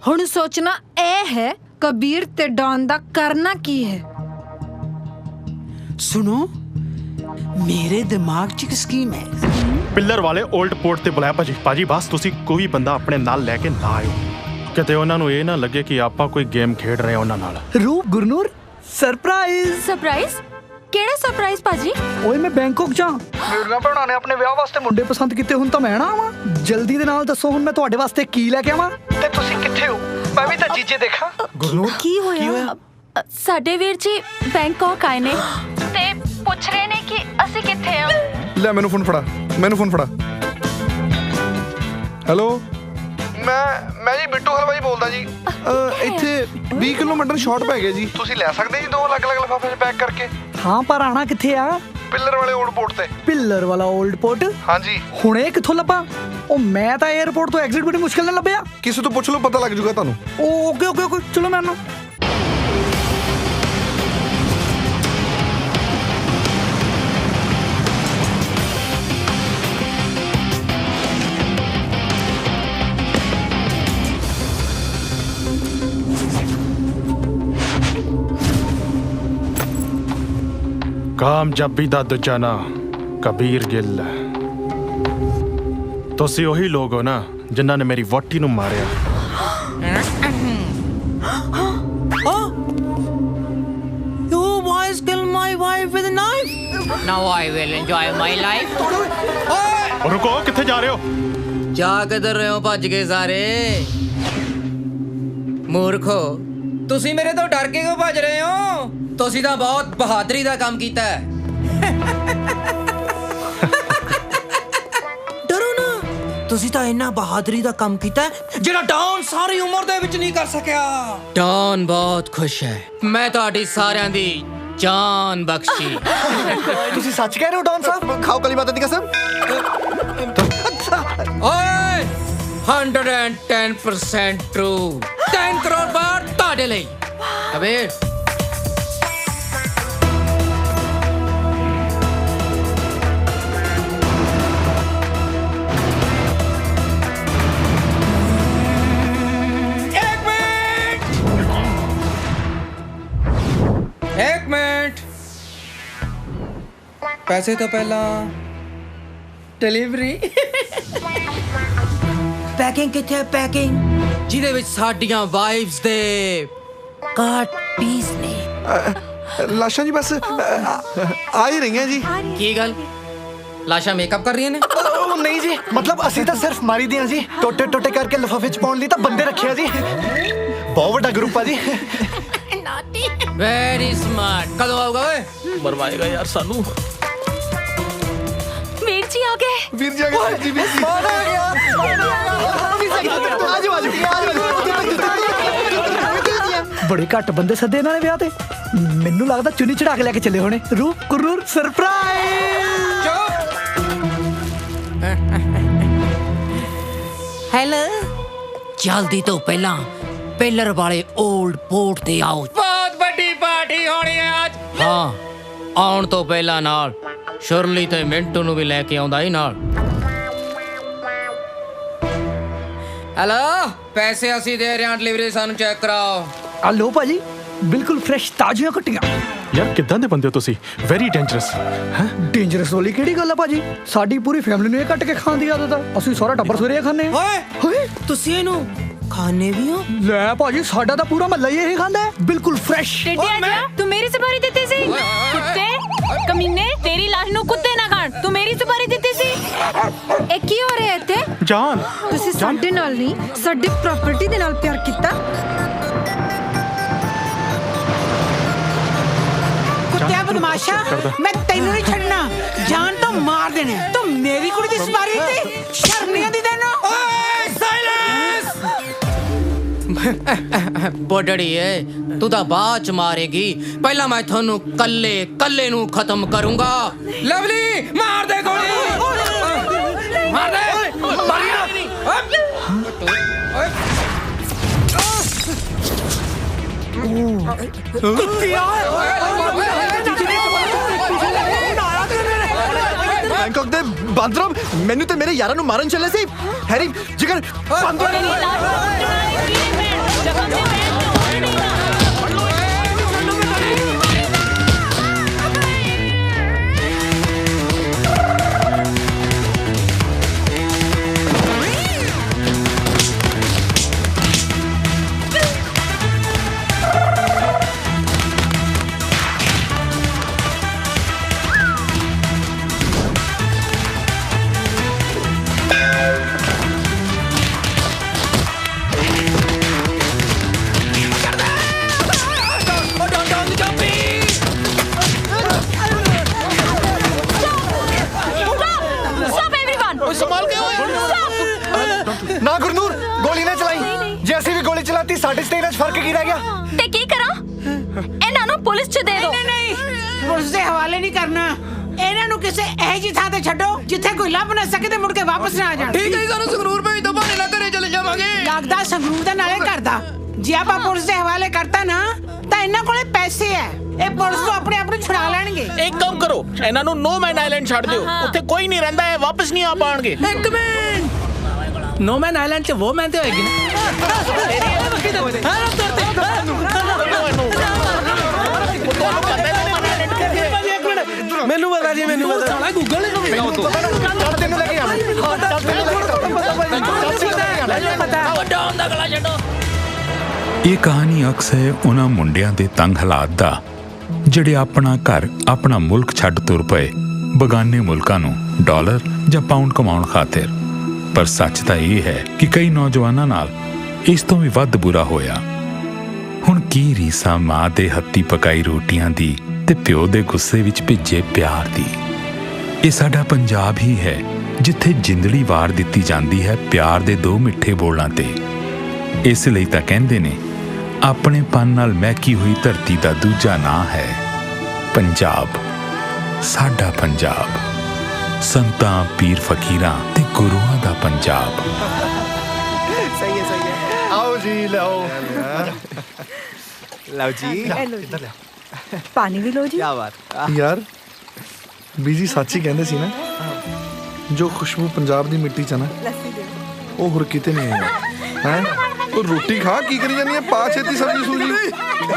ਹੁਣ ਸੋਚਣਾ ਇਹ ਹੈ ਕਬੀਰ ਤੇ ਡੌਨ ਦਾ ਕਰਨਾ ਕੀ ਹੈ। ਸੁਣੋ, ਮੇਰੇ ਦਿਮਾਗ 'ਚ ਇੱਕ ਸਕੀਮ ਹੈ। ਪਿੱਲਰ ਵਾਲੇ 올ਡ ਪੋਰਟ ਤੇ ਬੁਲਾਇਆ ਭਾਜੀ। ਬਸ ਤੁਸੀਂ ਕੋਈ ਬੰਦਾ ਆਪਣੇ ਨਾਲ ਲੈ ਕੇ ਨਾ ਆਇਓ, ਕਿਤੇ ਉਹਨਾਂ ਨੂੰ ਇਹ ਨਾ ਲੱਗੇ ਕਿ ਆਪਾਂ ਕੋਈ ਗੇਮ ਖੇਡ ਰਹੇ ਹਾਂ ਉਹਨਾਂ ਨਾਲ। ਰੂਪ ਗੁਰਨੂਰ ਸਰਪ੍ਰਾਈਜ਼? ਕਿਹੜਾ ਸਰਪ੍ਰਾਈਜ਼ ਭਾਜੀ? ਓਏ ਮੈਂ ਬੈਂਕਾਕ ਜਾ, ਮੇਰੀਆਂ ਭੈਣਾਂ ਨੇ ਆਪਣੇ ਵਿਆਹ ਵਾਸਤੇ ਮੁੰਡੇ ਪਸੰਦ ਕੀਤੇ, ਹੁਣ ਤਾਂ ਮੈਂ ਨਾ ਆਵਾਂ। ਜਲਦੀ ਦੇ ਨਾਲ ਦੱਸੋ ਹੁਣ ਮੈਂ ਤੁਹਾਡੇ ਵਾਸਤੇ ਕੀ ਲੈ ਕੇ ਆਵਾਂ, ਤੇ ਤੁਸੀਂ ਕਿੱਥੇ ਹੋ? ਮੈਂ ਵੀ ਤਾਂ ਜੀਜੇ ਦੇਖਾਂ। ਗੁਰਨੂਰ ਕੀ ਹੋਇਆ? ਸਾਡੇ ਵੀਰ ਜੀ ਬੈਂਕਾਕ ਆਏ ਨੇ ਤੇ ਪੁੱਛ ਰਹੇ ਨੇ ਕਿ ਅਸੀਂ ਕਿੱਥੇ ਆ। ਲੈ ਮੈਨੂੰ ਫੋਨ ਫੜਾ। ਹੈਲੋ, ਮੈਂ ਜੀ ਬਿੱਟੂ ਹਲਵਾਈ ਬੋਲਦਾ ਜੀ। ਇੱਥੇ 20 ਕਿਲੋ ਮਟਨ ਸ਼ਾਰਟ ਪੈ ਗਿਆ ਜੀ, ਤੁਸੀਂ ਲੈ ਸਕਦੇ ਜੀ 2 ਅਲੱਗ-ਅਲੱਗ ਲਿਫਾਫੇ 'ਚ ਪੈਕ ਕਰਕੇ? ਹਾਂ, ਪਰ ਆਣਾ ਕਿੱਥੇ ਆ? ਪਿੱਲਰ ਵਾਲੇ 올ਡ ਪੋਰਟ ਤੇ। ਪਿੱਲਰ ਵਾਲਾ 올ਡ ਪੋਰਟ? ਹਾਂਜੀ। ਹੁਣ ਇਹ ਕਿੱਥੋਂ ਲੱਭਾਂ? ਉਹ ਮੈਂ ਤਾਂ 에ਅਰਪੋਰਟ ਤੋਂ ਐਗਜ਼ਿਟ ਬੜੀ ਮੁਸ਼ਕਿਲ ਨਾਲ ਲੱਭਿਆ। ਕਿਸੇ ਤੋਂ ਪੁੱਛ ਲਓ, ਪਤਾ ਲੱਗ ਜਾਊਗਾ ਤੁਹਾਨੂੰ। ਓਕੇ ਚਲੋ ਮੈਂ ਨਾ। ਕਾਮਯਾਬੀ ਦਾ ਦੂਜਾ ਨਾਂ ਕਬੀਰ ਗਿੱਲ। ਤੁਸੀਂ ਉਹੀ ਲੋਕ ਹੋ ਨਾ ਜਿਨ੍ਹਾਂ ਨੇ ਮੇਰੀ ਵਹੁਟੀ ਨੂੰ ਮਾਰਿਆ। You boys kill my wife with a knife? Now I will enjoy my life. ਰੁਕੋ, ਕਿੱਥੇ ਜਾ ਰਹੇ ਹੋ? ਜਾ ਕਿੱਧਰ ਰਹੇ ਹੋ ਭੱਜ ਗਏ ਸਾਰੇ? ਮੂਰਖੋ, ਤੁਸੀਂ ਮੇਰੇ ਤੋਂ ਡਰ ਕੇ ਕਿਉਂ ਭੱਜ ਰਹੇ ਹੋ? ਤੁਸੀਂ ਤਾਂ ਬਹੁਤ ਬਹਾਦਰੀ ਦਾ ਕੰਮ ਕੀਤਾ ਹੈ। ਡਰੋ ਨਾ, ਤੁਸੀਂ ਤਾਂ ਇੰਨਾ ਬਹਾਦਰੀ ਦਾ ਕੰਮ ਕੀਤਾ ਹੈ ਜਿਹੜਾ ਡੌਨ ਸਾਰੀ ਉਮਰ ਦੇ ਵਿੱਚ ਨਹੀਂ ਕਰ ਸਕਿਆ। ਡੌਨ ਬਹੁਤ ਖੁਸ਼ ਹੈ, ਮੈਂ ਤੁਹਾਡੀ ਸਾਰਿਆਂ ਦੀ ਜਾਨ ਬਖਸ਼ੀ। ਤੁਸੀਂ ਸੱਚ ਕਹਿ ਰਹੇ ਹੋ ਡੌਨ ਸਾਹਿਬ? ਖਾਓ ਕਾਲੀ ਮਾਤਾ ਦੀ ਕਸਮ। ਓਏ 110% ਟਰੂ। 10 ਕਰੋੜ ਬਾਰ ਤੁਹਾਡੇ ਲਈ। ਕਬੀਰ एक मिनट, पैसे तो पहला डिलीवरी। ਪੈਕਿੰਗ ਕਿੱਥੇ ਹੈ? ਪੈਕਿੰਗ ਜਿਹਦੇ ਵਿੱਚ ਸਾਡੀਆਂ ਵਾਈਫਸ ਦੇ ਕਾਟ ਪੀਸ ਨੇ। ਲਾਸ਼ਾਂ ਜੀ ਬਸ ਆ ਹੀ ਰਹੀਆਂ ਜੀ। ਕੀ ਗੱਲ, ਲਾਸ਼ਾਂ ਮੇਕਅਪ ਕਰ ਰਹੀਆਂ ਨੇ? ਨਹੀਂ ਜੀ, ਮਤਲਬ ਅਸੀਂ ਤਾਂ ਸਿਰਫ ਮਾਰੀ ਦੀਆਂ ਜੀ, ਟੋਟੇ ਟੋਟੇ ਕਰਕੇ ਲਿਫਾਫੇ ਚ ਪਾਉਣ ਲਈ ਤਾਂ ਬੰਦੇ ਰੱਖਿਆ ਜੀ। ਬਹੁਤ ਵੱਡਾ ਗਰੁੱਪ ਆ ਜੀ। Very smart. ਕਦੋਂ ਆਊਗਾ ਓਏ? ਮਰਵਾਏਗਾ ਯਾਰ ਸਾਨੂੰ। ਵੀਰ ਜੀ ਆ ਗਏ। ਵੀਰ ਜੀ ਆ ਗਏ ਜੀ। ਵੀਰ ਜੀ ਆ ਗਿਆ। ਆਜੋ ਆਜੋ। ਬੜੇ ਘੱਟ ਬੰਦੇ ਸੱਦੇ ਇਹਨਾਂ ਨੇ ਵਿਆਹ ਤੇ। ਮੈਨੂੰ ਲੱਗਦਾ ਚੁੰਨੀ ਚੜਾ ਕੇ ਲੈ ਕੇ ਚੱਲੇ ਹੋਣੇ। ਰੂਪ ਕੁਰੂਰ ਸਰਪ੍ਰਾਈਜ਼। ਹੈਲੋ, ਜਲਦੀ ਤੋਂ ਪਹਿਲਾਂ ਪਿਲਰ ਵਾਲੇ 올ਡ ਪੋਰਟ ਤੇ ਆਓ। ਬਹੁਤ ਵੱਡੀ ਪਾਰਟੀ ਹੋਣੀ ਹੈ ਅੱਜ। ਹਾਂ, ਆਉਣ ਤੋਂ ਪਹਿਲਾਂ ਨਾਲ ਸ਼ੁਰਲੀ ਤੇ ਮਿੰਟੂ ਨੂੰ ਵੀ ਲੈ ਕੇ ਆਉਂਦਾ ਹੀ ਨਾਲ। ਹੈਲੋ, ਪੈਸੇ ਅਸੀਂ ਦੇ ਰਹੇ ਹਾਂ, ਡਿਲੀਵਰੀ ਸਾਨੂੰ ਚੈੱਕ ਕਰਾਓ। ਆ ਲੋ ਭਾਜੀ, ਬਿਲਕੁਲ ਫਰੈਸ਼ ਤਾਜ਼ੀਆਂ ਕੱਟੀਆਂ। ਯਾਰ ਕਿੱਦਾਂ ਦੇ ਬੰਦੇ ਹੋ ਤੁਸੀਂ? Very dangerous. ਡੇਂਜਰਸ ਵਾਲੀ ਕਿਹੜੀ ਗੱਲ ਆ ਭਾਜੀ? ਸਾਡੀ ਪੂਰੀ ਫੈਮਿਲੀ ਨੂੰ ਇਹ ਕੱਟ ਕੇ ਖਾਣ ਦੀ ਆਦਤ ਆ। ਅਸੀਂ ਸਾਰਾ ਟੱਬਰ ਸਵੇਰੇ ਖਾਂਦੇ। ਓਏ ਤੁਸੀਂ ਇਹਨੂੰ ਖਾਣੇ ਵੀ ਹੋ? ਲੈ ਭਾਜੀ, ਸਾਡਾ ਤਾਂ ਪੂਰਾ ਮਹੱਲਾ ਹੀ ਇਹ ਖਾਂਦਾ ਹੈ, ਬਿਲਕੁਲ ਫਰੈਸ਼। ਤੂੰ ਮੇਰੀ ਸੁਪਾਰੀ ਦਿੱਤੀ ਸੀ? ਕੁੱਤੇ ਕਮੀਨੇ, ਤੇਰੀ ਲਾਸ਼ ਨੂੰ ਕੁੱਤੇ ਨਾ ਖਾਣ। ਤੂੰ ਮੇਰੀ ਸੁਪਾਰੀ ਦਿੱਤੀ ਸੀ। ਇਹ ਕੀ ਹੋ ਰਿਹਾ ਇੱਥੇ? ਜਾਨ, ਤੁਸੀਂ ਸਾਡੇ ਨਾਲ ਨਹੀਂ, ਸਾਡੀ ਪ੍ਰਾਪਰਟੀ ਦੇ ਨਾਲ ਪਿਆਰ ਕੀਤਾ। ਕੁੱਤਿਆ ਬਦਮਾਸ਼ਾ, ਮੈਂ ਤੈਨੂੰ ਨਹੀਂ ਛੱਡਣਾ। ਜਾਨ ਤੋਂ ਮਾਰ ਦੇਣਾ। ਤੂੰ ਮੇਰੀ ਕੁੜੀ ਦੀ ਸਵਾਰੀ ਤੇ ਸ਼ਰਮ ਨਹੀਂ ਆਉਂਦੀ ਤੈਨੂੰ? ਓਏ ਸਾਇਲੈਂਸ। ਬੋਡੜੀਏ, ਤੂੰ ਤਾਂ ਬਾਅਦ ਚ ਮਾਰੇਗੀ। ਪਹਿਲਾਂ ਮੈਂ ਤੁਹਾਨੂੰ ਕੱਲੇ ਨੂੰ ਖਤਮ ਕਰੂੰਗਾ। ਲਵਲੀ, ਮਾਰ ਦੇ ਗੋਲੀ। ਮਾਰ ਦੇ। ਮਾਰੀ ਨਾ। ਬੈਂਕਾਕ ਦੇ ਬਾਂਦਰਮ ਮੈਨੂੰ ਤੇ ਮੇਰੇ ਯਾਰਾਂ ਨੂੰ ਮਾਰਨ ਚੱਲੇ ਸੀ। ਹੈਰੀ ਜਿਗਰ ਬਾਂਦਰ। ਨਾ ਗੁਰਨੂਰ, ਗੋਲੀ ਨਾ ਚਲਾਈ। ਜੇ ਅਸੀਂ ਵੀ ਗੋਲੀ ਚਲਾਤੀ, ਸਾਡੇ ਸਟੇਜ 'ਚ ਫਰਕ ਕੀ ਰਹਿ ਗਿਆ? ਤੇ ਕੀ ਕਰਾਂ? ਇਹਨਾਂ ਨੂੰ ਪੁਲਿਸ 'ਚ ਦੇ ਦਿਓ। ਨਹੀਂ, ਪੁਲਿਸ ਦੇ ਹਵਾਲੇ ਨਹੀਂ ਕਰਨਾ। ਇਹਨਾਂ ਨੂੰ ਕਿਸੇ ਇਹੋ ਜਿਹੀ ਥਾਂ ਤੇ ਛੱਡੋ ਜਿੱਥੇ ਕੋਈ ਲੱਭ ਨਾ ਸਕੇ ਤੇ ਮੁੜ ਕੇ ਵਾਪਸ ਨਾ ਆ ਜਾਣ। ਠੀਕ ਹੈ, ਸਾਨੂੰ ਸੰਗਰੂਰ ਭੇਜ ਦੋ, ਬਹਾਨੇ ਨਾਲ ਘਰੇ ਚਲੇ ਜਾਵਾਂਗੇ। ਲੱਗਦਾ ਸੰਗਰੂਰ ਦਾ ਨਾਲੇ ਘਰ ਦਾ। ਜੇ ਆਪਾਂ ਪੁਲਿਸ ਦੇ ਹਵਾਲੇ ਕਰਤਾ ਨਾ ਤਾਂ ਇਹਨਾਂ ਕੋਲੇ ਪੈਸੇ ਐ। ਇਹ ਪੁਲਿਸ ਤੋਂ ਆਪਣੇ ਆਪ ਨੂੰ ਛੁਡਾ ਲੈਣਗੇ। ਇੱਕ ਕੰਮ ਕਰੋ, ਇਹਨਾਂ ਨੂੰ ਨੋ ਮੈਨ ਆਈਲੈਂਡ ਛੱਡ ਦਿਓ। ਉੱਥੇ ਕੋਈ ਨਹੀਂ ਰਹਿੰਦਾ, ਇਹ ਵਾਪਸ ਨਹੀਂ ਆ ਪਾਣਗੇ। ਇੱਕ ਮਿੰਟ, नो मैन आइलैंड से वो मैन तो होगी ना। ਮੈਨੂੰ ਪਤਾ ਜੀ, ਮੈਨੂੰ ਪਤਾ। गूगल ਤੈਨੂੰ ਲੈ ਕੇ ਆਵਾਂ। ਇਹ ਕਹਾਣੀ ਅਕਸਰ ਉਹਨਾਂ ਮੁੰਡਿਆਂ ਦੇ ਤੰਗ ਹਾਲਾਤ ਦਾ ਜਿਹੜੇ ਆਪਣਾ ਘਰ, ਆਪਣਾ ਮੁਲਕ ਛੱਡ ਤੁਰ ਪਏ ਬਗਾਨੇ ਮੁਲਕਾਂ ਨੂੰ। ਡਾਲਰ ਜਾਂ ਪਾਉਂਡ ਕਮਾਉਣ ਖਾਤਰ। ਪਰ ਸੱਚ ਤਾਂ ਇਹ ਹੈ ਕਿ ਕਈ ਨੌਜਵਾਨਾਂ ਨਾਲ ਇਸ ਤੋਂ ਵੀ ਵੱਧ ਬੁਰਾ ਹੋਇਆ। ਹੁਣ ਕੀ ਰੀਸਾਂ ਮਾਂ ਦੇ ਹੱਥੀਂ ਪਕਾਈ ਰੋਟੀਆਂ ਦੀ ਤੇ ਪਿਓ ਦੇ ਗੁੱਸੇ ਵਿੱਚ ਭਿੱਜੇ ਪਿਆਰ ਦੀ। ਇਹ ਸਾਡਾ ਪੰਜਾਬ ਹੀ ਹੈ ਜਿੱਥੇ ਜਿੰਦੜੀ ਵਾਰ ਦਿੱਤੀ ਜਾਂਦੀ ਹੈ ਪਿਆਰ ਦੇ ਦੋ ਮਿੱਠੇ ਬੋਲਾਂ ਤੇ। ਇਸ ਲਈ ਤਾਂ ਕਹਿੰਦੇ ਨੇ ਆਪਣੇ ਪਨ ਨਾਲ ਮਹਿਕੀ ਹੋਈ ਧਰਤੀ ਦਾ ਦੂਜਾ ਨਾਂ ਹੈ ਪੰਜਾਬ। ਸਾਡਾ ਪੰਜਾਬ ਸੰਤਾਂ ਪੀਰ ਫਕੀਰਾਂ ਤੇ ਗੁਰੂਆਂ ਦਾ ਪੰਜਾਬ। सही है आओ जी लाओ लाओ जी इधर ले पानी भी लो जी। क्या बात ਯਾਰ ਬੀਜੀ ਸੱਚ ਹੀ ਕਹਿੰਦੇ ਸੀ ਨਾ, ਜੋ ਖੁਸ਼ਬੂ ਪੰਜਾਬ ਦੀ ਮਿੱਟੀ 'ਚ ਆ ਨਾ ਉਹ ਹੋਰ ਕਿਤੇ ਨਹੀਂ ਹੈ। ਹੈ ਉਹ ਰੋਟੀ ਖਾ ਕੀ ਕਰੀ ਜਾਂਦੀ ਹੈ? ਪਾ ਛੇਤੀ ਸਬਜ਼ੀ ਸੂਜੀ।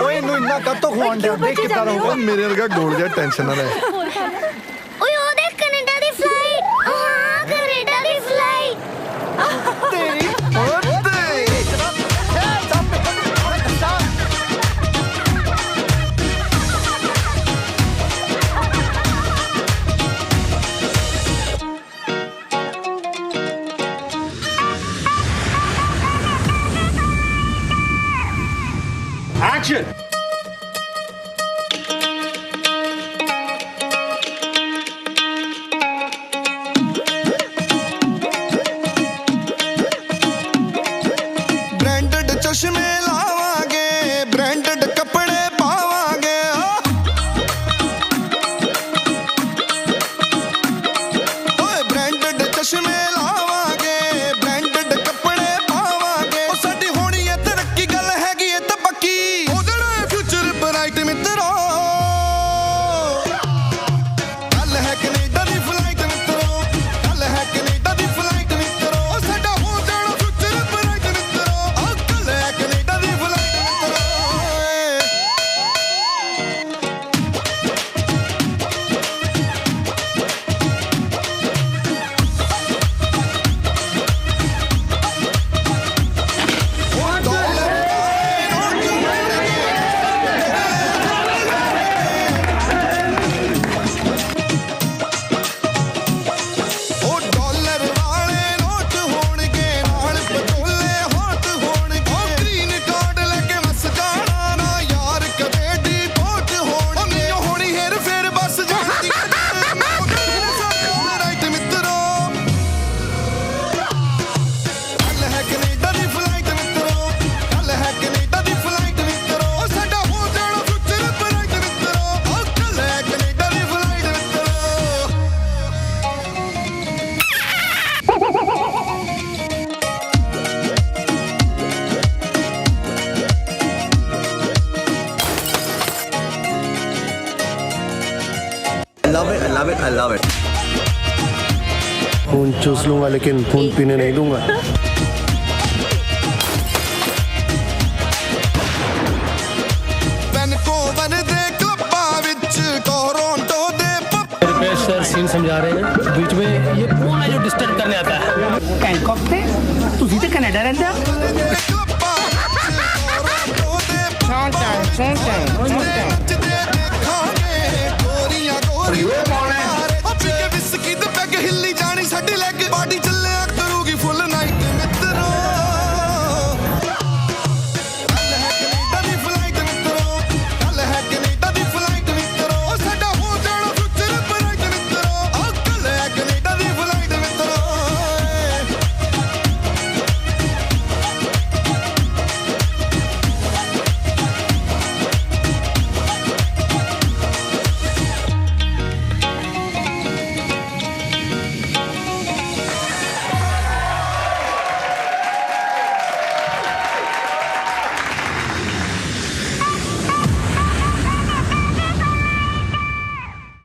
ਓਏ ਇਹਨੂੰ ਇੰਨਾ ਕੱਤੋਂ ਖਵਾਉਣ ਡਿਆ, ਦੇਖ ਕਿੱਦਾਂ ਰਹੂਗਾ। ਮੇਰੇ ਵਰਗਾ ਗੋਲ ਜਿਹਾ ਟੈਨਸ਼ਨ ਨਾ ਲੈ। ਓਏ ਉਹ ਦੇਖ ਕੈਨੇਡਾ ਦੀ ਫਲਾਈਟ। ਹਾਂ ਕੈਨੇਡਾ ਦੀ ਫਲਾਈਟ। ਤੇਰੀ Action! ब्रांडेड चश्मे लावांगे, ब्रांडेड कपड़े पावांगे। ओए ब्रांडेड चश्मे लावांगे, ब्रांडेड कपड़े पावांगे। ओ साडी होनी है तरक्की, गल हैगी है ते पक्की। ओ जेड़ा फ्यूचर ब्राइट मित्रो, गल है कनेडा दी फ्लाइट मित्रो, गल है कनेडा दी फ्लाइट मित्रो। ओ साडा हो जाना फ्यूचर ब्राइट मित्रो, ओ गल है कनेडा दी फ्लाइट मित्रो। ओ डॉलर वाले नोट होणगे, नाल पटोले हॉट होणगे। ओ ग्रीन कार्ड लेके मस जाना ना यार, कदे डिपोर्ट होणगे। ओ नहीं होनी हेर फेर बस जाती राइट मित्रो, गल है कनेडा दी फ्लाइट मित्रो, गल है कनेडा दी फ्लाइट मित्रो। ओ साडा हो जाना फ्यूचर ब्राइट मित्रो, ओ गल है कनेडा दी फ्लाइट मित्रो। I love it, I love it, I love it. खून चूस लूंगा लेकिन खून पीने नहीं दूंगा। वैनकूवर दे क्लब्बां विच, टोरंटो दे सर सीन समझा रहे हैं, बीच में ये पूरा जो डिस्टर्ब करने आता है। बैंकॉक ਤੇ ਤੁਸੀਂ ਤੇ ਕੈਨੇਡਾ ਰਹਿੰਦੇ ਆ। शांत